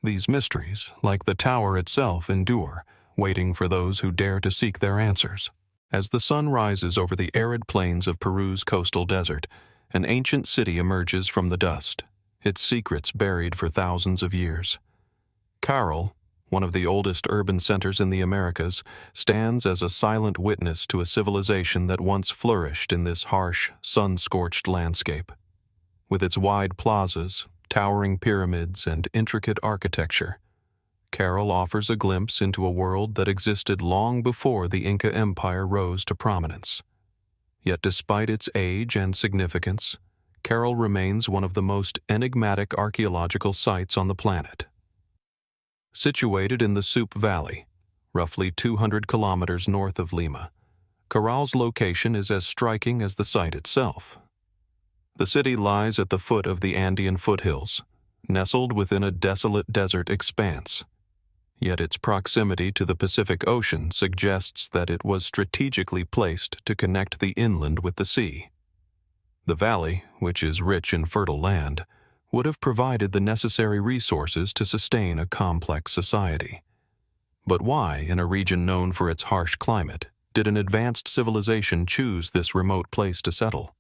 These mysteries, like the tower itself, endure, waiting for those who dare to seek their answers. As the sun rises over the arid plains of Peru's coastal desert, an ancient city emerges from the dust, its secrets buried for thousands of years. Caral, one of the oldest urban centers in the Americas, stands as a silent witness to a civilization that once flourished in this harsh, sun-scorched landscape. With its wide plazas, towering pyramids, and intricate architecture, Caral offers a glimpse into a world that existed long before the Inca Empire rose to prominence. Yet despite its age and significance, Caral remains one of the most enigmatic archaeological sites on the planet. Situated in the Supe Valley, roughly 200 kilometers north of Lima, Caral's location is as striking as the site itself. The city lies at the foot of the Andean foothills, nestled within a desolate desert expanse. Yet its proximity to the Pacific Ocean suggests that it was strategically placed to connect the inland with the sea. The valley, which is rich in fertile land, would have provided the necessary resources to sustain a complex society. But why, in a region known for its harsh climate, did an advanced civilization choose this remote place to settle?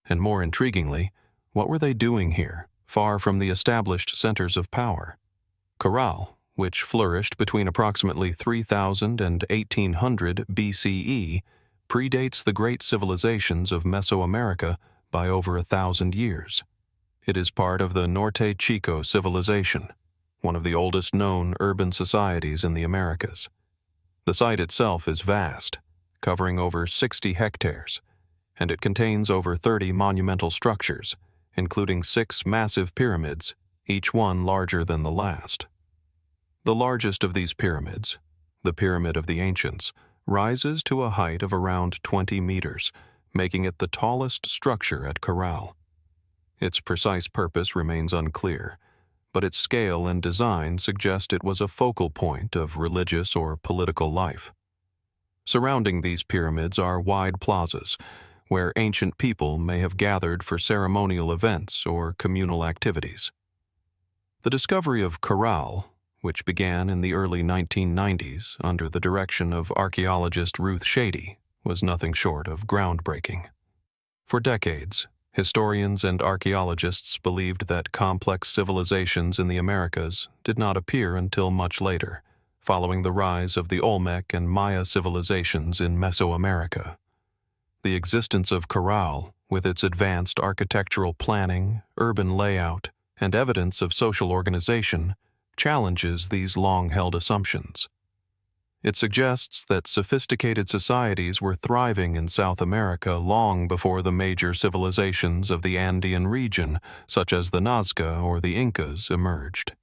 And more intriguingly, what were they doing here, far from the established centers of power? Caral, which flourished between approximately 3000 and 1800 BCE, predates the great civilizations of Mesoamerica by over 1,000 years. It is part of the Norte Chico civilization, one of the oldest known urban societies in the Americas. The site itself is vast, covering over 60 hectares, and it contains over 30 monumental structures, including 6 massive pyramids, each one larger than the last. The largest of these pyramids, the Pyramid of the Ancients, rises to a height of around 20 meters, making it the tallest structure at Caral. Its precise purpose remains unclear, but its scale and design suggest it was a focal point of religious or political life. Surrounding these pyramids are wide plazas, where ancient people may have gathered for ceremonial events or communal activities. The discovery of Caral, which began in the early 1990s under the direction of archaeologist Ruth Shady, was nothing short of groundbreaking. For decades, historians and archaeologists believed that complex civilizations in the Americas did not appear until much later, following the rise of the Olmec and Maya civilizations in Mesoamerica. The existence of Caral, with its advanced architectural planning, urban layout, and evidence of social organization, challenges these long-held assumptions. It suggests that sophisticated societies were thriving in South America long before the major civilizations of the Andean region, such as the Nazca or the Incas, emerged.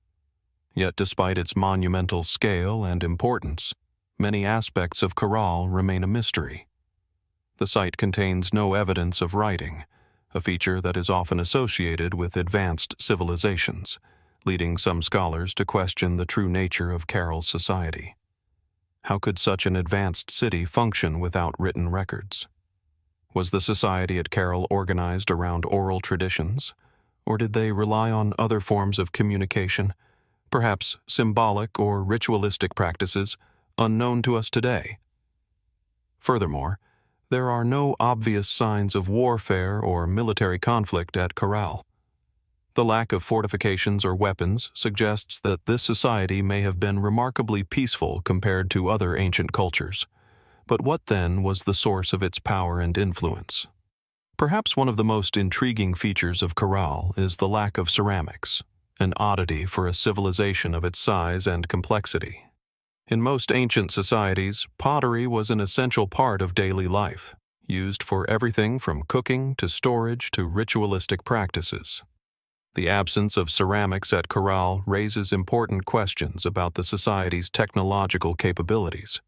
Yet despite its monumental scale and importance, many aspects of Caral remain a mystery. The site contains no evidence of writing, a feature that is often associated with advanced civilizations, leading some scholars to question the true nature of Caral's society. How could such an advanced city function without written records? Was the society at Caral organized around oral traditions, or did they rely on other forms of communication, perhaps symbolic or ritualistic practices unknown to us today? Furthermore, there are no obvious signs of warfare or military conflict at Caral. The lack of fortifications or weapons suggests that this society may have been remarkably peaceful compared to other ancient cultures. But what then was the source of its power and influence? Perhaps one of the most intriguing features of Caral is the lack of ceramics, an oddity for a civilization of its size and complexity. In most ancient societies, pottery was an essential part of daily life, used for everything from cooking to storage to ritualistic practices. The absence of ceramics at Caral raises important questions about the society's technological capabilities.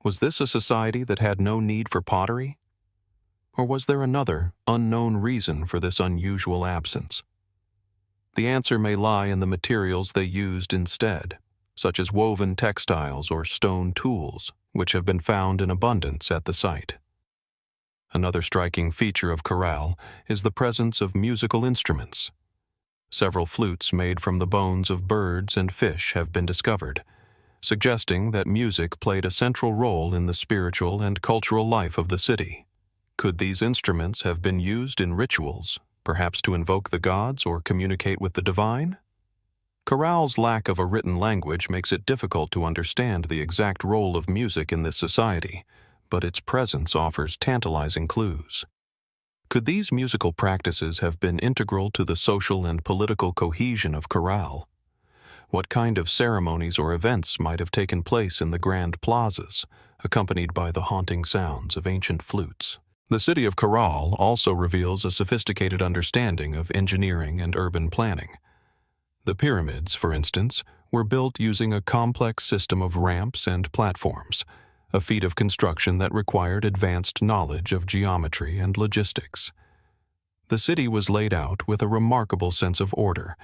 Was this a society that had no need for pottery? Or was there another, unknown reason for this unusual absence? The answer may lie in the materials they used instead, such as woven textiles or stone tools, which have been found in abundance at the site. Another striking feature of Caral is the presence of musical instruments. Several flutes made from the bones of birds and fish have been discovered, suggesting that music played a central role in the spiritual and cultural life of the city. Could these instruments have been used in rituals, perhaps to invoke the gods or communicate with the divine? Caral's lack of a written language makes it difficult to understand the exact role of music in this society, but its presence offers tantalizing clues. Could these musical practices have been integral to the social and political cohesion of Caral? What kind of ceremonies or events might have taken place in the grand plazas, accompanied by the haunting sounds of ancient flutes? The city of Caral also reveals a sophisticated understanding of engineering and urban planning. The pyramids, for instance, were built using a complex system of ramps and platforms, a feat of construction that required advanced knowledge of geometry and logistics. The city was laid out with a remarkable sense of order,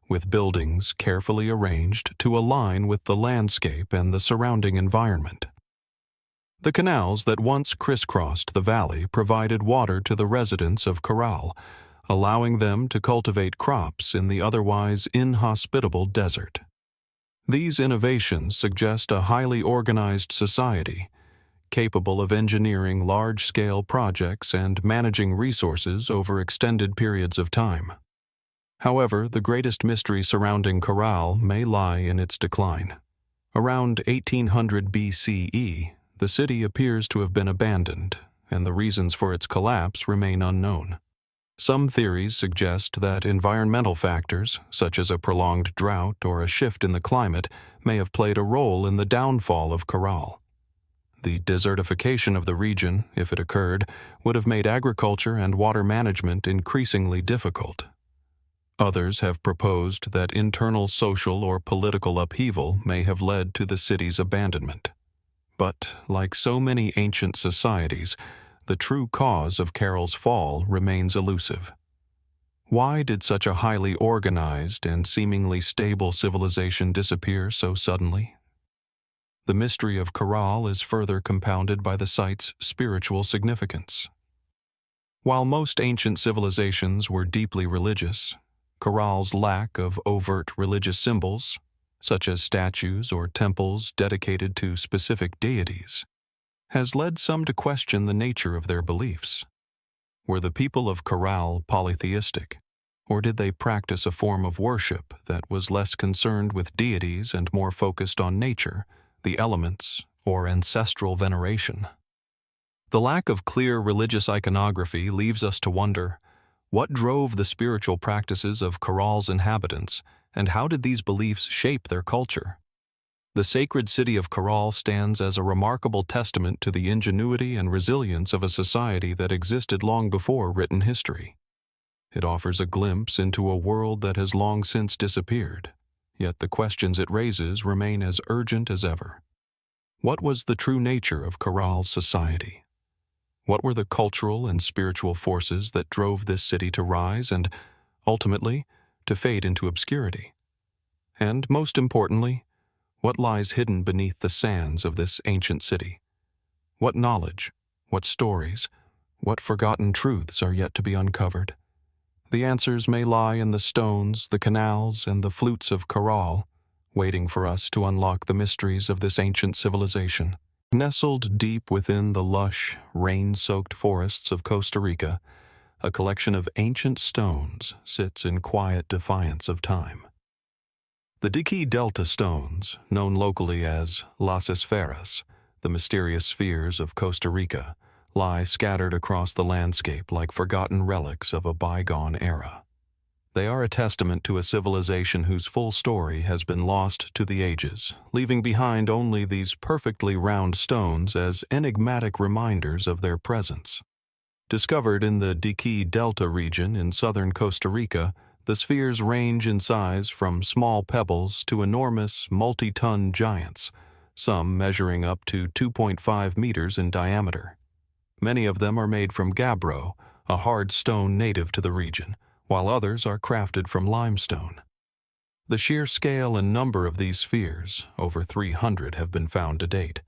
with buildings carefully arranged to align with the landscape and the surrounding environment. The canals that once crisscrossed the valley provided water to the residents of Caral, allowing them to cultivate crops in the otherwise inhospitable desert. These innovations suggest a highly organized society, capable of engineering large-scale projects and managing resources over extended periods of time. However, the greatest mystery surrounding Caral may lie in its decline. Around 1800 BCE, the city appears to have been abandoned, and the reasons for its collapse remain unknown. Some theories suggest that environmental factors, such as a prolonged drought or a shift in the climate, may have played a role in the downfall of Caral. The desertification of the region, if it occurred, would have made agriculture and water management increasingly difficult. Others have proposed that internal social or political upheaval may have led to the city's abandonment. But, like so many ancient societies, the true cause of Caral's fall remains elusive. Why did such a highly organized and seemingly stable civilization disappear so suddenly? The mystery of Caral is further compounded by the site's spiritual significance. While most ancient civilizations were deeply religious, Caral's lack of overt religious symbols, such as statues or temples dedicated to specific deities, has led some to question the nature of their beliefs. Were the people of Caral polytheistic, or did they practice a form of worship that was less concerned with deities and more focused on nature, the elements, or ancestral veneration? The lack of clear religious iconography leaves us to wonder, what drove the spiritual practices of Caral's inhabitants, and how did these beliefs shape their culture? The sacred city of Caral stands as a remarkable testament to the ingenuity and resilience of a society that existed long before written history. It offers a glimpse into a world that has long since disappeared, yet the questions it raises remain as urgent as ever. What was the true nature of Caral's society? What were the cultural and spiritual forces that drove this city to rise and, ultimately, to fade into obscurity? And, most importantly, what lies hidden beneath the sands of this ancient city? What knowledge, what stories, what forgotten truths are yet to be uncovered? The answers may lie in the stones, the canals, and the flutes of Caral, waiting for us to unlock the mysteries of this ancient civilization. Nestled deep within the lush, rain-soaked forests of Costa Rica, a collection of ancient stones, sits in quiet defiance of time. The Diquís Delta stones, known locally as Las Esferas, the mysterious spheres of Costa Rica, lie scattered across the landscape like forgotten relics of a bygone era. They are a testament to a civilization whose full story has been lost to the ages, leaving behind only these perfectly round stones as enigmatic reminders of their presence. Discovered in the Diquís Delta region in southern Costa Rica, the spheres range in size from small pebbles to enormous, multi-ton giants, some measuring up to 2.5 meters in diameter. Many of them are made from gabbro, a hard stone native to the region, while others are crafted from limestone. The sheer scale and number of these spheres, over 300 have been found to date,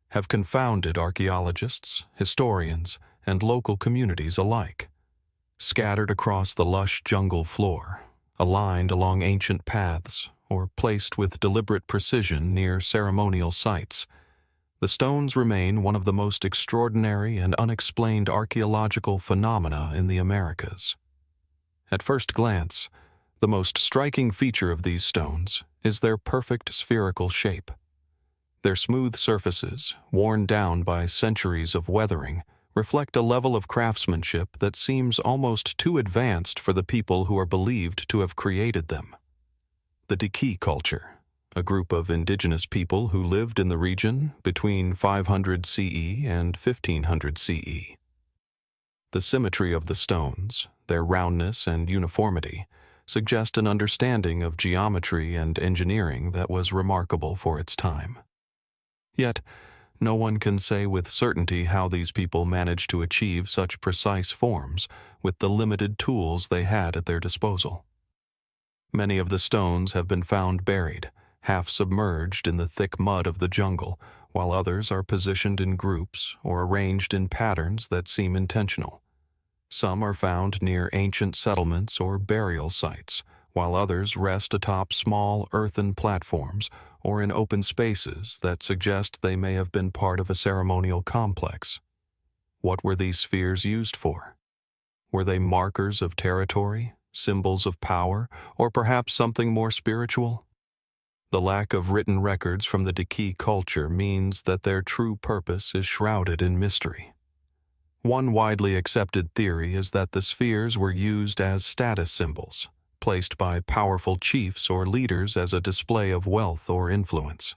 have confounded archaeologists, historians, and local communities alike. Scattered across the lush jungle floor, aligned along ancient paths, or placed with deliberate precision near ceremonial sites, the stones remain one of the most extraordinary and unexplained archaeological phenomena in the Americas. At first glance, the most striking feature of these stones is their perfect spherical shape. Their smooth surfaces, worn down by centuries of weathering, reflect a level of craftsmanship that seems almost too advanced for the people who are believed to have created them. The Diquís culture, a group of indigenous people who lived in the region between 500 CE and 1500 CE. The symmetry of the stones, their roundness and uniformity, suggest an understanding of geometry and engineering that was remarkable for its time. Yet, no one can say with certainty how these people managed to achieve such precise forms with the limited tools they had at their disposal. Many of the stones have been found buried, half submerged in the thick mud of the jungle, while others are positioned in groups or arranged in patterns that seem intentional. Some are found near ancient settlements or burial sites, while others rest atop small earthen platforms or in open spaces that suggest they may have been part of a ceremonial complex. What were these spheres used for? Were they markers of territory, symbols of power, or perhaps something more spiritual? The lack of written records from the Diquís culture means that their true purpose is shrouded in mystery. One widely accepted theory is that the spheres were used as status symbols, placed by powerful chiefs or leaders as a display of wealth or influence.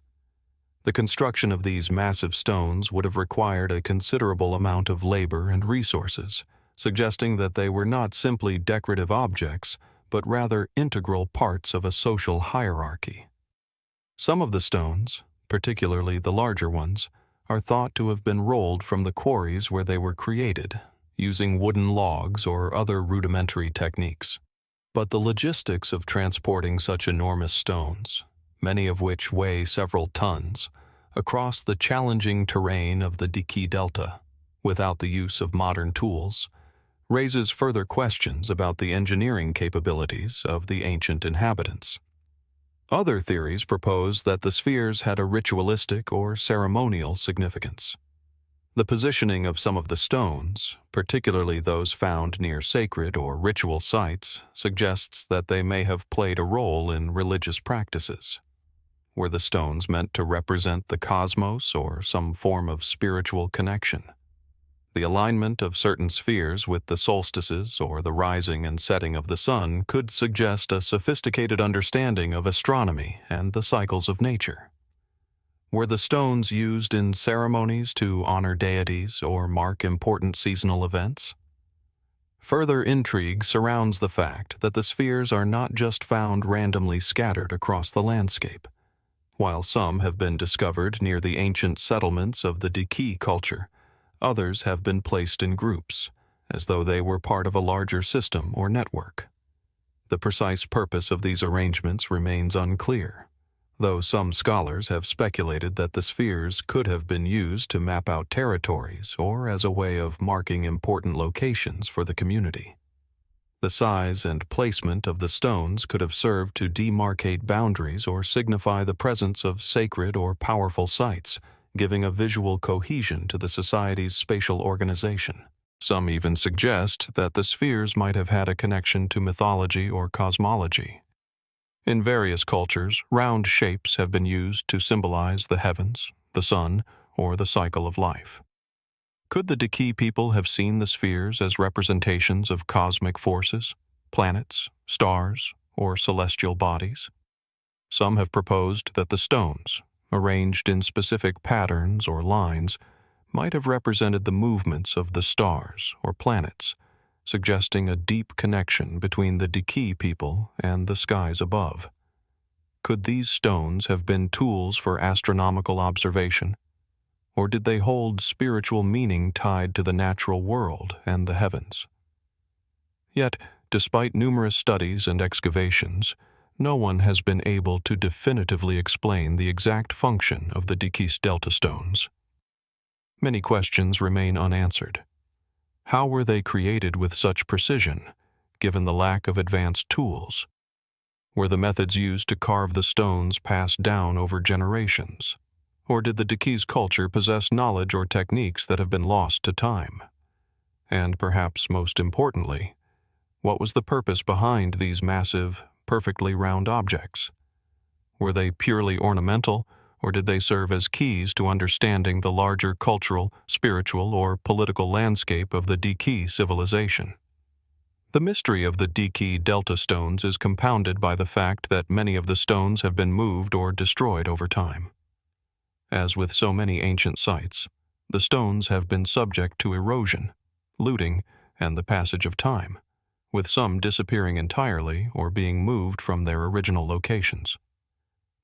The construction of these massive stones would have required a considerable amount of labor and resources, suggesting that they were not simply decorative objects, but rather integral parts of a social hierarchy. Some of the stones, particularly the larger ones, are thought to have been rolled from the quarries where they were created, using wooden logs or other rudimentary techniques. But the logistics of transporting such enormous stones, many of which weigh several tons, across the challenging terrain of the Diquís Delta, without the use of modern tools, raises further questions about the engineering capabilities of the ancient inhabitants. Other theories propose that the spheres had a ritualistic or ceremonial significance. The positioning of some of the stones, particularly those found near sacred or ritual sites, suggests that they may have played a role in religious practices. Were the stones meant to represent the cosmos or some form of spiritual connection? The alignment of certain spheres with the solstices or the rising and setting of the sun could suggest a sophisticated understanding of astronomy and the cycles of nature. Were the stones used in ceremonies to honor deities or mark important seasonal events? Further intrigue surrounds the fact that the spheres are not just found randomly scattered across the landscape. While some have been discovered near the ancient settlements of the Diquís culture, others have been placed in groups, as though they were part of a larger system or network. The precise purpose of these arrangements remains unclear, though some scholars have speculated that the spheres could have been used to map out territories or as a way of marking important locations for the community. The size and placement of the stones could have served to demarcate boundaries or signify the presence of sacred or powerful sites, giving a visual cohesion to the society's spatial organization. Some even suggest that the spheres might have had a connection to mythology or cosmology. In various cultures, round shapes have been used to symbolize the heavens, the sun, or the cycle of life. Could the Diquís people have seen the spheres as representations of cosmic forces, planets, stars, or celestial bodies? Some have proposed that the stones, arranged in specific patterns or lines, might have represented the movements of the stars or planets, suggesting a deep connection between the Diquís people and the skies above. Could these stones have been tools for astronomical observation, or did they hold spiritual meaning tied to the natural world and the heavens? Yet, despite numerous studies and excavations, no one has been able to definitively explain the exact function of the Diquís delta stones. Many questions remain unanswered. How were they created with such precision, given the lack of advanced tools? Were the methods used to carve the stones passed down over generations? Or did the Diquís culture possess knowledge or techniques that have been lost to time? And perhaps most importantly, what was the purpose behind these massive, perfectly round objects? Were they purely ornamental, or did they serve as keys to understanding the larger cultural, spiritual, or political landscape of the Diquís civilization? The mystery of the Diquís delta stones is compounded by the fact that many of the stones have been moved or destroyed over time. As with so many ancient sites, the stones have been subject to erosion, looting, and the passage of time, with some disappearing entirely or being moved from their original locations.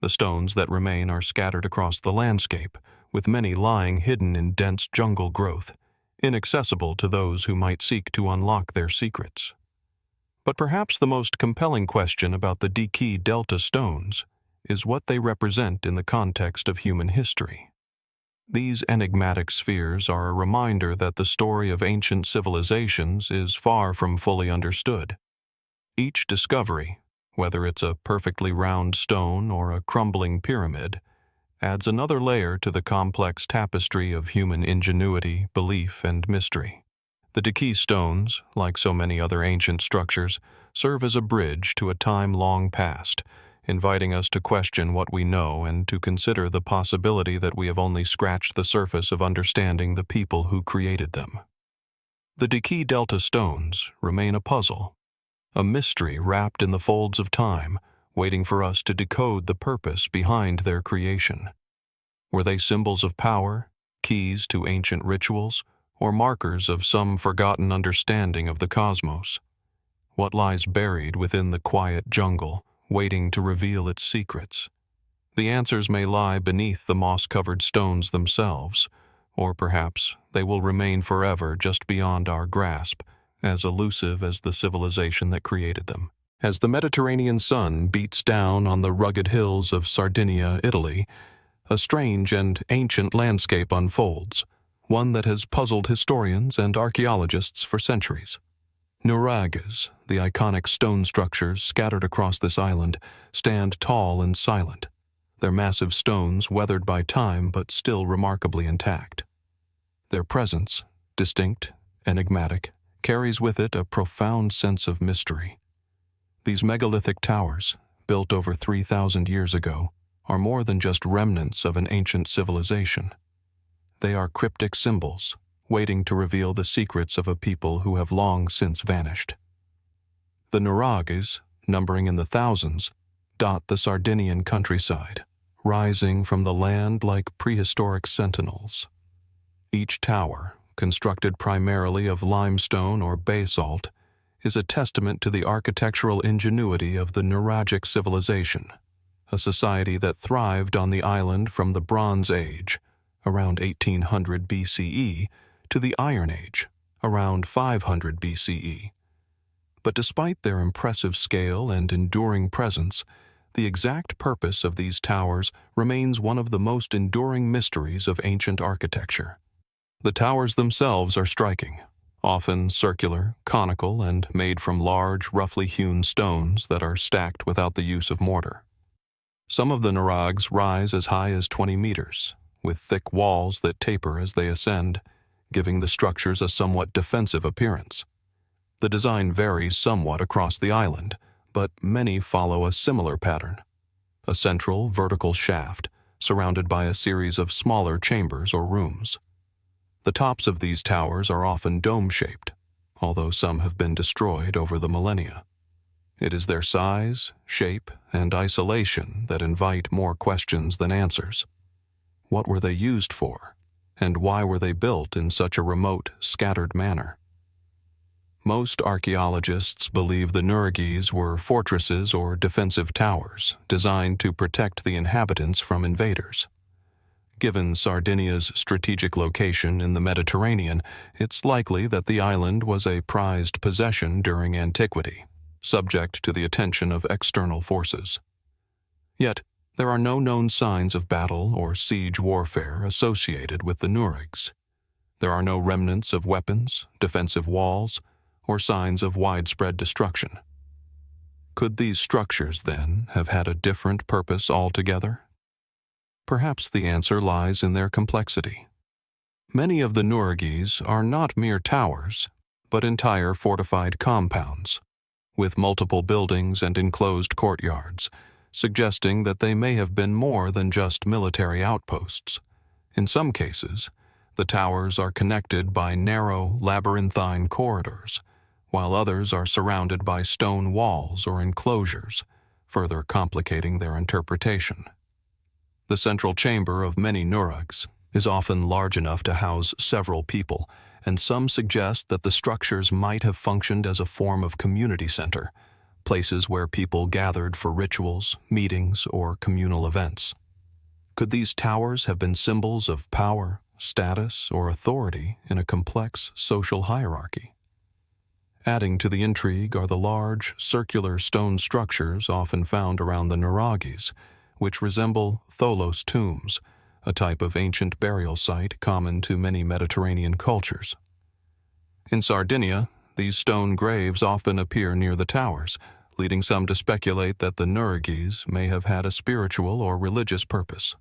The stones that remain are scattered across the landscape, with many lying hidden in dense jungle growth, inaccessible to those who might seek to unlock their secrets. But perhaps the most compelling question about the Diquís delta stones is what they represent in the context of human history. These enigmatic spheres are a reminder that the story of ancient civilizations is far from fully understood. Each discovery, whether it's a perfectly round stone or a crumbling pyramid, adds another layer to the complex tapestry of human ingenuity, belief, and mystery. The Diquís stones, like so many other ancient structures, serve as a bridge to a time long past, inviting us to question what we know and to consider the possibility that we have only scratched the surface of understanding the people who created them. The Diquís delta stones remain a puzzle, a mystery wrapped in the folds of time, waiting for us to decode the purpose behind their creation. Were they symbols of power, keys to ancient rituals, or markers of some forgotten understanding of the cosmos? What lies buried within the quiet jungle, waiting to reveal its secrets? The answers may lie beneath the moss-covered stones themselves, or perhaps they will remain forever just beyond our grasp, as elusive as the civilization that created them. As the Mediterranean sun beats down on the rugged hills of Sardinia, Italy, a strange and ancient landscape unfolds, one that has puzzled historians and archaeologists for centuries. Nuraghes, the iconic stone structures scattered across this island, stand tall and silent, their massive stones weathered by time but still remarkably intact. Their presence, distinct, enigmatic, carries with it a profound sense of mystery. These megalithic towers, built over 3,000 years ago, are more than just remnants of an ancient civilization. They are cryptic symbols, waiting to reveal the secrets of a people who have long since vanished. The Nuraghes, numbering in the thousands, dot the Sardinian countryside, rising from the land like prehistoric sentinels. Each tower, constructed primarily of limestone or basalt, is a testament to the architectural ingenuity of the Nuragic civilization, a society that thrived on the island from the Bronze Age, around 1800 BCE, to the Iron Age, around 500 BCE. But despite their impressive scale and enduring presence, the exact purpose of these towers remains one of the most enduring mysteries of ancient architecture. The towers themselves are striking, often circular, conical, and made from large, roughly hewn stones that are stacked without the use of mortar. Some of the Nuraghes rise as high as 20 meters, with thick walls that taper as they ascend, giving the structures a somewhat defensive appearance. The design varies somewhat across the island, but many follow a similar pattern: a central vertical shaft surrounded by a series of smaller chambers or rooms. The tops of these towers are often dome-shaped, although some have been destroyed over the millennia. It is their size, shape, and isolation that invite more questions than answers. What were they used for, and why were they built in such a remote, scattered manner? Most archaeologists believe the Nuraghes were fortresses or defensive towers designed to protect the inhabitants from invaders. Given Sardinia's strategic location in the Mediterranean, it's likely that the island was a prized possession during antiquity, subject to the attention of external forces. Yet, there are no known signs of battle or siege warfare associated with the Nuraghes. There are no remnants of weapons, defensive walls, or signs of widespread destruction. Could these structures, then, have had a different purpose altogether? Perhaps the answer lies in their complexity. Many of the Nuraghes are not mere towers, but entire fortified compounds, with multiple buildings and enclosed courtyards, suggesting that they may have been more than just military outposts. In some cases, the towers are connected by narrow, labyrinthine corridors, while others are surrounded by stone walls or enclosures, further complicating their interpretation. The central chamber of many Nuraghes is often large enough to house several people, and some suggest that the structures might have functioned as a form of community center, places where people gathered for rituals, meetings, or communal events. Could these towers have been symbols of power, status, or authority in a complex social hierarchy? Adding to the intrigue are the large, circular stone structures often found around the Nuraghes, which resemble tholos tombs, a type of ancient burial site common to many Mediterranean cultures. In Sardinia, these stone graves often appear near the towers, leading some to speculate that the Nuraghes may have had a spiritual or religious purpose.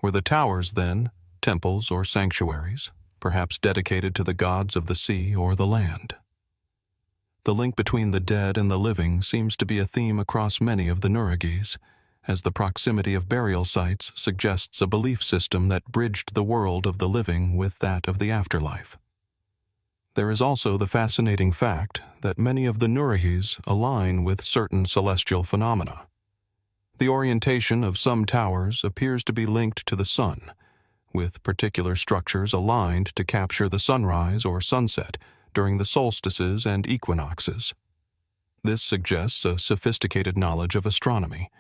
Were the towers, then, temples or sanctuaries, perhaps dedicated to the gods of the sea or the land? The link between the dead and the living seems to be a theme across many of the Nuraghes, as the proximity of burial sites suggests a belief system that bridged the world of the living with that of the afterlife. There is also the fascinating fact that many of the Nuraghes align with certain celestial phenomena. The orientation of some towers appears to be linked to the sun, with particular structures aligned to capture the sunrise or sunset during the solstices and equinoxes. This suggests a sophisticated knowledge of astronomy,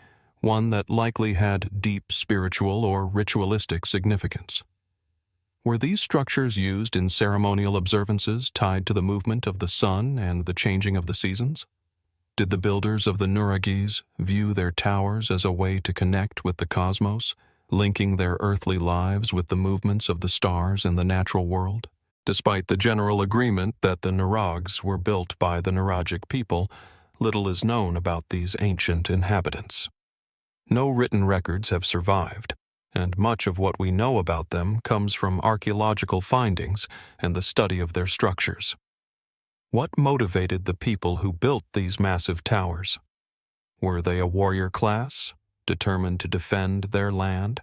one that likely had deep spiritual or ritualistic significance. Were these structures used in ceremonial observances tied to the movement of the sun and the changing of the seasons? Did the builders of the Nuraghes view their towers as a way to connect with the cosmos, linking their earthly lives with the movements of the stars in the natural world? Despite the general agreement that the Nuraghes were built by the Nuragic people, little is known about these ancient inhabitants. No written records have survived, and much of what we know about them comes from archaeological findings and the study of their structures. What motivated the people who built these massive towers? Were they a warrior class, determined to defend their land?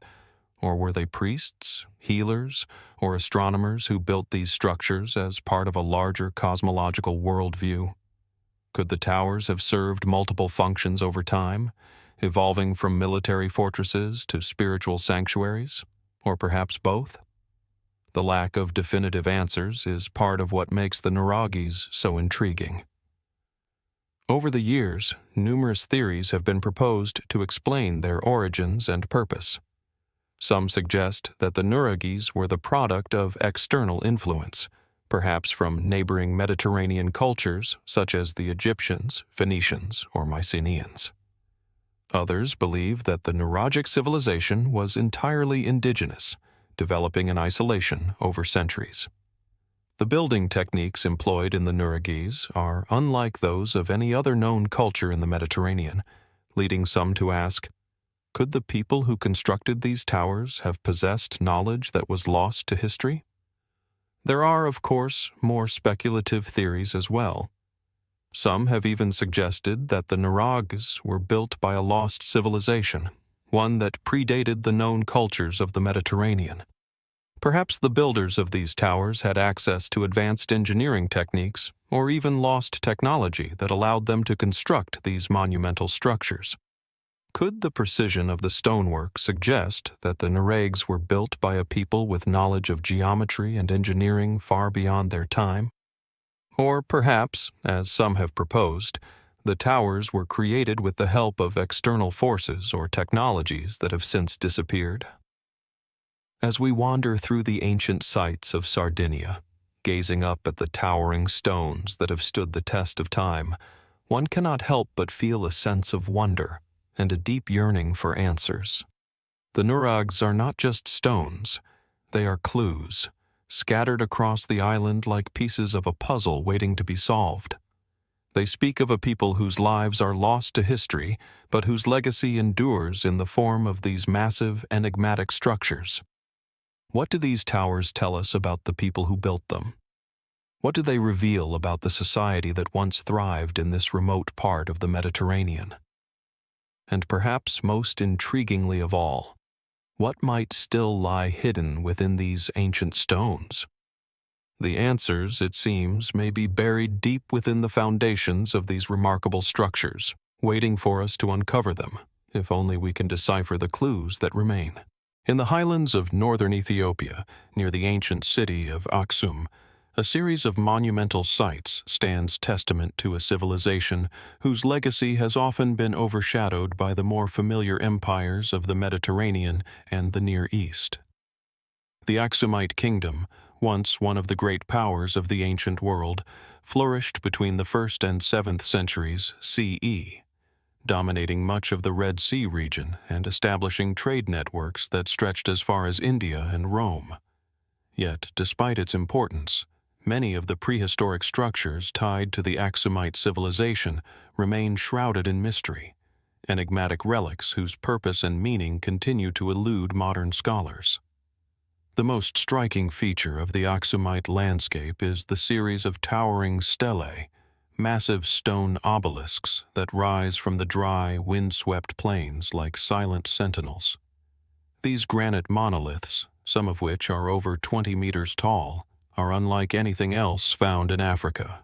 Or were they priests, healers, or astronomers who built these structures as part of a larger cosmological worldview? Could the towers have served multiple functions over time, evolving from military fortresses to spiritual sanctuaries, or perhaps both? The lack of definitive answers is part of what makes the Nuraghes so intriguing. Over the years, numerous theories have been proposed to explain their origins and purpose. Some suggest that the Nuraghes were the product of external influence, perhaps from neighboring Mediterranean cultures such as the Egyptians, Phoenicians, or Mycenaeans. Others believe that the Nuragic civilization was entirely indigenous, developing in isolation over centuries. The building techniques employed in the Nuraghes are unlike those of any other known culture in the Mediterranean, leading some to ask, could the people who constructed these towers have possessed knowledge that was lost to history? There are, of course, more speculative theories as well. Some have even suggested that the Nuraghes were built by a lost civilization, one that predated the known cultures of the Mediterranean. Perhaps the builders of these towers had access to advanced engineering techniques or even lost technology that allowed them to construct these monumental structures. Could the precision of the stonework suggest that the Nuraghes were built by a people with knowledge of geometry and engineering far beyond their time? Or perhaps, as some have proposed, the towers were created with the help of external forces or technologies that have since disappeared. As we wander through the ancient sites of Sardinia, gazing up at the towering stones that have stood the test of time, one cannot help but feel a sense of wonder and a deep yearning for answers. The Nuraghes are not just stones, they are clues, scattered across the island like pieces of a puzzle waiting to be solved. They speak of a people whose lives are lost to history, but whose legacy endures in the form of these massive, enigmatic structures. What do these towers tell us about the people who built them? What do they reveal about the society that once thrived in this remote part of the Mediterranean? And perhaps most intriguingly of all, what might still lie hidden within these ancient stones? The answers, it seems, may be buried deep within the foundations of these remarkable structures, waiting for us to uncover them, if only we can decipher the clues that remain. In the highlands of northern Ethiopia, near the ancient city of Aksum, a series of monumental sites stands testament to a civilization whose legacy has often been overshadowed by the more familiar empires of the Mediterranean and the Near East. The Aksumite kingdom, once one of the great powers of the ancient world, flourished between the 1st and 7th centuries CE, dominating much of the Red Sea region and establishing trade networks that stretched as far as India and Rome. Yet, despite its importance, many of the prehistoric structures tied to the Aksumite civilization remain shrouded in mystery, enigmatic relics whose purpose and meaning continue to elude modern scholars. The most striking feature of the Aksumite landscape is the series of towering stelae, massive stone obelisks that rise from the dry, wind-swept plains like silent sentinels. These granite monoliths, some of which are over 20 meters tall, are unlike anything else found in Africa.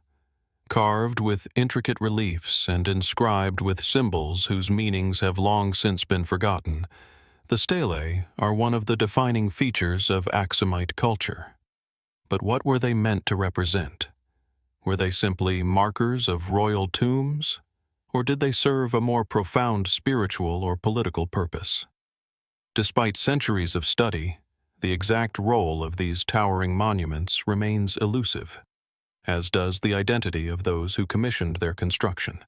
Carved with intricate reliefs and inscribed with symbols whose meanings have long since been forgotten, the stelae are one of the defining features of Aksumite culture. But what were they meant to represent? Were they simply markers of royal tombs, or did they serve a more profound spiritual or political purpose? Despite centuries of study, the exact role of these towering monuments remains elusive, as does the identity of those who commissioned their construction.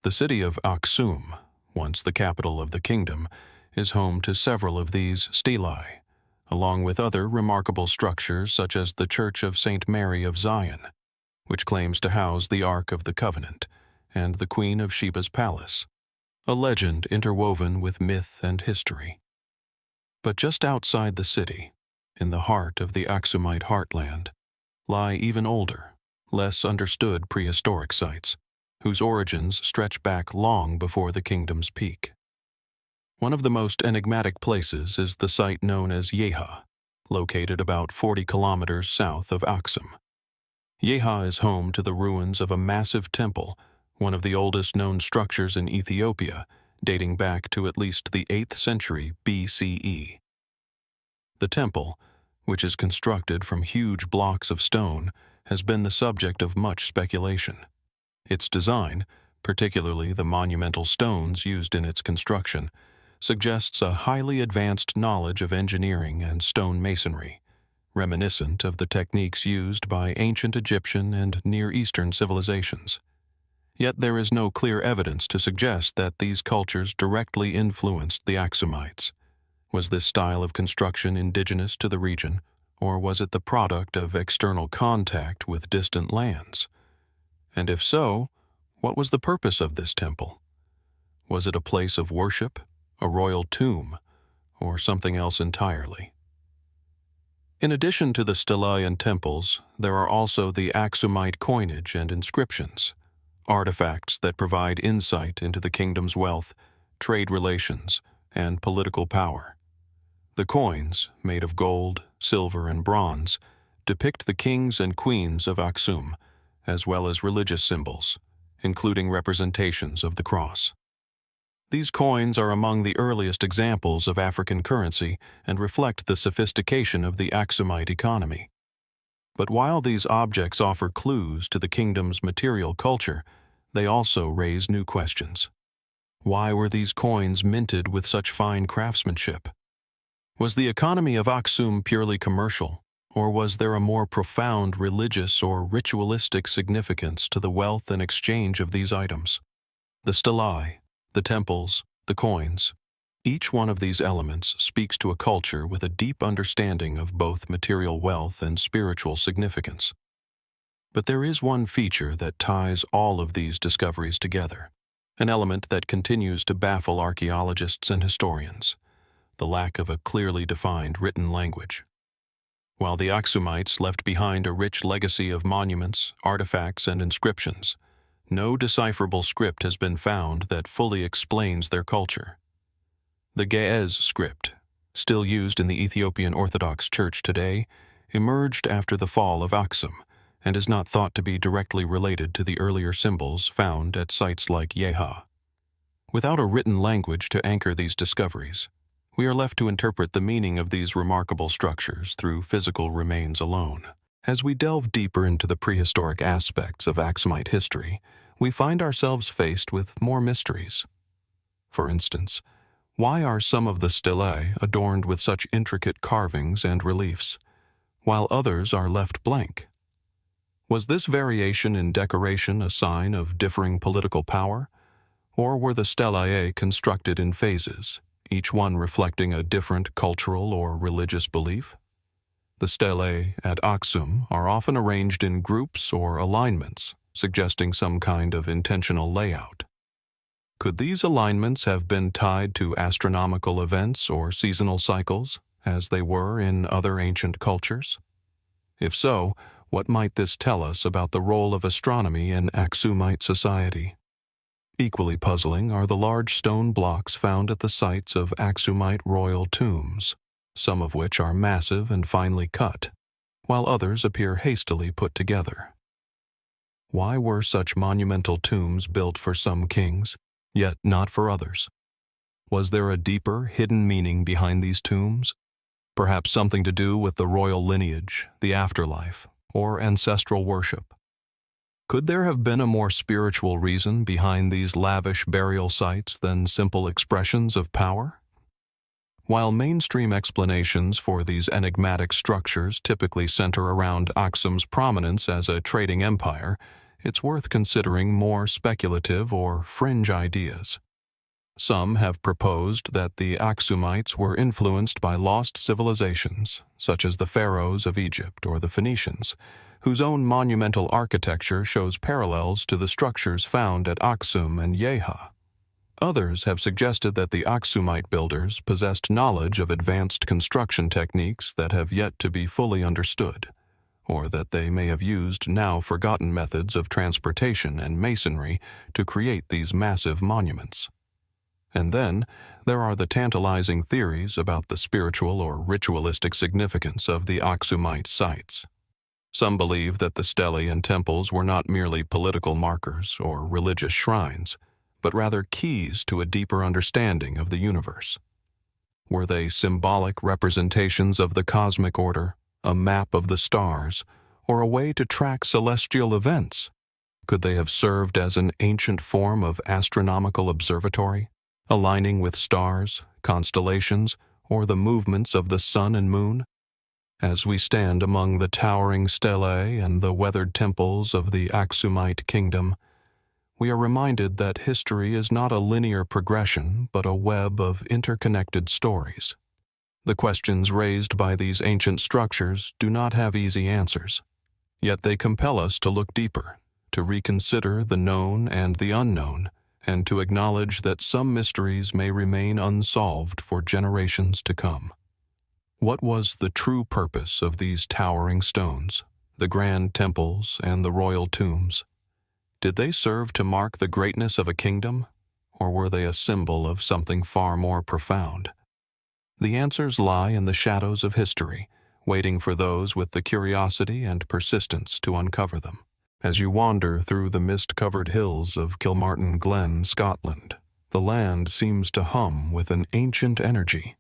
The city of Aksum, once the capital of the kingdom, is home to several of these stelae, along with other remarkable structures such as the Church of St. Mary of Zion, which claims to house the Ark of the Covenant, and the Queen of Sheba's palace, a legend interwoven with myth and history. But just outside the city, in the heart of the Aksumite heartland, lie even older, less understood prehistoric sites, whose origins stretch back long before the kingdom's peak. One of the most enigmatic places is the site known as Yeha, located about 40 kilometers south of Aksum. Yeha is home to the ruins of a massive temple, one of the oldest known structures in Ethiopia, dating back to at least the 8th century BCE. The temple, which is constructed from huge blocks of stone, has been the subject of much speculation. Its design, particularly the monumental stones used in its construction, suggests a highly advanced knowledge of engineering and stone masonry, reminiscent of the techniques used by ancient Egyptian and Near Eastern civilizations. Yet there is no clear evidence to suggest that these cultures directly influenced the Aksumites. Was this style of construction indigenous to the region, or was it the product of external contact with distant lands? And if so, what was the purpose of this temple? Was it a place of worship, a royal tomb, or something else entirely? In addition to the stelae and temples, there are also the Aksumite coinage and inscriptions, artifacts that provide insight into the kingdom's wealth, trade relations, and political power. The coins, made of gold, silver, and bronze, depict the kings and queens of Aksum, as well as religious symbols, including representations of the cross. These coins are among the earliest examples of African currency and reflect the sophistication of the Aksumite economy. But while these objects offer clues to the kingdom's material culture, they also raise new questions. Why were these coins minted with such fine craftsmanship? Was the economy of Aksum purely commercial, or was there a more profound religious or ritualistic significance to the wealth and exchange of these items? The stelae, the temples, the coins, each one of these elements speaks to a culture with a deep understanding of both material wealth and spiritual significance. But there is one feature that ties all of these discoveries together, an element that continues to baffle archaeologists and historians: the lack of a clearly defined written language. While the Aksumites left behind a rich legacy of monuments, artifacts, and inscriptions, no decipherable script has been found that fully explains their culture. The Ge'ez script, still used in the Ethiopian Orthodox Church today, emerged after the fall of Aksum and is not thought to be directly related to the earlier symbols found at sites like Yeha. Without a written language to anchor these discoveries, we are left to interpret the meaning of these remarkable structures through physical remains alone. As we delve deeper into the prehistoric aspects of Aksumite history, we find ourselves faced with more mysteries. For instance, why are some of the stelae adorned with such intricate carvings and reliefs, while others are left blank? Was this variation in decoration a sign of differing political power, or were the stelae constructed in phases, each one reflecting a different cultural or religious belief? The stelae at Aksum are often arranged in groups or alignments, suggesting some kind of intentional layout. Could these alignments have been tied to astronomical events or seasonal cycles, as they were in other ancient cultures? If so, what might this tell us about the role of astronomy in Aksumite society? Equally puzzling are the large stone blocks found at the sites of Aksumite royal tombs, some of which are massive and finely cut, while others appear hastily put together. Why were such monumental tombs built for some kings, yet not for others? Was there a deeper, hidden meaning behind these tombs? Perhaps something to do with the royal lineage, the afterlife, or ancestral worship? Could there have been a more spiritual reason behind these lavish burial sites than simple expressions of power? While mainstream explanations for these enigmatic structures typically center around Aksum's prominence as a trading empire, it's worth considering more speculative or fringe ideas. Some have proposed that the Aksumites were influenced by lost civilizations, such as the pharaohs of Egypt or the Phoenicians, whose own monumental architecture shows parallels to the structures found at Aksum and Yeha. Others have suggested that the Aksumite builders possessed knowledge of advanced construction techniques that have yet to be fully understood, or that they may have used now forgotten methods of transportation and masonry to create these massive monuments. And then, there are the tantalizing theories about the spiritual or ritualistic significance of the Aksumite sites. Some believe that the stelae and temples were not merely political markers or religious shrines, but rather keys to a deeper understanding of the universe. Were they symbolic representations of the cosmic order, a map of the stars, or a way to track celestial events? Could they have served as an ancient form of astronomical observatory, aligning with stars, constellations, or the movements of the sun and moon? As we stand among the towering stelae and the weathered temples of the Aksumite kingdom, we are reminded that history is not a linear progression, but a web of interconnected stories. The questions raised by these ancient structures do not have easy answers, yet they compel us to look deeper, to reconsider the known and the unknown, and to acknowledge that some mysteries may remain unsolved for generations to come. What was the true purpose of these towering stones, the grand temples and the royal tombs? Did they serve to mark the greatness of a kingdom, or were they a symbol of something far more profound? The answers lie in the shadows of history, waiting for those with the curiosity and persistence to uncover them. As you wander through the mist-covered hills of Kilmartin Glen, Scotland, the land seems to hum with an ancient energy.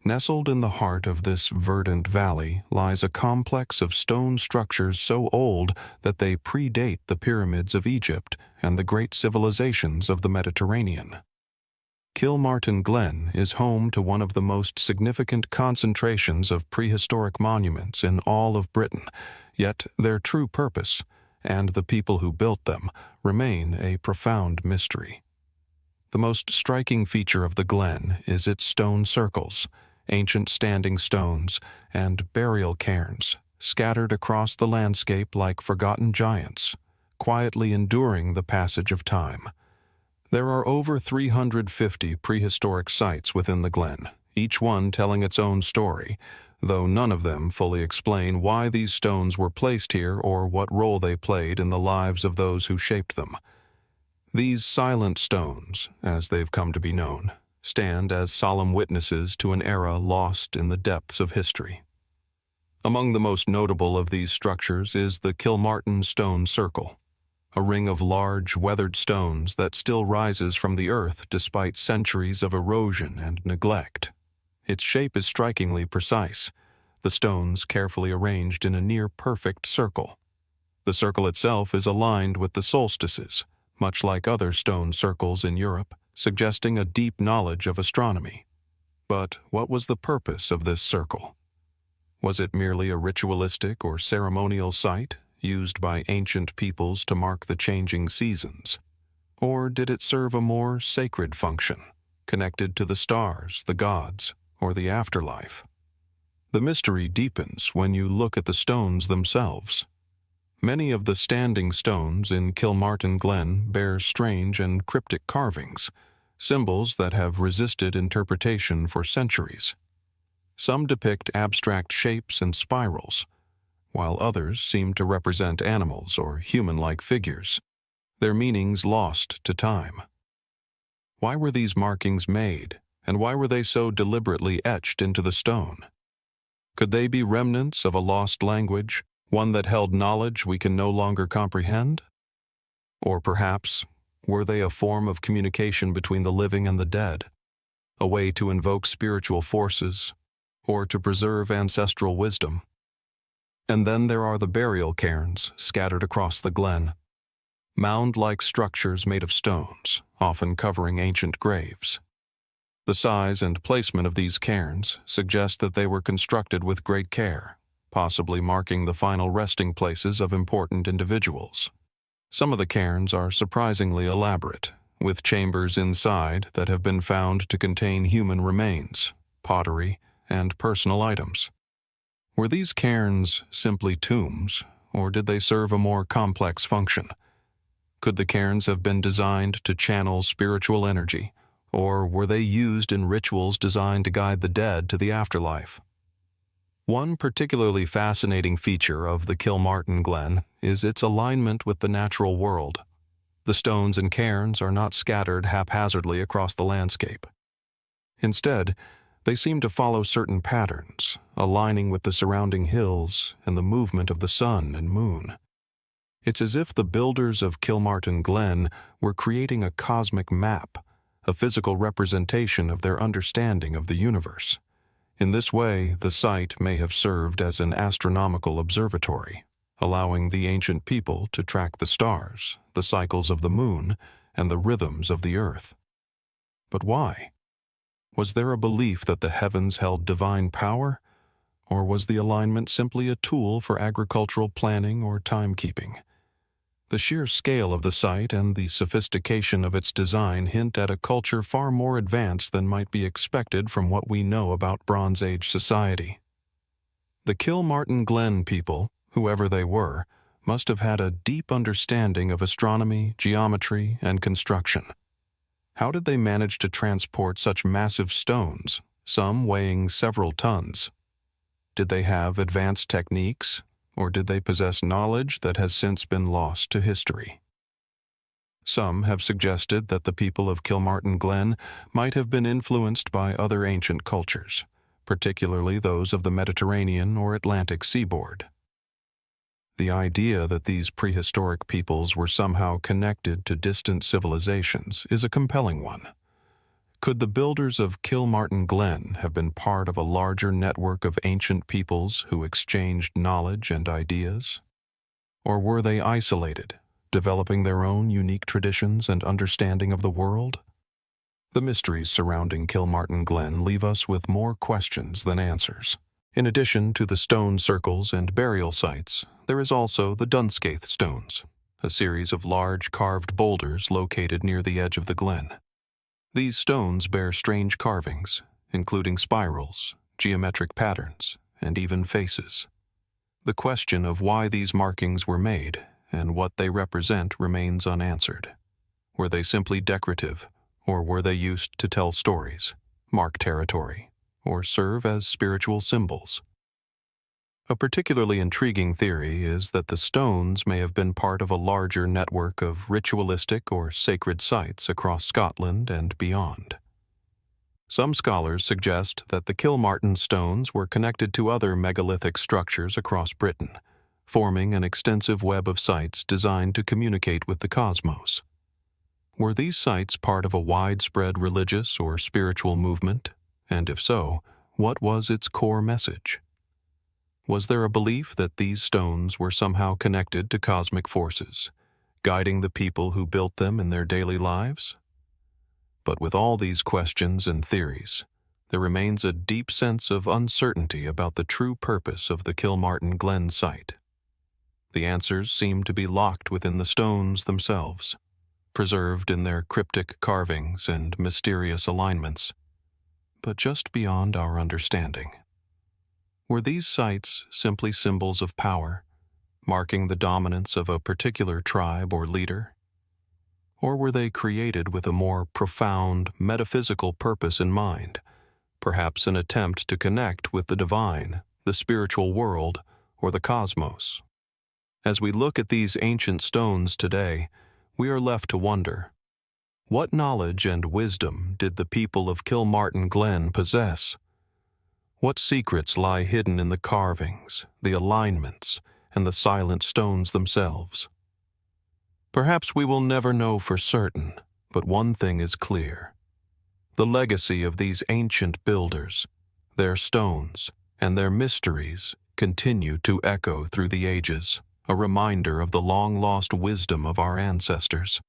Nestled in the heart of this verdant valley lies a complex of stone structures so old that they predate the pyramids of Egypt and the great civilizations of the Mediterranean. Kilmartin Glen is home to one of the most significant concentrations of prehistoric monuments in all of Britain, yet their true purpose, and the people who built them, remain a profound mystery. The most striking feature of the Glen is its stone circles, ancient standing stones, and burial cairns scattered across the landscape like forgotten giants, quietly enduring the passage of time. There are over 350 prehistoric sites within the Glen, each one telling its own story, though none of them fully explain why these stones were placed here or what role they played in the lives of those who shaped them. These silent stones, as they've come to be known, stand as solemn witnesses to an era lost in the depths of history. Among the most notable of these structures is the Kilmartin Stone Circle, a ring of large, weathered stones that still rises from the earth despite centuries of erosion and neglect. Its shape is strikingly precise, the stones carefully arranged in a near-perfect circle. The circle itself is aligned with the solstices, much like other stone circles in Europe, suggesting a deep knowledge of astronomy. But what was the purpose of this circle? Was it merely a ritualistic or ceremonial site used by ancient peoples to mark the changing seasons? Or did it serve a more sacred function, connected to the stars, the gods, or the afterlife? The mystery deepens when you look at the stones themselves. Many of the standing stones in Kilmartin Glen bear strange and cryptic carvings, symbols that have resisted interpretation for centuries. Some depict abstract shapes and spirals, while others seem to represent animals or human-like figures, their meanings lost to time. Why were these markings made, and why were they so deliberately etched into the stone? Could they be remnants of a lost language, one that held knowledge we can no longer comprehend? Or perhaps, were they a form of communication between the living and the dead, a way to invoke spiritual forces, or to preserve ancestral wisdom? And then there are the burial cairns scattered across the Glen, mound-like structures made of stones, often covering ancient graves. The size and placement of these cairns suggest that they were constructed with great care, possibly marking the final resting places of important individuals. Some of the cairns are surprisingly elaborate, with chambers inside that have been found to contain human remains, pottery, and personal items. Were these cairns simply tombs, or did they serve a more complex function? Could the cairns have been designed to channel spiritual energy, or were they used in rituals designed to guide the dead to the afterlife? One particularly fascinating feature of the Kilmartin Glen is its alignment with the natural world. The stones and cairns are not scattered haphazardly across the landscape. Instead, they seem to follow certain patterns, aligning with the surrounding hills and the movement of the sun and moon. It's as if the builders of Kilmartin Glen were creating a cosmic map, a physical representation of their understanding of the universe. In this way, the site may have served as an astronomical observatory, allowing the ancient people to track the stars, the cycles of the moon, and the rhythms of the earth. But why? Was there a belief that the heavens held divine power, or was the alignment simply a tool for agricultural planning or timekeeping? The sheer scale of the site and the sophistication of its design hint at a culture far more advanced than might be expected from what we know about Bronze Age society. The Kilmartin Glen people, whoever they were, must have had a deep understanding of astronomy, geometry, and construction. How did they manage to transport such massive stones, some weighing several tons, Did they have advanced techniques, or did they possess knowledge that has since been lost to history? Some have suggested that the people of Kilmartin Glen might have been influenced by other ancient cultures, particularly those of the Mediterranean or Atlantic seaboard. The idea that these prehistoric peoples were somehow connected to distant civilizations is a compelling one. Could the builders of Kilmartin Glen have been part of a larger network of ancient peoples who exchanged knowledge and ideas? Or were they isolated, developing their own unique traditions and understanding of the world? The mysteries surrounding Kilmartin Glen leave us with more questions than answers. In addition to the stone circles and burial sites, there is also the Dunskaith stones, a series of large carved boulders located near the edge of the glen. These stones bear strange carvings, including spirals, geometric patterns, and even faces. The question of why these markings were made and what they represent remains unanswered. Were they simply decorative, or were they used to tell stories, mark territory, or serve as spiritual symbols? A particularly intriguing theory is that the stones may have been part of a larger network of ritualistic or sacred sites across Scotland and beyond. Some scholars suggest that the Kilmartin stones were connected to other megalithic structures across Britain, forming an extensive web of sites designed to communicate with the cosmos. Were these sites part of a widespread religious or spiritual movement? And if so, what was its core message? Was there a belief that these stones were somehow connected to cosmic forces, guiding the people who built them in their daily lives? But with all these questions and theories, there remains a deep sense of uncertainty about the true purpose of the Kilmartin Glen site. The answers seem to be locked within the stones themselves, preserved in their cryptic carvings and mysterious alignments, but just beyond our understanding. Were these sites simply symbols of power, marking the dominance of a particular tribe or leader? Or were they created with a more profound, metaphysical purpose in mind, perhaps an attempt to connect with the divine, the spiritual world, or the cosmos? As we look at these ancient stones today, we are left to wonder, what knowledge and wisdom did the people of Kilmartin Glen possess? What secrets lie hidden in the carvings, the alignments, and the silent stones themselves? Perhaps we will never know for certain, but one thing is clear. The legacy of these ancient builders, their stones, and their mysteries continue to echo through the ages, a reminder of the long-lost wisdom of our ancestors.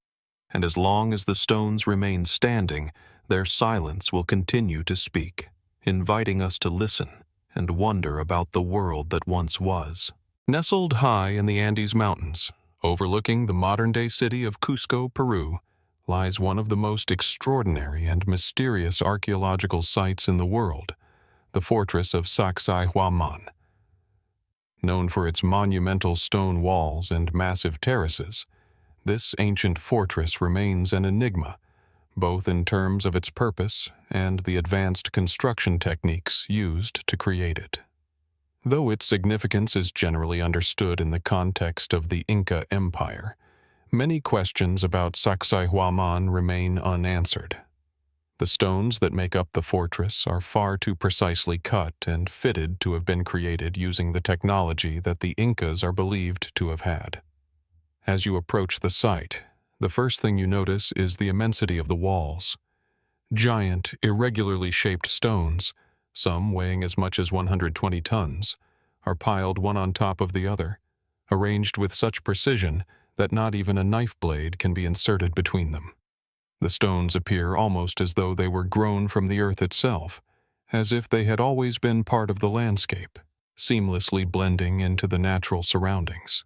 And as long as the stones remain standing, their silence will continue to speak, inviting us to listen and wonder about the world that once was. Nestled high in the Andes Mountains, overlooking the modern-day city of Cusco, Peru, lies one of the most extraordinary and mysterious archaeological sites in the world, the fortress of Sacsayhuamán. Known for its monumental stone walls and massive terraces, this ancient fortress remains an enigma, both in terms of its purpose and the advanced construction techniques used to create it. Though its significance is generally understood in the context of the Inca Empire, many questions about Sacsayhuamán remain unanswered. The stones that make up the fortress are far too precisely cut and fitted to have been created using the technology that the Incas are believed to have had. As you approach the site, the first thing you notice is the immensity of the walls. Giant, irregularly shaped stones, some weighing as much as 120 tons, are piled one on top of the other, arranged with such precision that not even a knife blade can be inserted between them. The stones appear almost as though they were grown from the earth itself, as if they had always been part of the landscape, seamlessly blending into the natural surroundings.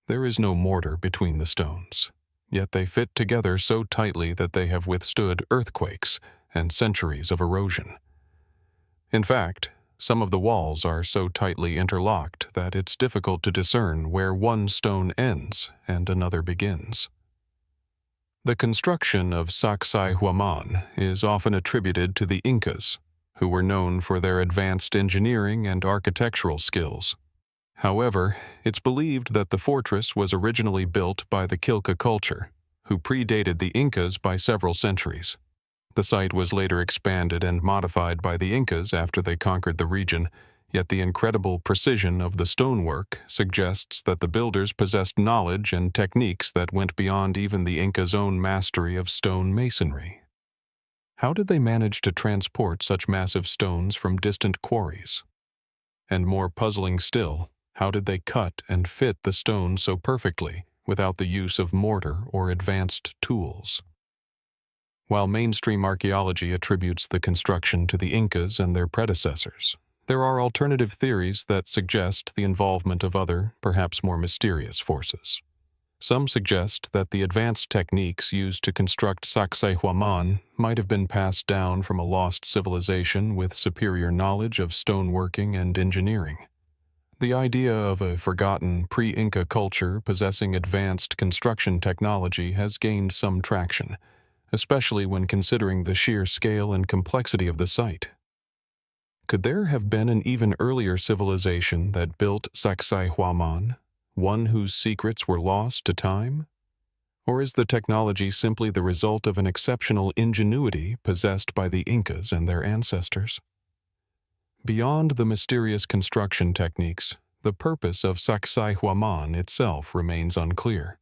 There is no mortar between the stones, yet they fit together so tightly that they have withstood earthquakes and centuries of erosion. In fact, some of the walls are so tightly interlocked that it's difficult to discern where one stone ends and another begins. The construction of Sacsayhuamán is often attributed to the Incas, who were known for their advanced engineering and architectural skills. However, it's believed that the fortress was originally built by the Quilca culture, who predated the Incas by several centuries. The site was later expanded and modified by the Incas after they conquered the region, yet the incredible precision of the stonework suggests that the builders possessed knowledge and techniques that went beyond even the Incas' own mastery of stone masonry. How did they manage to transport such massive stones from distant quarries? And more puzzling still, how did they cut and fit the stone so perfectly without the use of mortar or advanced tools? While mainstream archaeology attributes the construction to the Incas and their predecessors, there are alternative theories that suggest the involvement of other, perhaps more mysterious forces. Some suggest that the advanced techniques used to construct Sacsayhuamán might have been passed down from a lost civilization with superior knowledge of stoneworking and engineering. The idea of a forgotten pre-Inca culture possessing advanced construction technology has gained some traction, especially when considering the sheer scale and complexity of the site. Could there have been an even earlier civilization that built Sacsayhuamán, one whose secrets were lost to time? Or is the technology simply the result of an exceptional ingenuity possessed by the Incas and their ancestors? Beyond the mysterious construction techniques, the purpose of Sacsayhuamán itself remains unclear.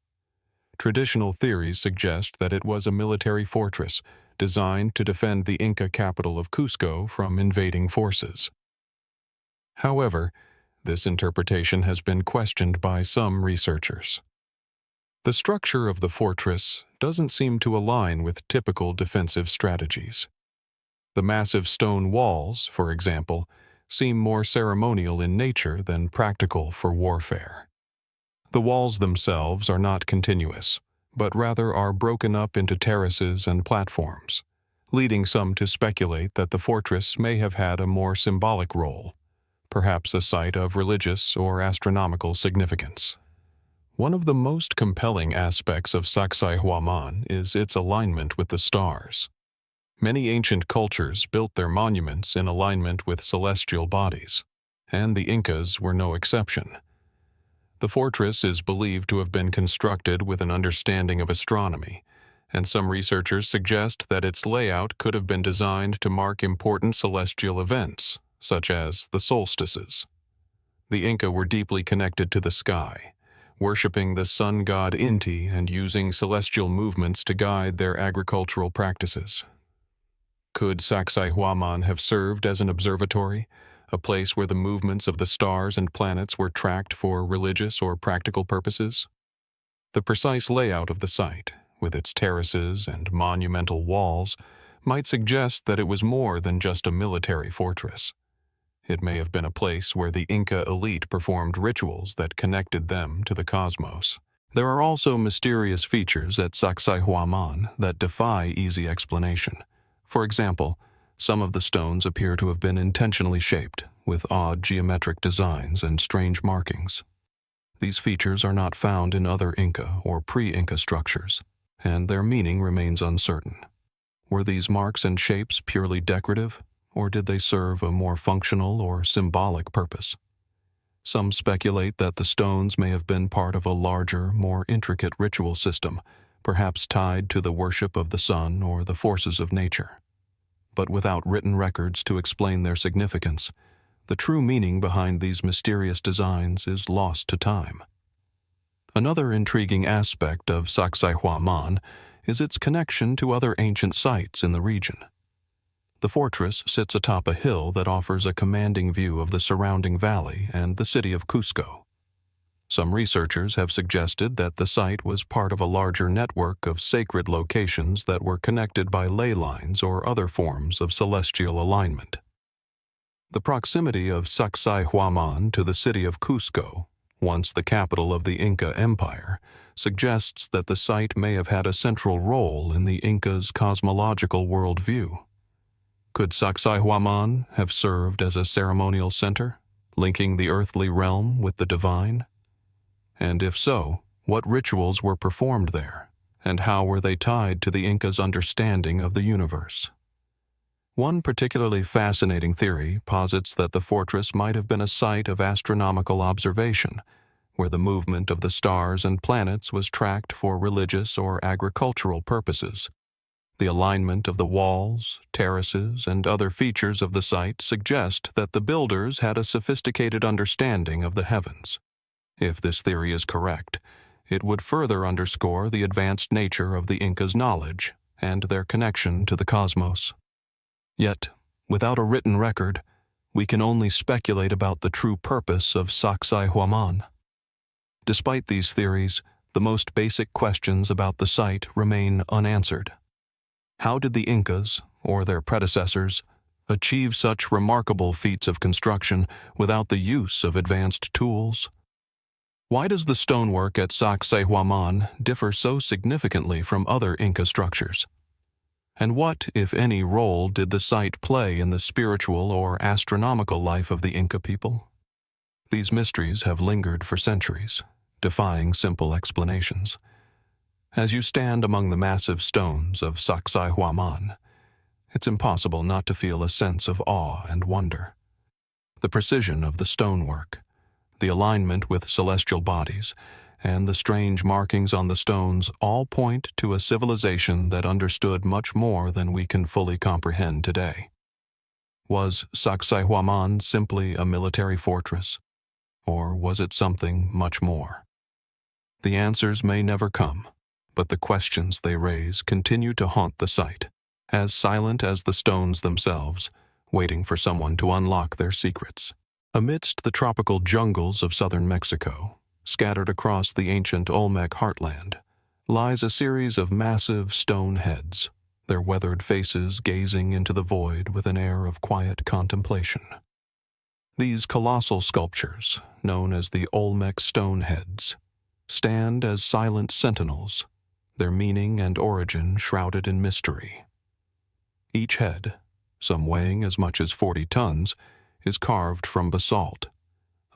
Traditional theories suggest that it was a military fortress designed to defend the Inca capital of Cusco from invading forces. However, this interpretation has been questioned by some researchers. The structure of the fortress doesn't seem to align with typical defensive strategies. The massive stone walls, for example, seem more ceremonial in nature than practical for warfare. The walls themselves are not continuous, but rather are broken up into terraces and platforms, leading some to speculate that the fortress may have had a more symbolic role, perhaps a site of religious or astronomical significance. One of the most compelling aspects of Sacsayhuamán is its alignment with the stars. Many ancient cultures built their monuments in alignment with celestial bodies, and the Incas were no exception. The fortress is believed to have been constructed with an understanding of astronomy, and some researchers suggest that its layout could have been designed to mark important celestial events, such as the solstices. The Inca were deeply connected to the sky, worshipping the sun god Inti and using celestial movements to guide their agricultural practices. Could Sacsayhuamán have served as an observatory, a place where the movements of the stars and planets were tracked for religious or practical purposes? The precise layout of the site, with its terraces and monumental walls, might suggest that it was more than just a military fortress. It may have been a place where the Inca elite performed rituals that connected them to the cosmos. There are also mysterious features at Sacsayhuamán that defy easy explanation. For example, some of the stones appear to have been intentionally shaped, with odd geometric designs and strange markings. These features are not found in other Inca or pre-Inca structures, and their meaning remains uncertain. Were these marks and shapes purely decorative, or did they serve a more functional or symbolic purpose? Some speculate that the stones may have been part of a larger, more intricate ritual system, perhaps tied to the worship of the sun or the forces of nature. But without written records to explain their significance, the true meaning behind these mysterious designs is lost to time. Another intriguing aspect of Sacsayhuamán is its connection to other ancient sites in the region. The fortress sits atop a hill that offers a commanding view of the surrounding valley and the city of Cusco. Some researchers have suggested that the site was part of a larger network of sacred locations that were connected by ley lines or other forms of celestial alignment. The proximity of Sacsayhuamán to the city of Cusco, once the capital of the Inca Empire, suggests that the site may have had a central role in the Incas' cosmological worldview. Could Sacsayhuamán have served as a ceremonial center, linking the earthly realm with the divine? And if so, what rituals were performed there, and how were they tied to the Incas' understanding of the universe? One particularly fascinating theory posits that the fortress might have been a site of astronomical observation, where the movement of the stars and planets was tracked for religious or agricultural purposes. The alignment of the walls, terraces, and other features of the site suggest that the builders had a sophisticated understanding of the heavens. If this theory is correct, it would further underscore the advanced nature of the Incas' knowledge and their connection to the cosmos. Yet, without a written record, we can only speculate about the true purpose of Sacsayhuamán. Despite these theories, the most basic questions about the site remain unanswered. How did the Incas, or their predecessors, achieve such remarkable feats of construction without the use of advanced tools? Why does the stonework at Sacsayhuamán differ so significantly from other Inca structures? And what, if any, role did the site play in the spiritual or astronomical life of the Inca people? These mysteries have lingered for centuries, defying simple explanations. As you stand among the massive stones of Sacsayhuamán, it's impossible not to feel a sense of awe and wonder. The precision of the stonework, the alignment with celestial bodies, and the strange markings on the stones all point to a civilization that understood much more than we can fully comprehend today. Was Sacsayhuamán simply a military fortress, or was it something much more? The answers may never come, but the questions they raise continue to haunt the site, as silent as the stones themselves, waiting for someone to unlock their secrets. Amidst the tropical jungles of southern Mexico, scattered across the ancient Olmec heartland, lies a series of massive stone heads, their weathered faces gazing into the void with an air of quiet contemplation. These colossal sculptures, known as the Olmec stone heads, stand as silent sentinels, their meaning and origin shrouded in mystery. Each head, some weighing as much as 40 tons, is carved from basalt,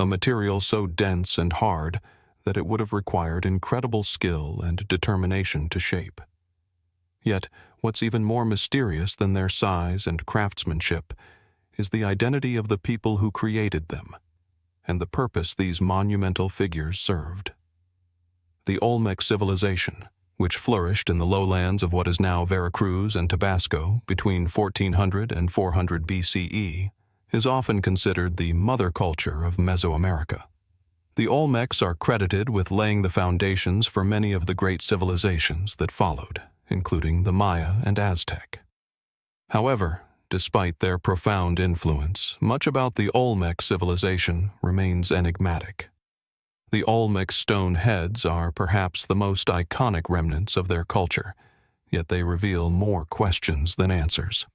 a material so dense and hard that it would have required incredible skill and determination to shape. Yet, what's even more mysterious than their size and craftsmanship is the identity of the people who created them, and the purpose these monumental figures served. The Olmec civilization, which flourished in the lowlands of what is now Veracruz and Tabasco between 1400 and 400 BCE, is often considered the mother culture of Mesoamerica. The Olmecs are credited with laying the foundations for many of the great civilizations that followed, including the Maya and Aztec. However, despite their profound influence, much about the Olmec civilization remains enigmatic. The Olmec stone heads are perhaps the most iconic remnants of their culture, yet they reveal more questions than answers.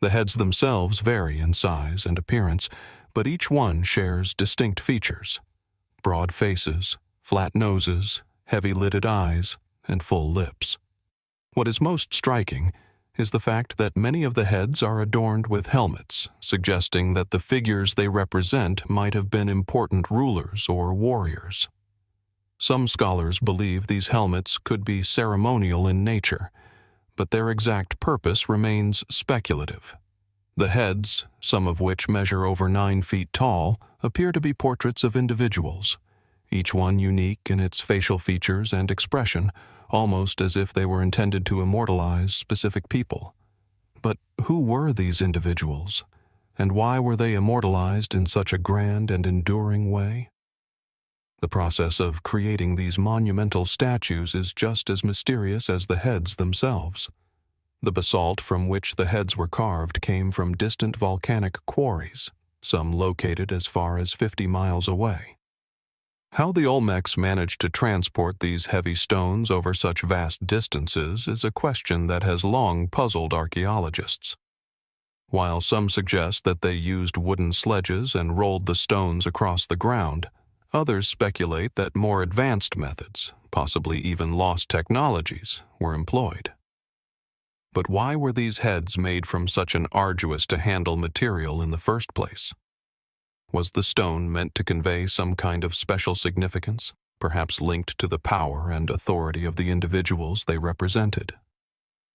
The heads themselves vary in size and appearance, but each one shares distinct features: broad faces, flat noses, heavy-lidded eyes, and full lips. What is most striking is the fact that many of the heads are adorned with helmets, suggesting that the figures they represent might have been important rulers or warriors. Some scholars believe these helmets could be ceremonial in nature, but their exact purpose remains speculative. The heads, some of which measure over 9 feet tall, appear to be portraits of individuals, each one unique in its facial features and expression, almost as if they were intended to immortalize specific people. But who were these individuals, and why were they immortalized in such a grand and enduring way? The process of creating these monumental statues is just as mysterious as the heads themselves. The basalt from which the heads were carved came from distant volcanic quarries, some located as far as 50 miles away. How the Olmecs managed to transport these heavy stones over such vast distances is a question that has long puzzled archaeologists. While some suggest that they used wooden sledges and rolled the stones across the ground, others speculate that more advanced methods, possibly even lost technologies, were employed. But why were these heads made from such an arduous-to-handle material in the first place? Was the stone meant to convey some kind of special significance, perhaps linked to the power and authority of the individuals they represented?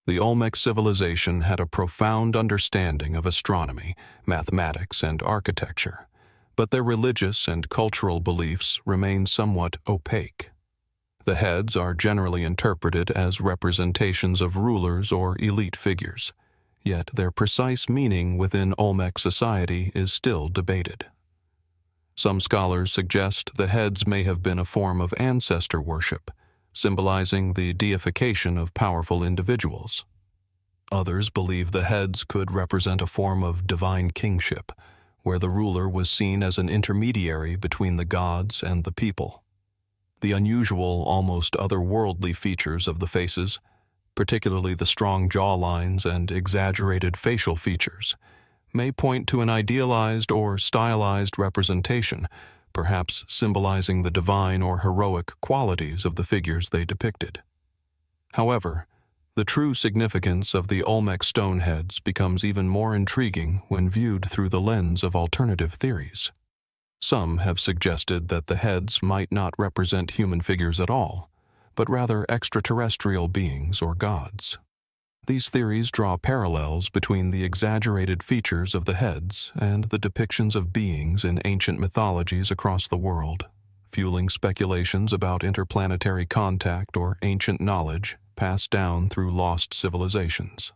The Olmec civilization had a profound understanding of astronomy, mathematics, and architecture, but their religious and cultural beliefs remain somewhat opaque. The heads are generally interpreted as representations of rulers or elite figures, yet their precise meaning within Olmec society is still debated. Some scholars suggest the heads may have been a form of ancestor worship, symbolizing the deification of powerful individuals. Others believe the heads could represent a form of divine kingship, where the ruler was seen as an intermediary between the gods and the people. The unusual, almost otherworldly features of the faces, particularly the strong jawlines and exaggerated facial features, may point to an idealized or stylized representation, perhaps symbolizing the divine or heroic qualities of the figures they depicted. However, the true significance of the Olmec stone heads becomes even more intriguing when viewed through the lens of alternative theories. Some have suggested that the heads might not represent human figures at all, but rather extraterrestrial beings or gods. These theories draw parallels between the exaggerated features of the heads and the depictions of beings in ancient mythologies across the world, fueling speculations about interplanetary contact or ancient knowledge passed down through lost civilizations.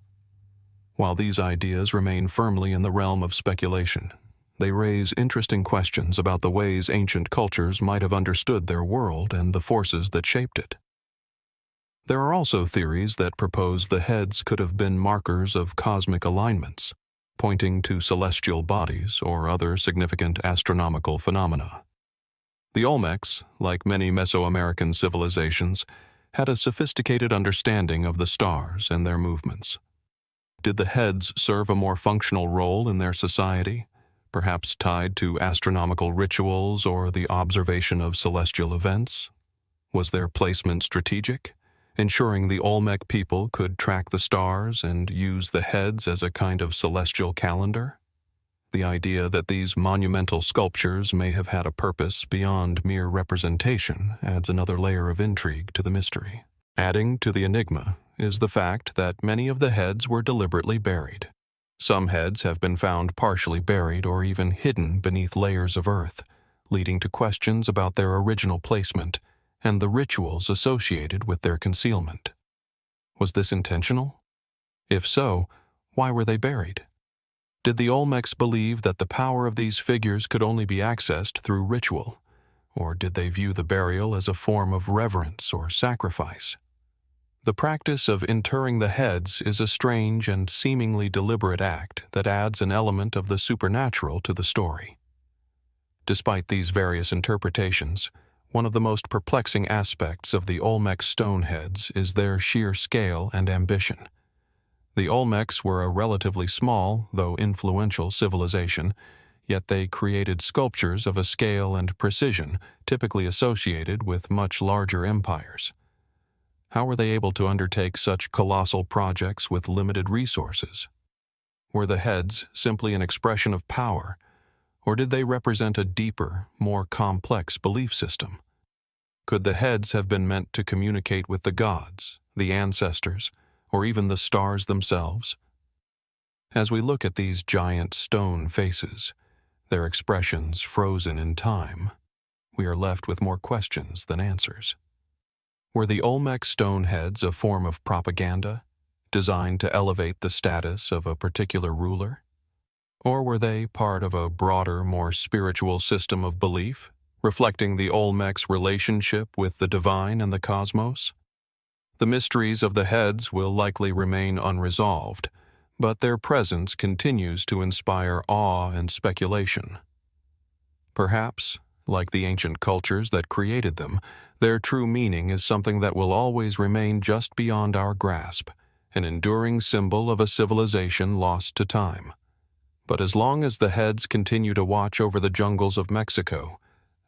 While these ideas remain firmly in the realm of speculation, they raise interesting questions about the ways ancient cultures might have understood their world and the forces that shaped it. There are also theories that propose the heads could have been markers of cosmic alignments, pointing to celestial bodies or other significant astronomical phenomena. The Olmecs, like many Mesoamerican civilizations, had a sophisticated understanding of the stars and their movements. Did the heads serve a more functional role in their society, perhaps tied to astronomical rituals or the observation of celestial events? Was their placement strategic, ensuring the Olmec people could track the stars and use the heads as a kind of celestial calendar? The idea that these monumental sculptures may have had a purpose beyond mere representation adds another layer of intrigue to the mystery. Adding to the enigma is the fact that many of the heads were deliberately buried. Some heads have been found partially buried or even hidden beneath layers of earth, leading to questions about their original placement and the rituals associated with their concealment. Was this intentional? If so, why were they buried? Did the Olmecs believe that the power of these figures could only be accessed through ritual, or did they view the burial as a form of reverence or sacrifice? The practice of interring the heads is a strange and seemingly deliberate act that adds an element of the supernatural to the story. Despite these various interpretations, one of the most perplexing aspects of the Olmec stone heads is their sheer scale and ambition. The Olmecs were a relatively small, though influential civilization, yet they created sculptures of a scale and precision typically associated with much larger empires. How were they able to undertake such colossal projects with limited resources? Were the heads simply an expression of power, or did they represent a deeper, more complex belief system? Could the heads have been meant to communicate with the gods, the ancestors, or even the stars themselves? As we look at these giant stone faces, their expressions frozen in time, we are left with more questions than answers. Were the Olmec stone heads a form of propaganda, designed to elevate the status of a particular ruler? Or were they part of a broader, more spiritual system of belief, reflecting the Olmec's relationship with the divine and the cosmos? The mysteries of the heads will likely remain unresolved, but their presence continues to inspire awe and speculation. Perhaps, like the ancient cultures that created them, their true meaning is something that will always remain just beyond our grasp, an enduring symbol of a civilization lost to time. But as long as the heads continue to watch over the jungles of Mexico,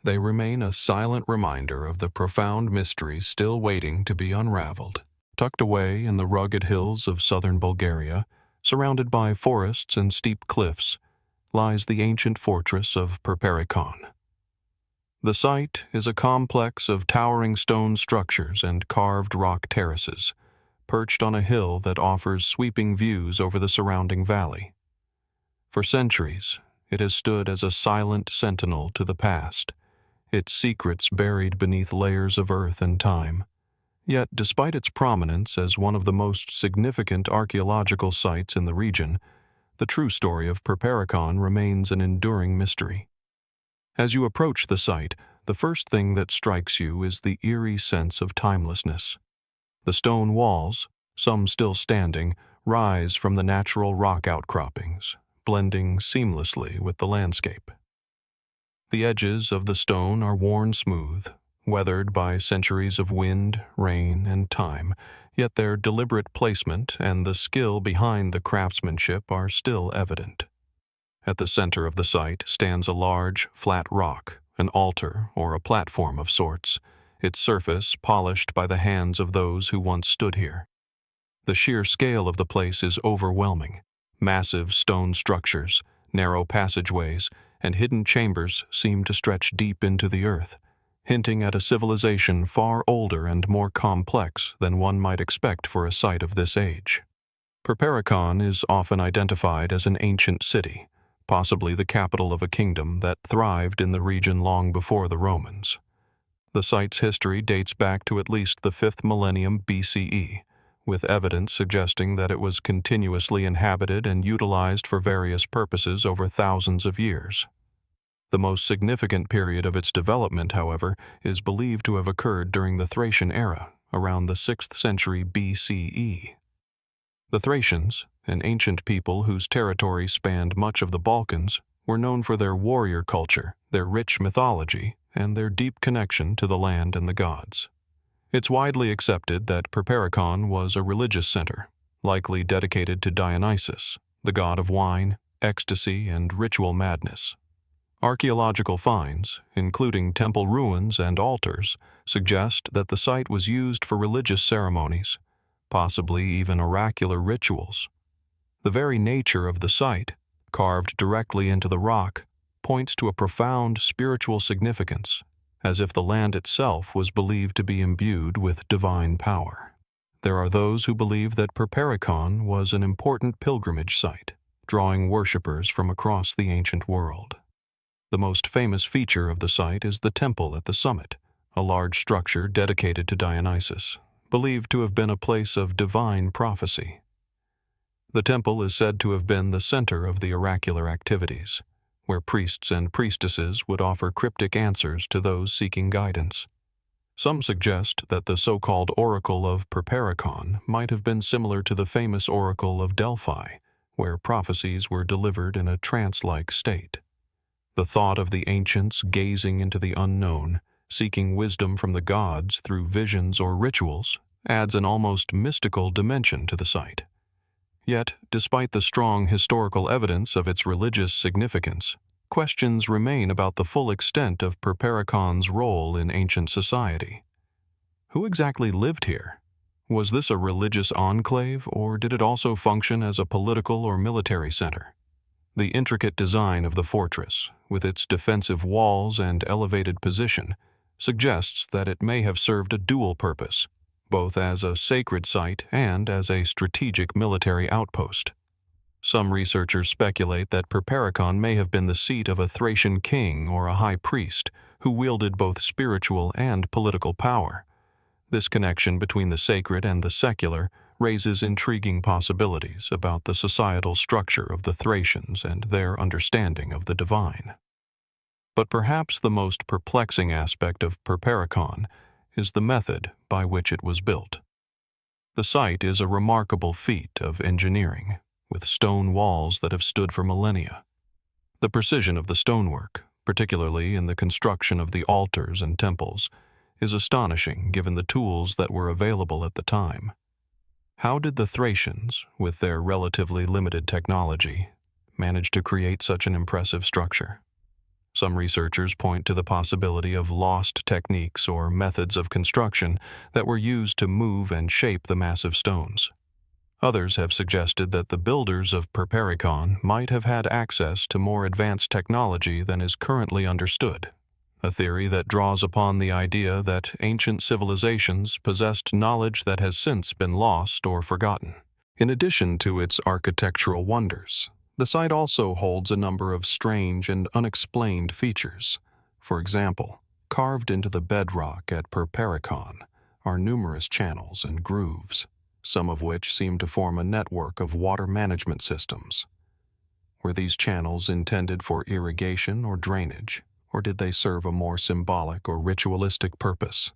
they remain a silent reminder of the profound mysteries still waiting to be unraveled. Tucked away in the rugged hills of southern Bulgaria, surrounded by forests and steep cliffs, lies the ancient fortress of Perperikon. The site is a complex of towering stone structures and carved rock terraces, perched on a hill that offers sweeping views over the surrounding valley. For centuries, it has stood as a silent sentinel to the past, its secrets buried beneath layers of earth and time. Yet, despite its prominence as one of the most significant archaeological sites in the region, the true story of Perperikon remains an enduring mystery. As you approach the site, the first thing that strikes you is the eerie sense of timelessness. The stone walls, some still standing, rise from the natural rock outcroppings, blending seamlessly with the landscape. The edges of the stone are worn smooth, weathered by centuries of wind, rain, and time, yet their deliberate placement and the skill behind the craftsmanship are still evident. At the center of the site stands a large, flat rock, an altar or a platform of sorts, its surface polished by the hands of those who once stood here. The sheer scale of the place is overwhelming. Massive stone structures, narrow passageways, and hidden chambers seem to stretch deep into the earth, hinting at a civilization far older and more complex than one might expect for a site of this age. Perperikon is often identified as an ancient city, possibly the capital of a kingdom that thrived in the region long before the Romans. The site's history dates back to at least the 5th millennium BCE, with evidence suggesting that it was continuously inhabited and utilized for various purposes over thousands of years. The most significant period of its development, however, is believed to have occurred during the Thracian era, around the 6th century BCE. The Thracians, an ancient people whose territory spanned much of the Balkans, were known for their warrior culture, their rich mythology, and their deep connection to the land and the gods. It's widely accepted that Perperikon was a religious center, likely dedicated to Dionysus, the god of wine, ecstasy, and ritual madness. Archaeological finds, including temple ruins and altars, suggest that the site was used for religious ceremonies, possibly even oracular rituals. The very nature of the site, carved directly into the rock, points to a profound spiritual significance, as if the land itself was believed to be imbued with divine power. There are those who believe that Perperikon was an important pilgrimage site, drawing worshippers from across the ancient world. The most famous feature of the site is the temple at the summit, a large structure dedicated to Dionysus, believed to have been a place of divine prophecy. The temple is said to have been the center of the oracular activities, where priests and priestesses would offer cryptic answers to those seeking guidance. Some suggest that the so-called Oracle of Perperikon might have been similar to the famous Oracle of Delphi, where prophecies were delivered in a trance-like state. The thought of the ancients gazing into the unknown, seeking wisdom from the gods through visions or rituals, adds an almost mystical dimension to the site. Yet, despite the strong historical evidence of its religious significance, questions remain about the full extent of Perperikon's role in ancient society. Who exactly lived here? Was this a religious enclave, or did it also function as a political or military center? The intricate design of the fortress, with its defensive walls and elevated position, suggests that it may have served a dual purpose, both as a sacred site and as a strategic military outpost. Some researchers speculate that Perperikon may have been the seat of a Thracian king or a high priest who wielded both spiritual and political power. This connection between the sacred and the secular raises intriguing possibilities about the societal structure of the Thracians and their understanding of the divine. But perhaps the most perplexing aspect of Perperikon is the method by which it was built. The site is a remarkable feat of engineering, with stone walls that have stood for millennia. The precision of the stonework, particularly in the construction of the altars and temples, is astonishing given the tools that were available at the time. How did the Thracians, with their relatively limited technology, manage to create such an impressive structure? Some researchers point to the possibility of lost techniques or methods of construction that were used to move and shape the massive stones. Others have suggested that the builders of Perperikon might have had access to more advanced technology than is currently understood, a theory that draws upon the idea that ancient civilizations possessed knowledge that has since been lost or forgotten. In addition to its architectural wonders, the site also holds a number of strange and unexplained features. For example, carved into the bedrock at Perperikon are numerous channels and grooves, some of which seem to form a network of water management systems. Were these channels intended for irrigation or drainage, or did they serve a more symbolic or ritualistic purpose?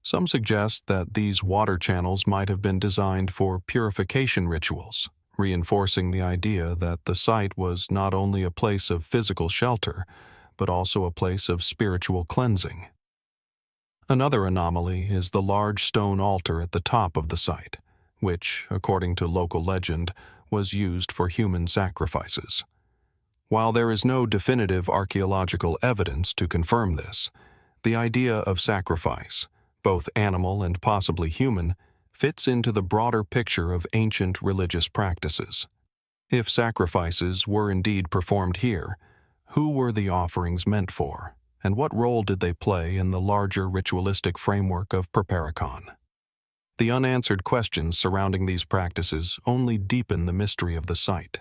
Some suggest that these water channels might have been designed for purification rituals, reinforcing the idea that the site was not only a place of physical shelter, but also a place of spiritual cleansing. Another anomaly is the large stone altar at the top of the site, which, according to local legend, was used for human sacrifices. While there is no definitive archaeological evidence to confirm this, the idea of sacrifice, both animal and possibly human, fits into the broader picture of ancient religious practices. If sacrifices were indeed performed here, who were the offerings meant for, and what role did they play in the larger ritualistic framework of Perperikon? The unanswered questions surrounding these practices only deepen the mystery of the site.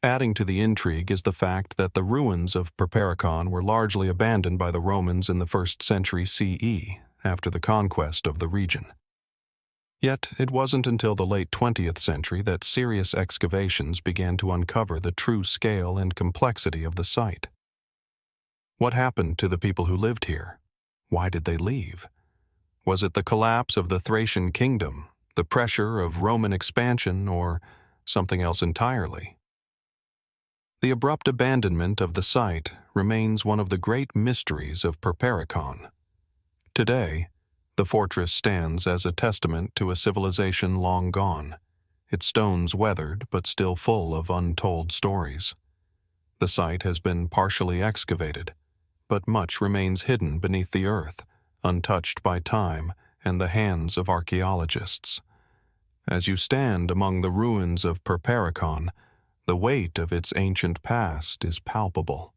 Adding to the intrigue is the fact that the ruins of Perperikon were largely abandoned by the Romans in the 1st century CE, after the conquest of the region. Yet it wasn't until the late 20th century that serious excavations began to uncover the true scale and complexity of the site. What happened to the people who lived here? Why did they leave? Was it the collapse of the Thracian kingdom, the pressure of Roman expansion, or something else entirely? The abrupt abandonment of the site remains one of the great mysteries of Perperikon. Today, the fortress stands as a testament to a civilization long gone, its stones weathered but still full of untold stories. The site has been partially excavated, but much remains hidden beneath the earth, untouched by time and the hands of archaeologists. As you stand among the ruins of Perperikon, the weight of its ancient past is palpable.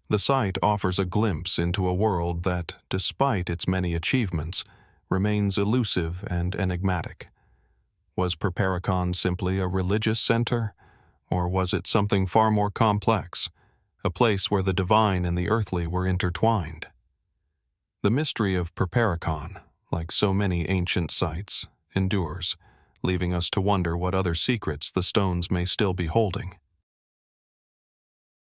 The site offers a glimpse into a world that, despite its many achievements, remains elusive and enigmatic. Was Perperikon simply a religious center, or was it something far more complex, a place where the divine and the earthly were intertwined? The mystery of Perperikon, like so many ancient sites, endures, leaving us to wonder what other secrets the stones may still be holding.